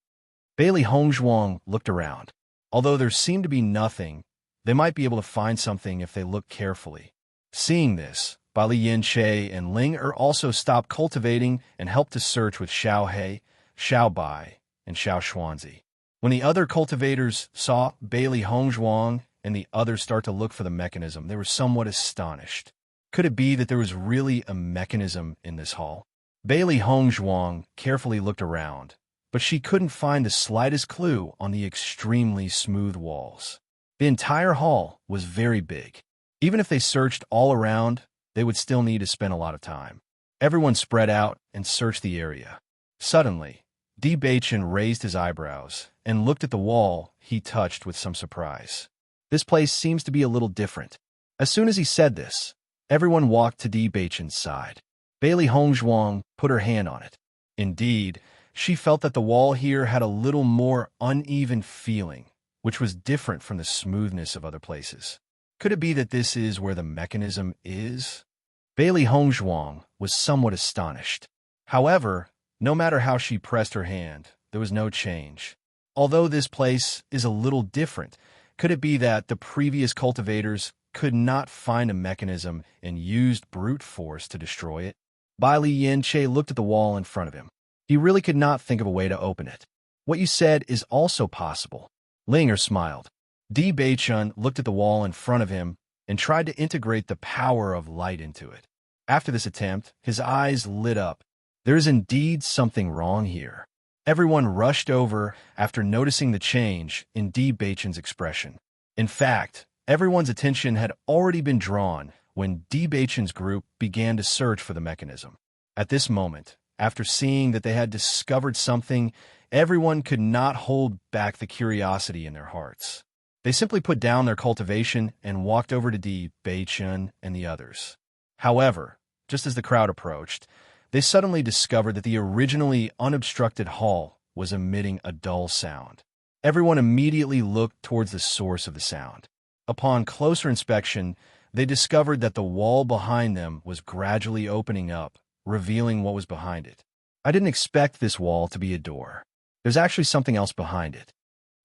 Bailey Hongzhuang looked around. Although there seemed to be nothing, they might be able to find something if they looked carefully. Seeing this, Bali Yin-che and Ling Er also stopped cultivating and helped to search with Xiao He, Xiao Bai, and Xiao Xuanzi. When the other cultivators saw Bailey Hongzhuang and the others start to look for the mechanism, they were somewhat astonished. Could it be that there was really a mechanism in this hall? Bailey Hongzhuang carefully looked around, but she couldn't find the slightest clue on the extremely smooth walls. The entire hall was very big. Even if they searched all around, they would still need to spend a lot of time. Everyone spread out and searched the area. Suddenly, Bei-chun raised his eyebrows and looked at the wall he touched with some surprise. "This place seems to be a little different." As soon as he said this, everyone walked to Bei-chun's side. Bailey Hongzhuang put her hand on it. Indeed, she felt that the wall here had a little more uneven feeling, which was different from the smoothness of other places. Could it be that this is where the mechanism is? Bailey Hongzhuang was somewhat astonished. However, no matter how she pressed her hand, there was no change. Although this place is a little different, could it be that the previous cultivators could not find a mechanism and used brute force to destroy it? Bai Yin-che looked at the wall in front of him. He really could not think of a way to open it. "What you said is also possible." Ling Er smiled. Bei-chun looked at the wall in front of him and tried to integrate the power of light into it. After this attempt, his eyes lit up. There is indeed something wrong here. Everyone rushed over after noticing the change in Bei-chun's expression. In fact, everyone's attention had already been drawn when Bei-chun's group began to search for the mechanism. At this moment, after seeing that they had discovered something, everyone could not hold back the curiosity in their hearts. They simply put down their cultivation and walked over to Bei-chun and the others. However, just as the crowd approached, they suddenly discovered that the originally unobstructed hall was emitting a dull sound. Everyone immediately looked towards the source of the sound. Upon closer inspection, they discovered that the wall behind them was gradually opening up, revealing what was behind it. "I didn't expect this wall to be a door. There's actually something else behind it."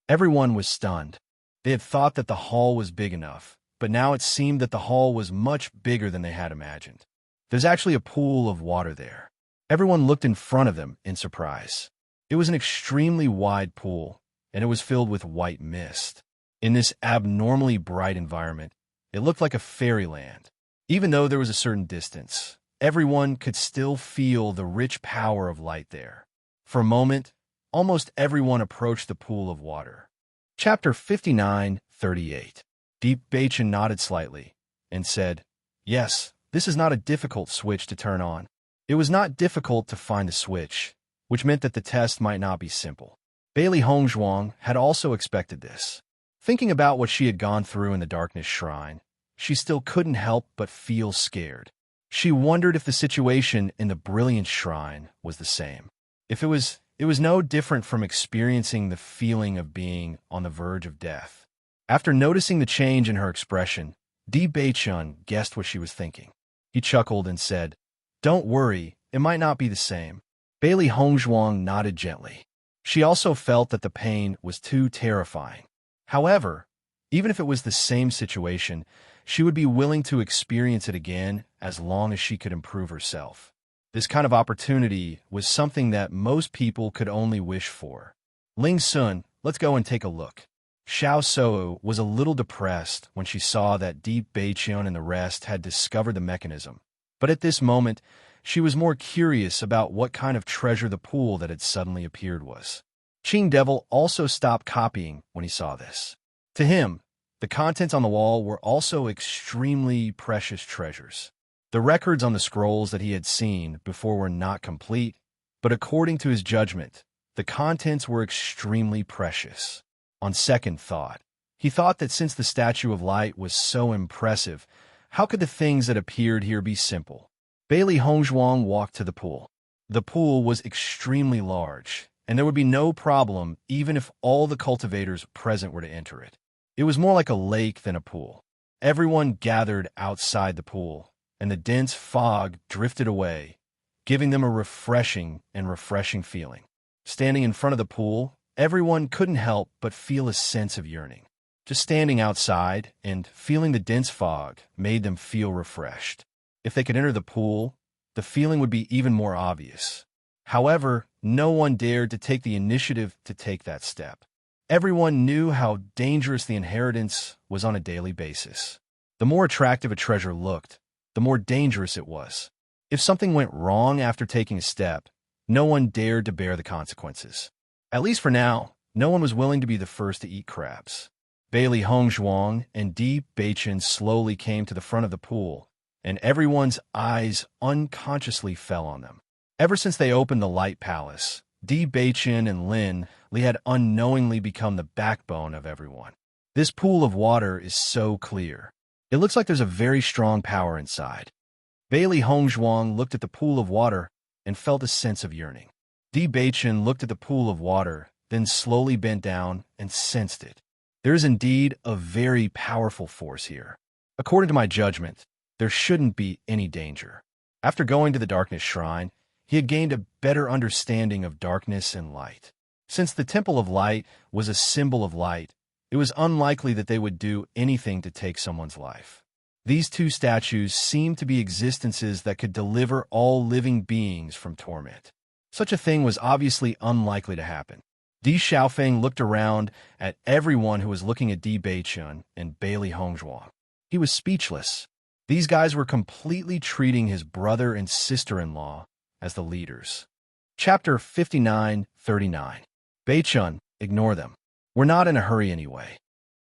Everyone was stunned. They had thought that the hall was big enough, but now it seemed that the hall was much bigger than they had imagined. There's actually a pool of water there. Everyone looked in front of them in surprise. It was an extremely wide pool, and it was filled with white mist. In this abnormally bright environment, it looked like a fairyland. Even though there was a certain distance, everyone could still feel the rich power of light there. For a moment, almost everyone approached the pool of water. Chapter 59:38. Bei-chun nodded slightly and said, "Yes, this is not a difficult switch to turn on." It was not difficult to find the switch, which meant that the test might not be simple. Bailey Hongzhuang had also expected this. Thinking about what she had gone through in the Darkness Shrine, she still couldn't help but feel scared. She wondered if the situation in the Brilliance Shrine was the same. If it was It was no different from experiencing the feeling of being on the verge of death. After noticing the change in her expression, Di Beichun guessed what she was thinking. He chuckled and said, "Don't worry, it might not be the same." Bailey Hongzhuang nodded gently. She also felt that the pain was too terrifying. However, even if it was the same situation, she would be willing to experience it again as long as she could improve herself. This kind of opportunity was something that most people could only wish for. Ling Sun, let's go and take a look. Xiao Sou was a little depressed when she saw that Di Beichun and the rest had discovered the mechanism. But at this moment, she was more curious about what kind of treasure the pool that had suddenly appeared was. Qing Devil also stopped copying when he saw this. To him, the contents on the wall were also extremely precious treasures. The records on the scrolls that he had seen before were not complete, but according to his judgment, the contents were extremely precious. On second thought, he thought that since the Statue of Light was so impressive, how could the things that appeared here be simple? Bailey Hongzhuang walked to the pool. The pool was extremely large, and there would be no problem even if all the cultivators present were to enter it. It was more like a lake than a pool. Everyone gathered outside the pool, and the dense fog drifted away, giving them a refreshing feeling. Standing in front of the pool, everyone couldn't help but feel a sense of yearning. Just standing outside and feeling the dense fog made them feel refreshed. If they could enter the pool, the feeling would be even more obvious. However, no one dared to take the initiative to take that step. Everyone knew how dangerous the inheritance was on a daily basis. The more attractive a treasure looked, the more dangerous it was. If something went wrong after taking a step, no one dared to bear the consequences. At least for now, no one was willing to be the first to eat crabs. Bailey Hongzhuang and Di Beichun slowly came to the front of the pool, and everyone's eyes unconsciously fell on them. Ever since they opened the Light Palace, Di Beichun and Lin Li had unknowingly become the backbone of everyone. This pool of water is so clear. It looks like there's a very strong power inside. Bailey Hongzhuang looked at the pool of water and felt a sense of yearning. Di Beichun looked at the pool of water, then slowly bent down and sensed it. There is indeed a very powerful force here. According to my judgment, there shouldn't be any danger. After going to the Darkness Shrine, he had gained a better understanding of darkness and light. Since the Temple of Light was a symbol of light, it was unlikely that they would do anything to take someone's life. These two statues seemed to be existences that could deliver all living beings from torment. Such a thing was obviously unlikely to happen. Di Xiaofeng looked around at everyone who was looking at Di Beichun and Bailey Hongzhuang. He was speechless. These guys were completely treating his brother and sister-in-law as the leaders. Chapter 59:39. Beichun, ignore them. We're not in a hurry anyway.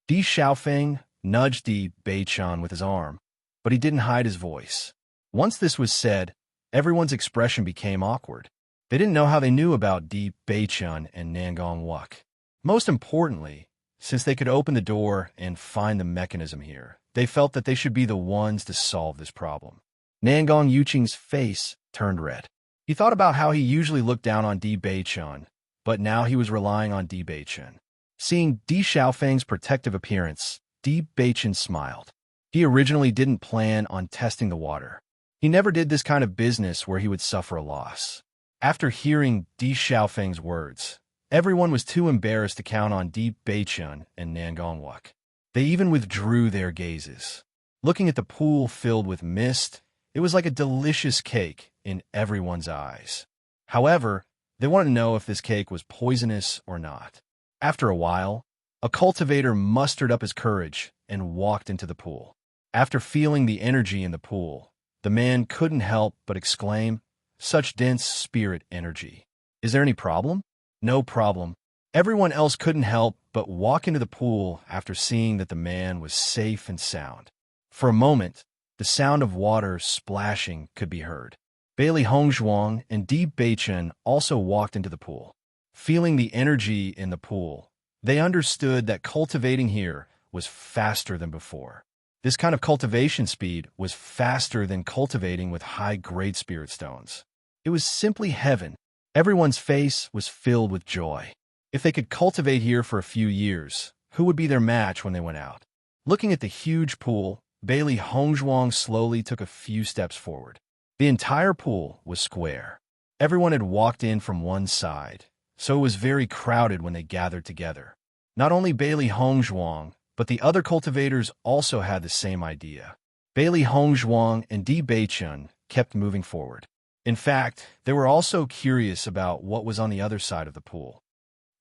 Di Xiaofeng nudged Di Beichun with his arm, but he didn't hide his voice. Once this was said, everyone's expression became awkward. They didn't know how they knew about Di Beichun and Nangong Wuk. Most importantly, since they could open the door and find the mechanism here, they felt that they should be the ones to solve this problem. Nangong Yuqing's face turned red. He thought about how he usually looked down on Di Beichun, but now he was relying on Di Beichun. Seeing Di Xiaofeng's protective appearance, Di Beichun smiled. He originally didn't plan on testing the water. He never did this kind of business where he would suffer a loss. After hearing Di Xiaofeng's words, everyone was too embarrassed to count on Di Beichun and Nangong Wuk. They even withdrew their gazes. Looking at the pool filled with mist, it was like a delicious cake in everyone's eyes. However, they wanted to know if this cake was poisonous or not. After a while, a cultivator mustered up his courage and walked into the pool. After feeling the energy in the pool, the man couldn't help but exclaim, "Such dense spirit energy. Is there any problem?" No problem. Everyone else couldn't help but walk into the pool after seeing that the man was safe and sound. For a moment, the sound of water splashing could be heard. Bailey Hongzhuang and Di Beichun also walked into the pool. Feeling the energy in the pool, they understood that cultivating here was faster than before. This kind of cultivation speed was faster than cultivating with high-grade spirit stones. It was simply heaven. Everyone's face was filled with joy. If they could cultivate here for a few years, who would be their match when they went out? Looking at the huge pool, Bailey Hongzhuang slowly took a few steps forward. The entire pool was square. Everyone had walked in from one side, so it was very crowded when they gathered together. Not only Bailey Hongzhuang, but the other cultivators also had the same idea. Bailey Hongzhuang and Di Beichun kept moving forward. In fact, they were also curious about what was on the other side of the pool.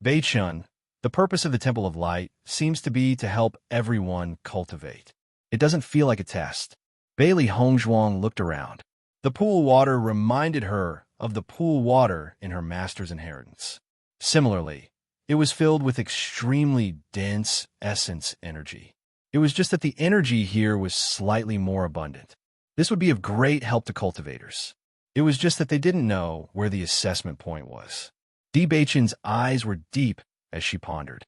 Beichun, the purpose of the Temple of Light seems to be to help everyone cultivate. It doesn't feel like a test. Bailey Hongzhuang looked around. The pool water reminded her of the pool water in her master's inheritance. Similarly, it was filled with extremely dense essence energy. It was just that the energy here was slightly more abundant. This would be of great help to cultivators. It was just that they didn't know where the assessment point was. Di Beichun's eyes were deep as she pondered.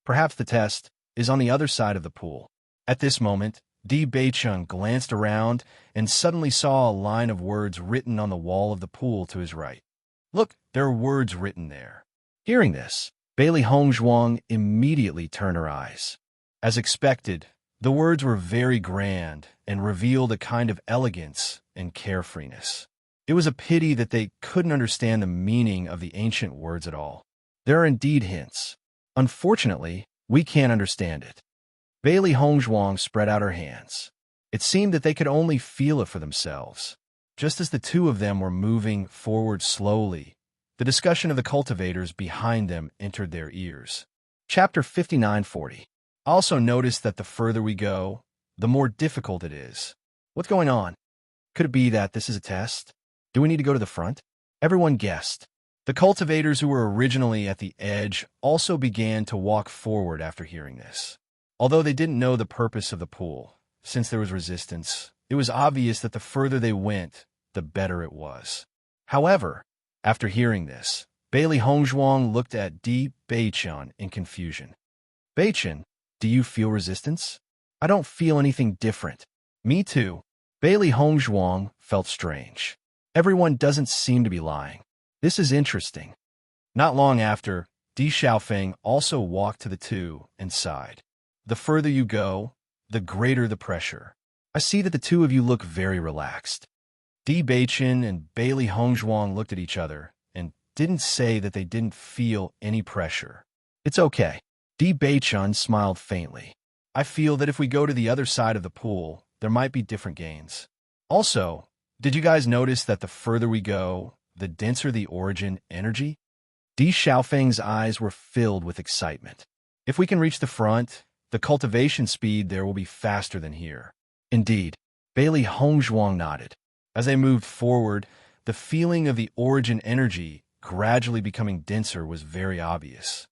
Perhaps the test is on the other side of the pool. At this moment, Di Beichun glanced around and suddenly saw a line of words written on the wall of the pool to his right. Look, there are words written there. Hearing this, Bailey Hongzhuang immediately turned her eyes. As expected, the words were very grand and revealed a kind of elegance and carefreeness. It was a pity that they couldn't understand the meaning of the ancient words at all. There are indeed hints. Unfortunately, we can't understand it. Bailey Hongzhuang spread out her hands. It seemed that they could only feel it for themselves. Just as the two of them were moving forward slowly, the discussion of the cultivators behind them entered their ears. Chapter 5940. Also notice that the further we go, the more difficult it is. What's going on? Could it be that this is a test? Do we need to go to the front? Everyone guessed. The cultivators who were originally at the edge also began to walk forward after hearing this. Although they didn't know the purpose of the pool, since there was resistance, it was obvious that the further they went, the better it was. However, after hearing this, Bailey Hongzhuang looked at Di Beichun in confusion. Beichun, do you feel resistance? I don't feel anything different. Me too. Bailey Hongzhuang felt strange. Everyone doesn't seem to be lying. This is interesting. Not long after, Di Xiaofeng also walked to the two and sighed. The further you go, the greater the pressure. I see that the two of you look very relaxed. Di Beichun and Bailey Hongzhuang looked at each other and didn't say that they didn't feel any pressure. It's okay. Di Beichun smiled faintly. I feel that if we go to the other side of the pool, there might be different gains. Also, did you guys notice that the further we go, the denser the origin energy? Di Xiaofeng's eyes were filled with excitement. If we can reach the front, the cultivation speed there will be faster than here. Indeed, Bailey Hongzhuang nodded. As they moved forward, the feeling of the origin energy gradually becoming denser was very obvious.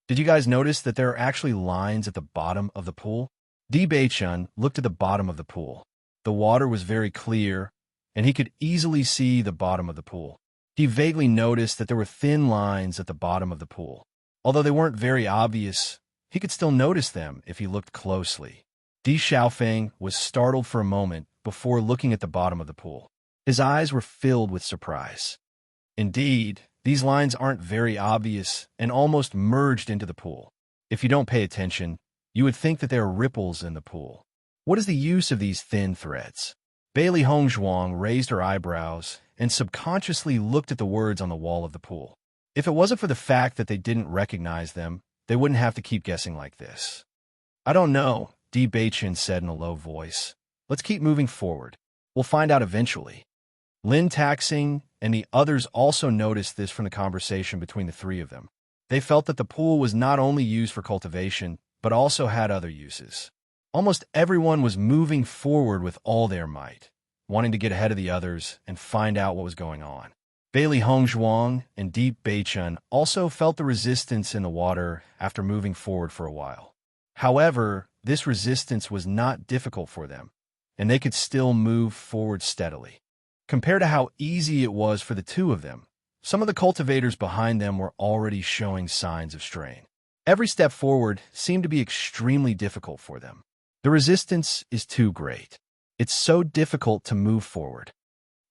Did you guys notice that there are actually lines at the bottom of the pool? Di Beichun looked at the bottom of the pool. The water was very clear, and he could easily see the bottom of the pool. He vaguely noticed that there were thin lines at the bottom of the pool. Although they weren't very obvious, he could still notice them if he looked closely. Di Xiaofeng was startled for a moment before looking at the bottom of the pool. His eyes were filled with surprise. Indeed, these lines aren't very obvious and almost merged into the pool. If you don't pay attention, you would think that there are ripples in the pool. What is the use of these thin threads? Bailey Hongzhuang raised her eyebrows and subconsciously looked at the words on the wall of the pool. If it wasn't for the fact that they didn't recognize them, they wouldn't have to keep guessing like this. I don't know, Di Beichun said in a low voice. Let's keep moving forward. We'll find out eventually. Lin Taxing and the others also noticed this from the conversation between the three of them. They felt that the pool was not only used for cultivation, but also had other uses. Almost everyone was moving forward with all their might, wanting to get ahead of the others and find out what was going on. Bailey Hongzhuang and Di Beichun also felt the resistance in the water after moving forward for a while. However, this resistance was not difficult for them, and they could still move forward steadily. Compared to how easy it was for the two of them, some of the cultivators behind them were already showing signs of strain. Every step forward seemed to be extremely difficult for them. The resistance is too great. It's so difficult to move forward.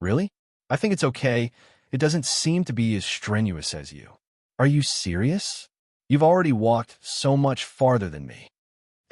Really? I think it's okay. It doesn't seem to be as strenuous as you. Are you serious? You've already walked so much farther than me.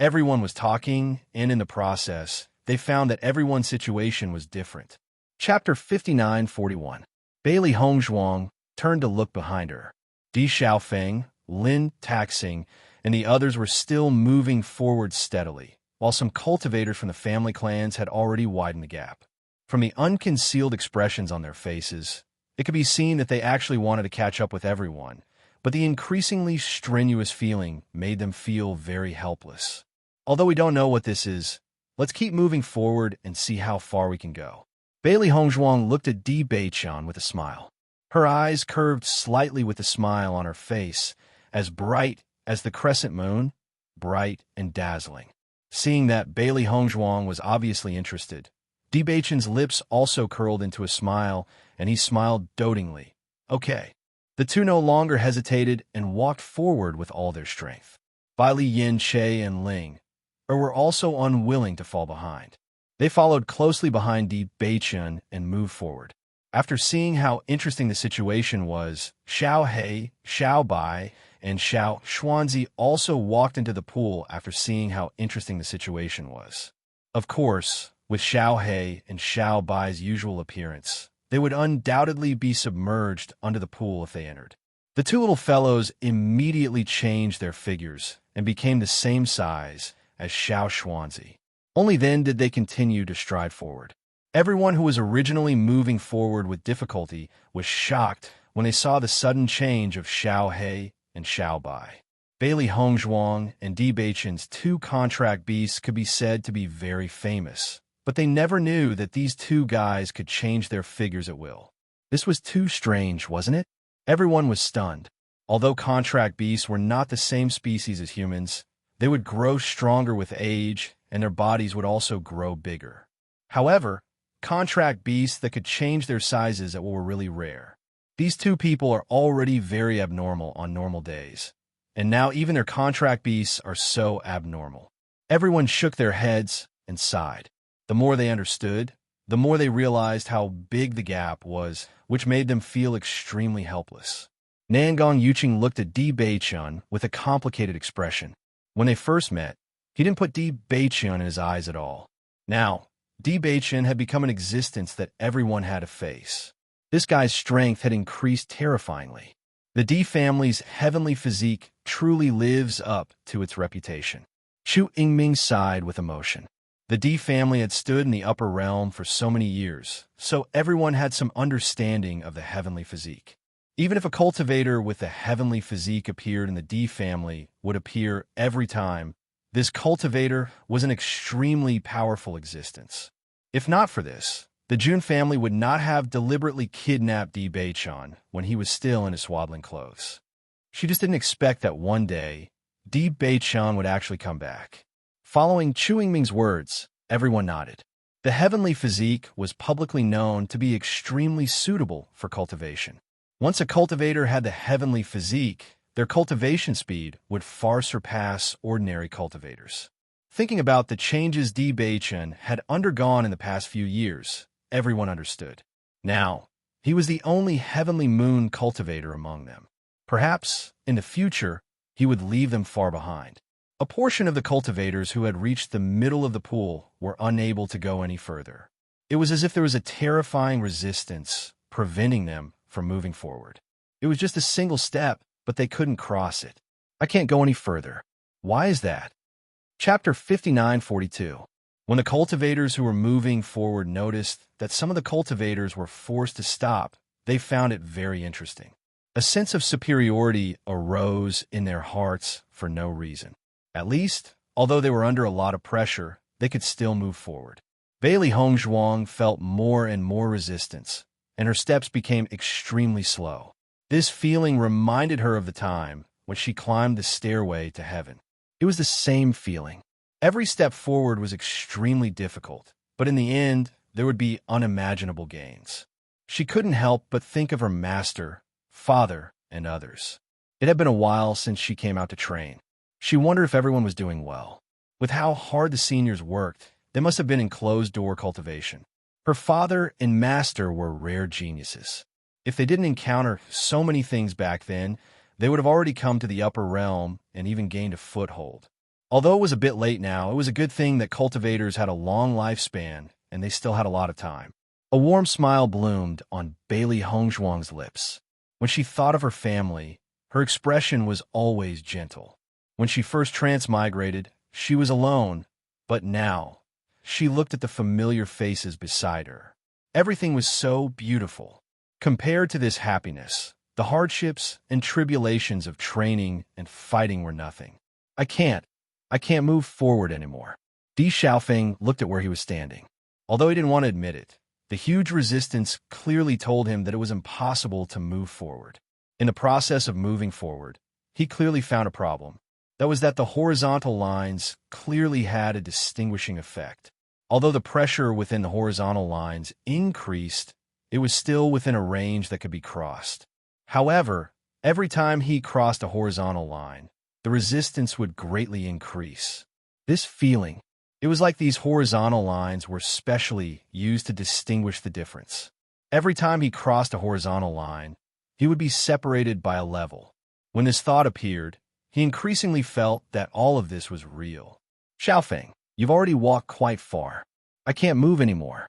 Everyone was talking, and in the process, they found that everyone's situation was different. Chapter 59:41. Bailey Hongzhuang turned to look behind her. Di Xiaofeng, Lin Taxing, and the others were still moving forward steadily, while some cultivators from the family clans had already widened the gap. From the unconcealed expressions on their faces, it could be seen that they actually wanted to catch up with everyone, but the increasingly strenuous feeling made them feel very helpless. Although we don't know what this is, let's keep moving forward and see how far we can go. Bailey Hongzhuang looked at Di Beiqian with a smile. Her eyes curved slightly with a smile on her face, as bright as the crescent moon, bright and dazzling. Seeing that Bailey Hongzhuang was obviously interested, Di Beiqian's lips also curled into a smile, and he smiled dotingly. Okay. The two no longer hesitated and walked forward with all their strength. Bai Li Yin, Che, and Ling were also unwilling to fall behind. They followed closely behind Di Beiqian and moved forward. After seeing how interesting the situation was, Xiao He, Xiao Bai, and Xiao Xuanzi also walked into the pool after seeing how interesting the situation was. Of course, with Xiao He and Xiao Bai's usual appearance, they would undoubtedly be submerged under the pool if they entered. The two little fellows immediately changed their figures and became the same size as Xiao Xuanzi. Only then did they continue to stride forward. Everyone who was originally moving forward with difficulty was shocked when they saw the sudden change of Xiao He and Xiao Bai. Bailey Hongzhuang and Di Beiqian's two contract beasts could be said to be very famous, but they never knew that these two guys could change their figures at will. This was too strange, wasn't it? Everyone was stunned. Although contract beasts were not the same species as humans, they would grow stronger with age, and their bodies would also grow bigger. However, contract beasts that could change their sizes were really rare. These two people are already very abnormal on normal days, and now even their contract beasts are so abnormal. Everyone shook their heads and sighed. The more they understood, the more they realized how big the gap was, which made them feel extremely helpless. Nangong Yuqing looked at Di Beiqian with a complicated expression. When they first met, he didn't put Di Beiqian in his eyes at all. Now, Di Beiqian had become an existence that everyone had to face. This guy's strength had increased terrifyingly. The Di family's heavenly physique truly lives up to its reputation. Chu Yingming sighed with emotion. The Di family had stood in the upper realm for so many years, so everyone had some understanding of the heavenly physique. Even if a cultivator with the heavenly physique appeared in the Di family would appear every time, this cultivator was an extremely powerful existence. If not for this, the Jun family would not have deliberately kidnapped Di Beiqian when he was still in his swaddling clothes. She just didn't expect that one day, Di Beiqian would actually come back. Following Chu Yingming's words, everyone nodded. The heavenly physique was publicly known to be extremely suitable for cultivation. Once a cultivator had the heavenly physique, their cultivation speed would far surpass ordinary cultivators. Thinking about the changes Di Beiqian had undergone in the past few years, everyone understood. Now, he was the only heavenly moon cultivator among them. Perhaps, in the future, he would leave them far behind. A portion of the cultivators who had reached the middle of the pool were unable to go any further. It was as if there was a terrifying resistance preventing them from moving forward. It was just a single step, but they couldn't cross it. I can't go any further. Why is that? Chapter 59:42. When the cultivators who were moving forward noticed that some of the cultivators were forced to stop, they found it very interesting. A sense of superiority arose in their hearts for no reason. At least, although they were under a lot of pressure, they could still move forward. Bailey Hongzhuang felt more and more resistance, and her steps became extremely slow. This feeling reminded her of the time when she climbed the stairway to heaven. It was the same feeling. Every step forward was extremely difficult, but in the end, there would be unimaginable gains. She couldn't help but think of her master, father, and others. It had been a while since she came out to train. She wondered if everyone was doing well. With how hard the seniors worked, they must have been in closed-door cultivation. Her father and master were rare geniuses. If they didn't encounter so many things back then, they would have already come to the upper realm and even gained a foothold. Although it was a bit late now, it was a good thing that cultivators had a long lifespan and they still had a lot of time. A warm smile bloomed on Bailey Hongzhuang's lips. When she thought of her family, her expression was always gentle. When she first transmigrated, she was alone, but now, she looked at the familiar faces beside her. Everything was so beautiful. Compared to this happiness, the hardships and tribulations of training and fighting were nothing. I can't move forward anymore. Di Xiaofeng looked at where he was standing. Although he didn't want to admit it, the huge resistance clearly told him that it was impossible to move forward. In the process of moving forward, he clearly found a problem. That was that the horizontal lines clearly had a distinguishing effect. Although the pressure within the horizontal lines increased, it was still within a range that could be crossed. However, every time he crossed a horizontal line, the resistance would greatly increase. This feeling, it was like these horizontal lines were specially used to distinguish the difference. Every time he crossed a horizontal line, he would be separated by a level. When this thought appeared, he increasingly felt that all of this was real. Xiaofeng, you've already walked quite far. I can't move anymore.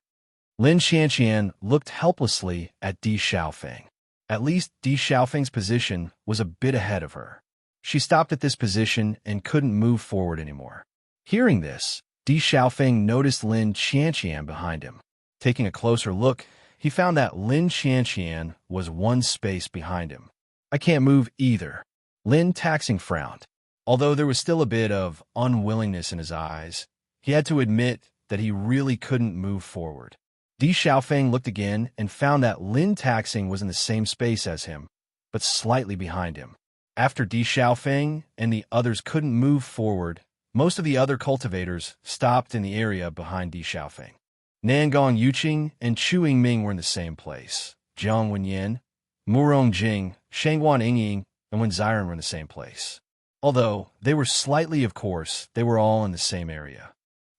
Lin Xianxian looked helplessly at Di Xiaofeng. At least Di Xiaofeng's position was a bit ahead of her. She stopped at this position and couldn't move forward anymore. Hearing this, Di Xiaofeng noticed Lin Xianxian behind him. Taking a closer look, he found that Lin Xianxian was one space behind him. I can't move either. Lin Taxing frowned. Although there was still a bit of unwillingness in his eyes, he had to admit that he really couldn't move forward. Di Xiaofeng looked again and found that Lin Taxing was in the same space as him, but slightly behind him. After Di Xiaofeng and the others couldn't move forward, most of the other cultivators stopped in the area behind Di Xiaofeng. Nangong Yuqing and Chu Yingming were in the same place. Jiang Wenyan, Murong Jing, Shangguan Yingying, and Wen Ziren were in the same place. Although they were slightly, of course, they were all in the same area.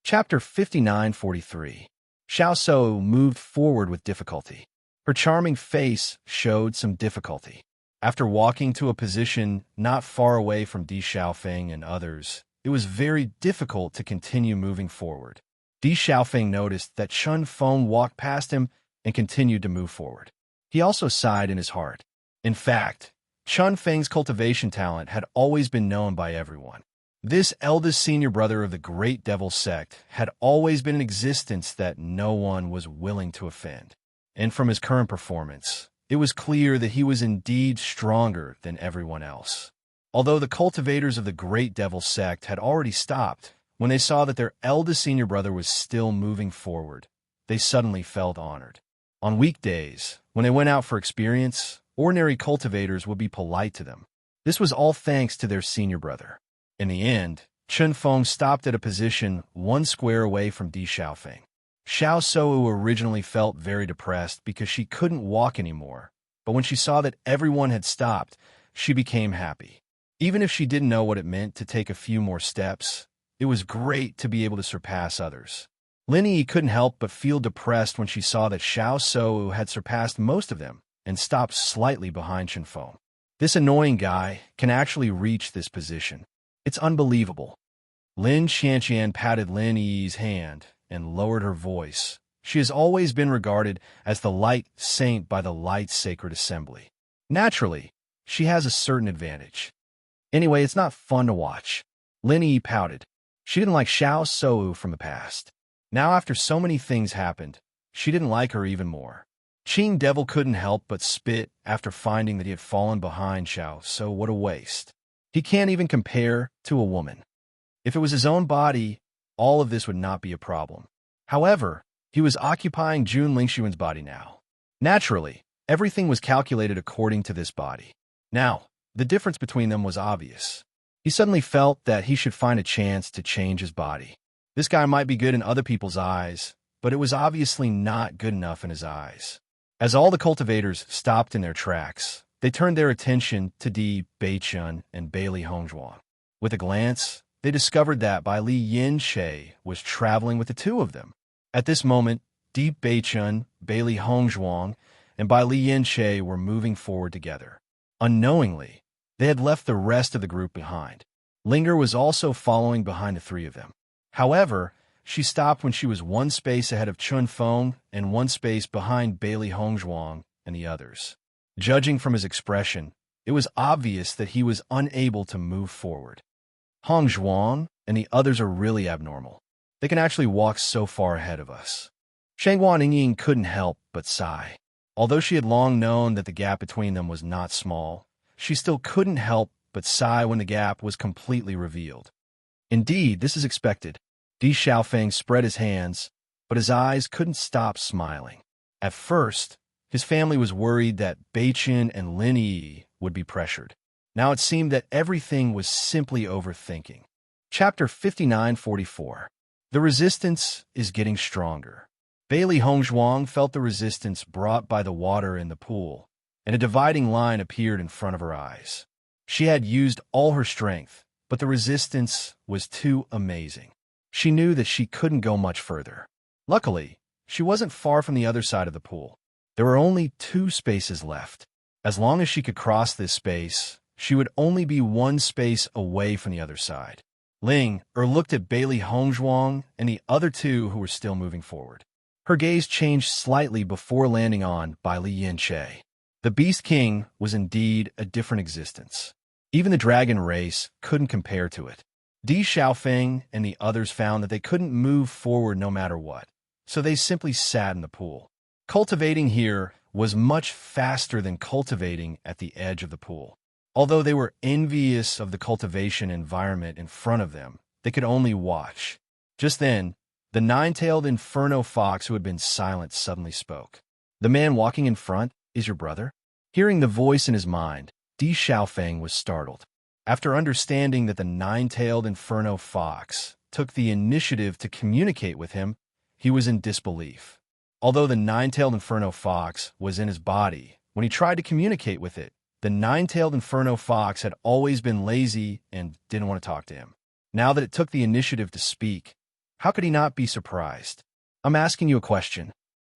Chapter 59:43. Xiao Shou moved forward with difficulty. Her charming face showed some difficulty. After walking to a position not far away from Di Xiaofeng and others, it was very difficult to continue moving forward. Di Xiaofeng noticed that Chun Feng walked past him and continued to move forward. He also sighed in his heart. In fact, Chun Feng's cultivation talent had always been known by everyone. This eldest senior brother of the Great Devil sect had always been in existence that no one was willing to offend. And from his current performance, it was clear that he was indeed stronger than everyone else. Although the cultivators of the Great Devil sect had already stopped, when they saw that their eldest senior brother was still moving forward, they suddenly felt honored. On weekdays, when they went out for experience, ordinary cultivators would be polite to them. This was all thanks to their senior brother. In the end, Chun Feng stopped at a position 1 square away from Di Xiaofeng. Xiao Shou originally felt very depressed because she couldn't walk anymore, but when she saw that everyone had stopped, she became happy. Even if she didn't know what it meant to take a few more steps, it was great to be able to surpass others. Lin Yi couldn't help but feel depressed when she saw that Xiao Shou had surpassed most of them and stopped slightly behind Chun Feng. This annoying guy can actually reach this position. It's unbelievable. Lin Xianxian patted Lin Yi's hand and lowered her voice. She has always been regarded as the light saint by the light sacred assembly. Naturally, she has a certain advantage. Anyway, it's not fun to watch. Lin Yi pouted. She didn't like Xiao Shou from the past. Now after so many things happened, she didn't like her even more. Qing Devil couldn't help but spit after finding that he had fallen behind Xiao, so what a waste. He can't even compare to a woman. If it was his own body, all of this would not be a problem. However, he was occupying Jun Lingxuan's body now. Naturally, everything was calculated according to this body. Now, the difference between them was obvious. He suddenly felt that he should find a chance to change his body. This guy might be good in other people's eyes, but it was obviously not good enough in his eyes. As all the cultivators stopped in their tracks, they turned their attention to Di Beichun and Bailey Hongzhuang. With a glance, they discovered that Bai Li Yin Shay was traveling with the two of them. At this moment, Di Beichun, Bailey Hongzhuang, and Bai Li Yanche were moving forward together. Unknowingly, they had left the rest of the group behind. Linger was also following behind the three of them. However, she stopped when she was one space ahead of Chun Feng and one space behind Bailey Hongzhuang and the others. Judging from his expression, it was obvious that he was unable to move forward. Hongzhuang and the others are really abnormal. They can actually walk so far ahead of us. Shangguan Yingying couldn't help but sigh. Although she had long known that the gap between them was not small, she still couldn't help but sigh when the gap was completely revealed. Indeed, this is expected. Di Xiaofeng spread his hands, but his eyes couldn't stop smiling. At first, his family was worried that Beichen and Lin Yi would be pressured. Now it seemed that everything was simply overthinking. Chapter 5944. The resistance is getting stronger. Bailey Hongzhuang felt the resistance brought by the water in the pool, and a dividing line appeared in front of her eyes. She had used all her strength, but the resistance was too amazing. She knew that she couldn't go much further. Luckily, she wasn't far from the other side of the pool. There were only 2 spaces left. As long as she could cross this space, she would only be 1 space away from the other side. Ling looked at Bailey Hongzhuang and the other 2 who were still moving forward. Her gaze changed slightly before landing on Bai Li Yanche. The Beast King was indeed a different existence. Even the dragon race couldn't compare to it. Di Xiaofeng and the others found that they couldn't move forward no matter what, so they simply sat in the pool. Cultivating here was much faster than cultivating at the edge of the pool. Although they were envious of the cultivation environment in front of them, they could only watch. Just then, the 9-tailed inferno fox who had been silent suddenly spoke. "The man walking in front is your brother?" Hearing the voice in his mind, Di Xiaofeng was startled. After understanding that the 9-tailed inferno fox took the initiative to communicate with him, he was in disbelief. Although the 9-tailed inferno fox was in his body, when he tried to communicate with it, the 9-tailed inferno fox had always been lazy and didn't want to talk to him. Now that it took the initiative to speak, how could he not be surprised? "I'm asking you a question,"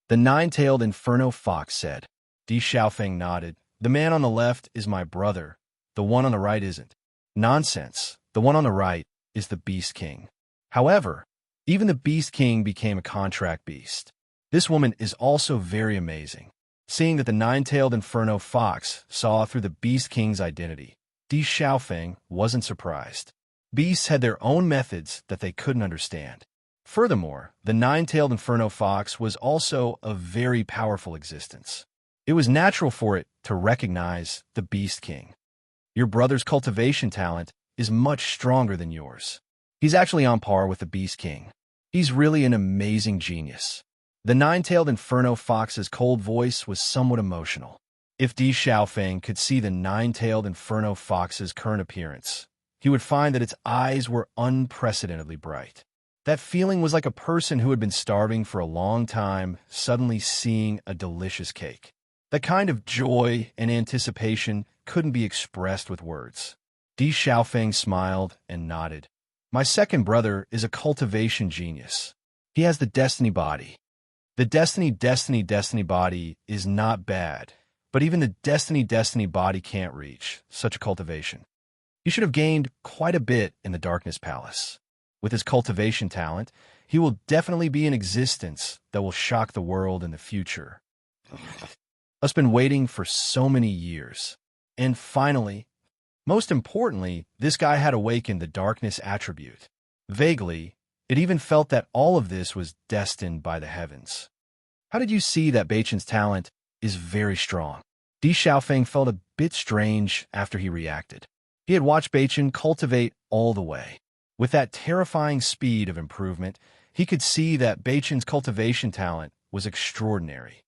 the 9-tailed inferno fox said. Di Xiaofeng nodded. "The man on the left is my brother. The one on the right isn't." "Nonsense. The one on the right is the Beast King." However, even the Beast King became a contract beast. This woman is also very amazing. Seeing that the 9-tailed inferno fox saw through the Beast King's identity, Di Xiaofeng wasn't surprised. Beasts had their own methods that they couldn't understand. Furthermore, the 9-tailed inferno fox was also a very powerful existence. It was natural for it to recognize the Beast King. "Your brother's cultivation talent is much stronger than yours. He's actually on par with the Beast King. He's really an amazing genius." The 9-tailed inferno fox's cold voice was somewhat emotional. If Di Xiaofeng could see the 9-tailed inferno fox's current appearance, he would find that its eyes were unprecedentedly bright. That feeling was like a person who had been starving for a long time suddenly seeing a delicious cake. That kind of joy and anticipation couldn't be expressed with words. Di Xiaofeng smiled and nodded. "My second brother is a cultivation genius. He has the destiny body. The destiny body is not bad, but even the destiny body can't reach such a cultivation. He should have gained quite a bit in the Darkness Palace. With his cultivation talent, he will definitely be an existence that will shock the world in the future. Us been waiting for so many years. And finally, most importantly, this guy had awakened the darkness attribute. Vaguely, it even felt that all of this was destined by the heavens. How did you see that Beichen's talent is very strong?" Di Xiaofeng felt a bit strange after he reacted. He had watched Beichen cultivate all the way. With that terrifying speed of improvement, he could see that Beichen's cultivation talent was extraordinary.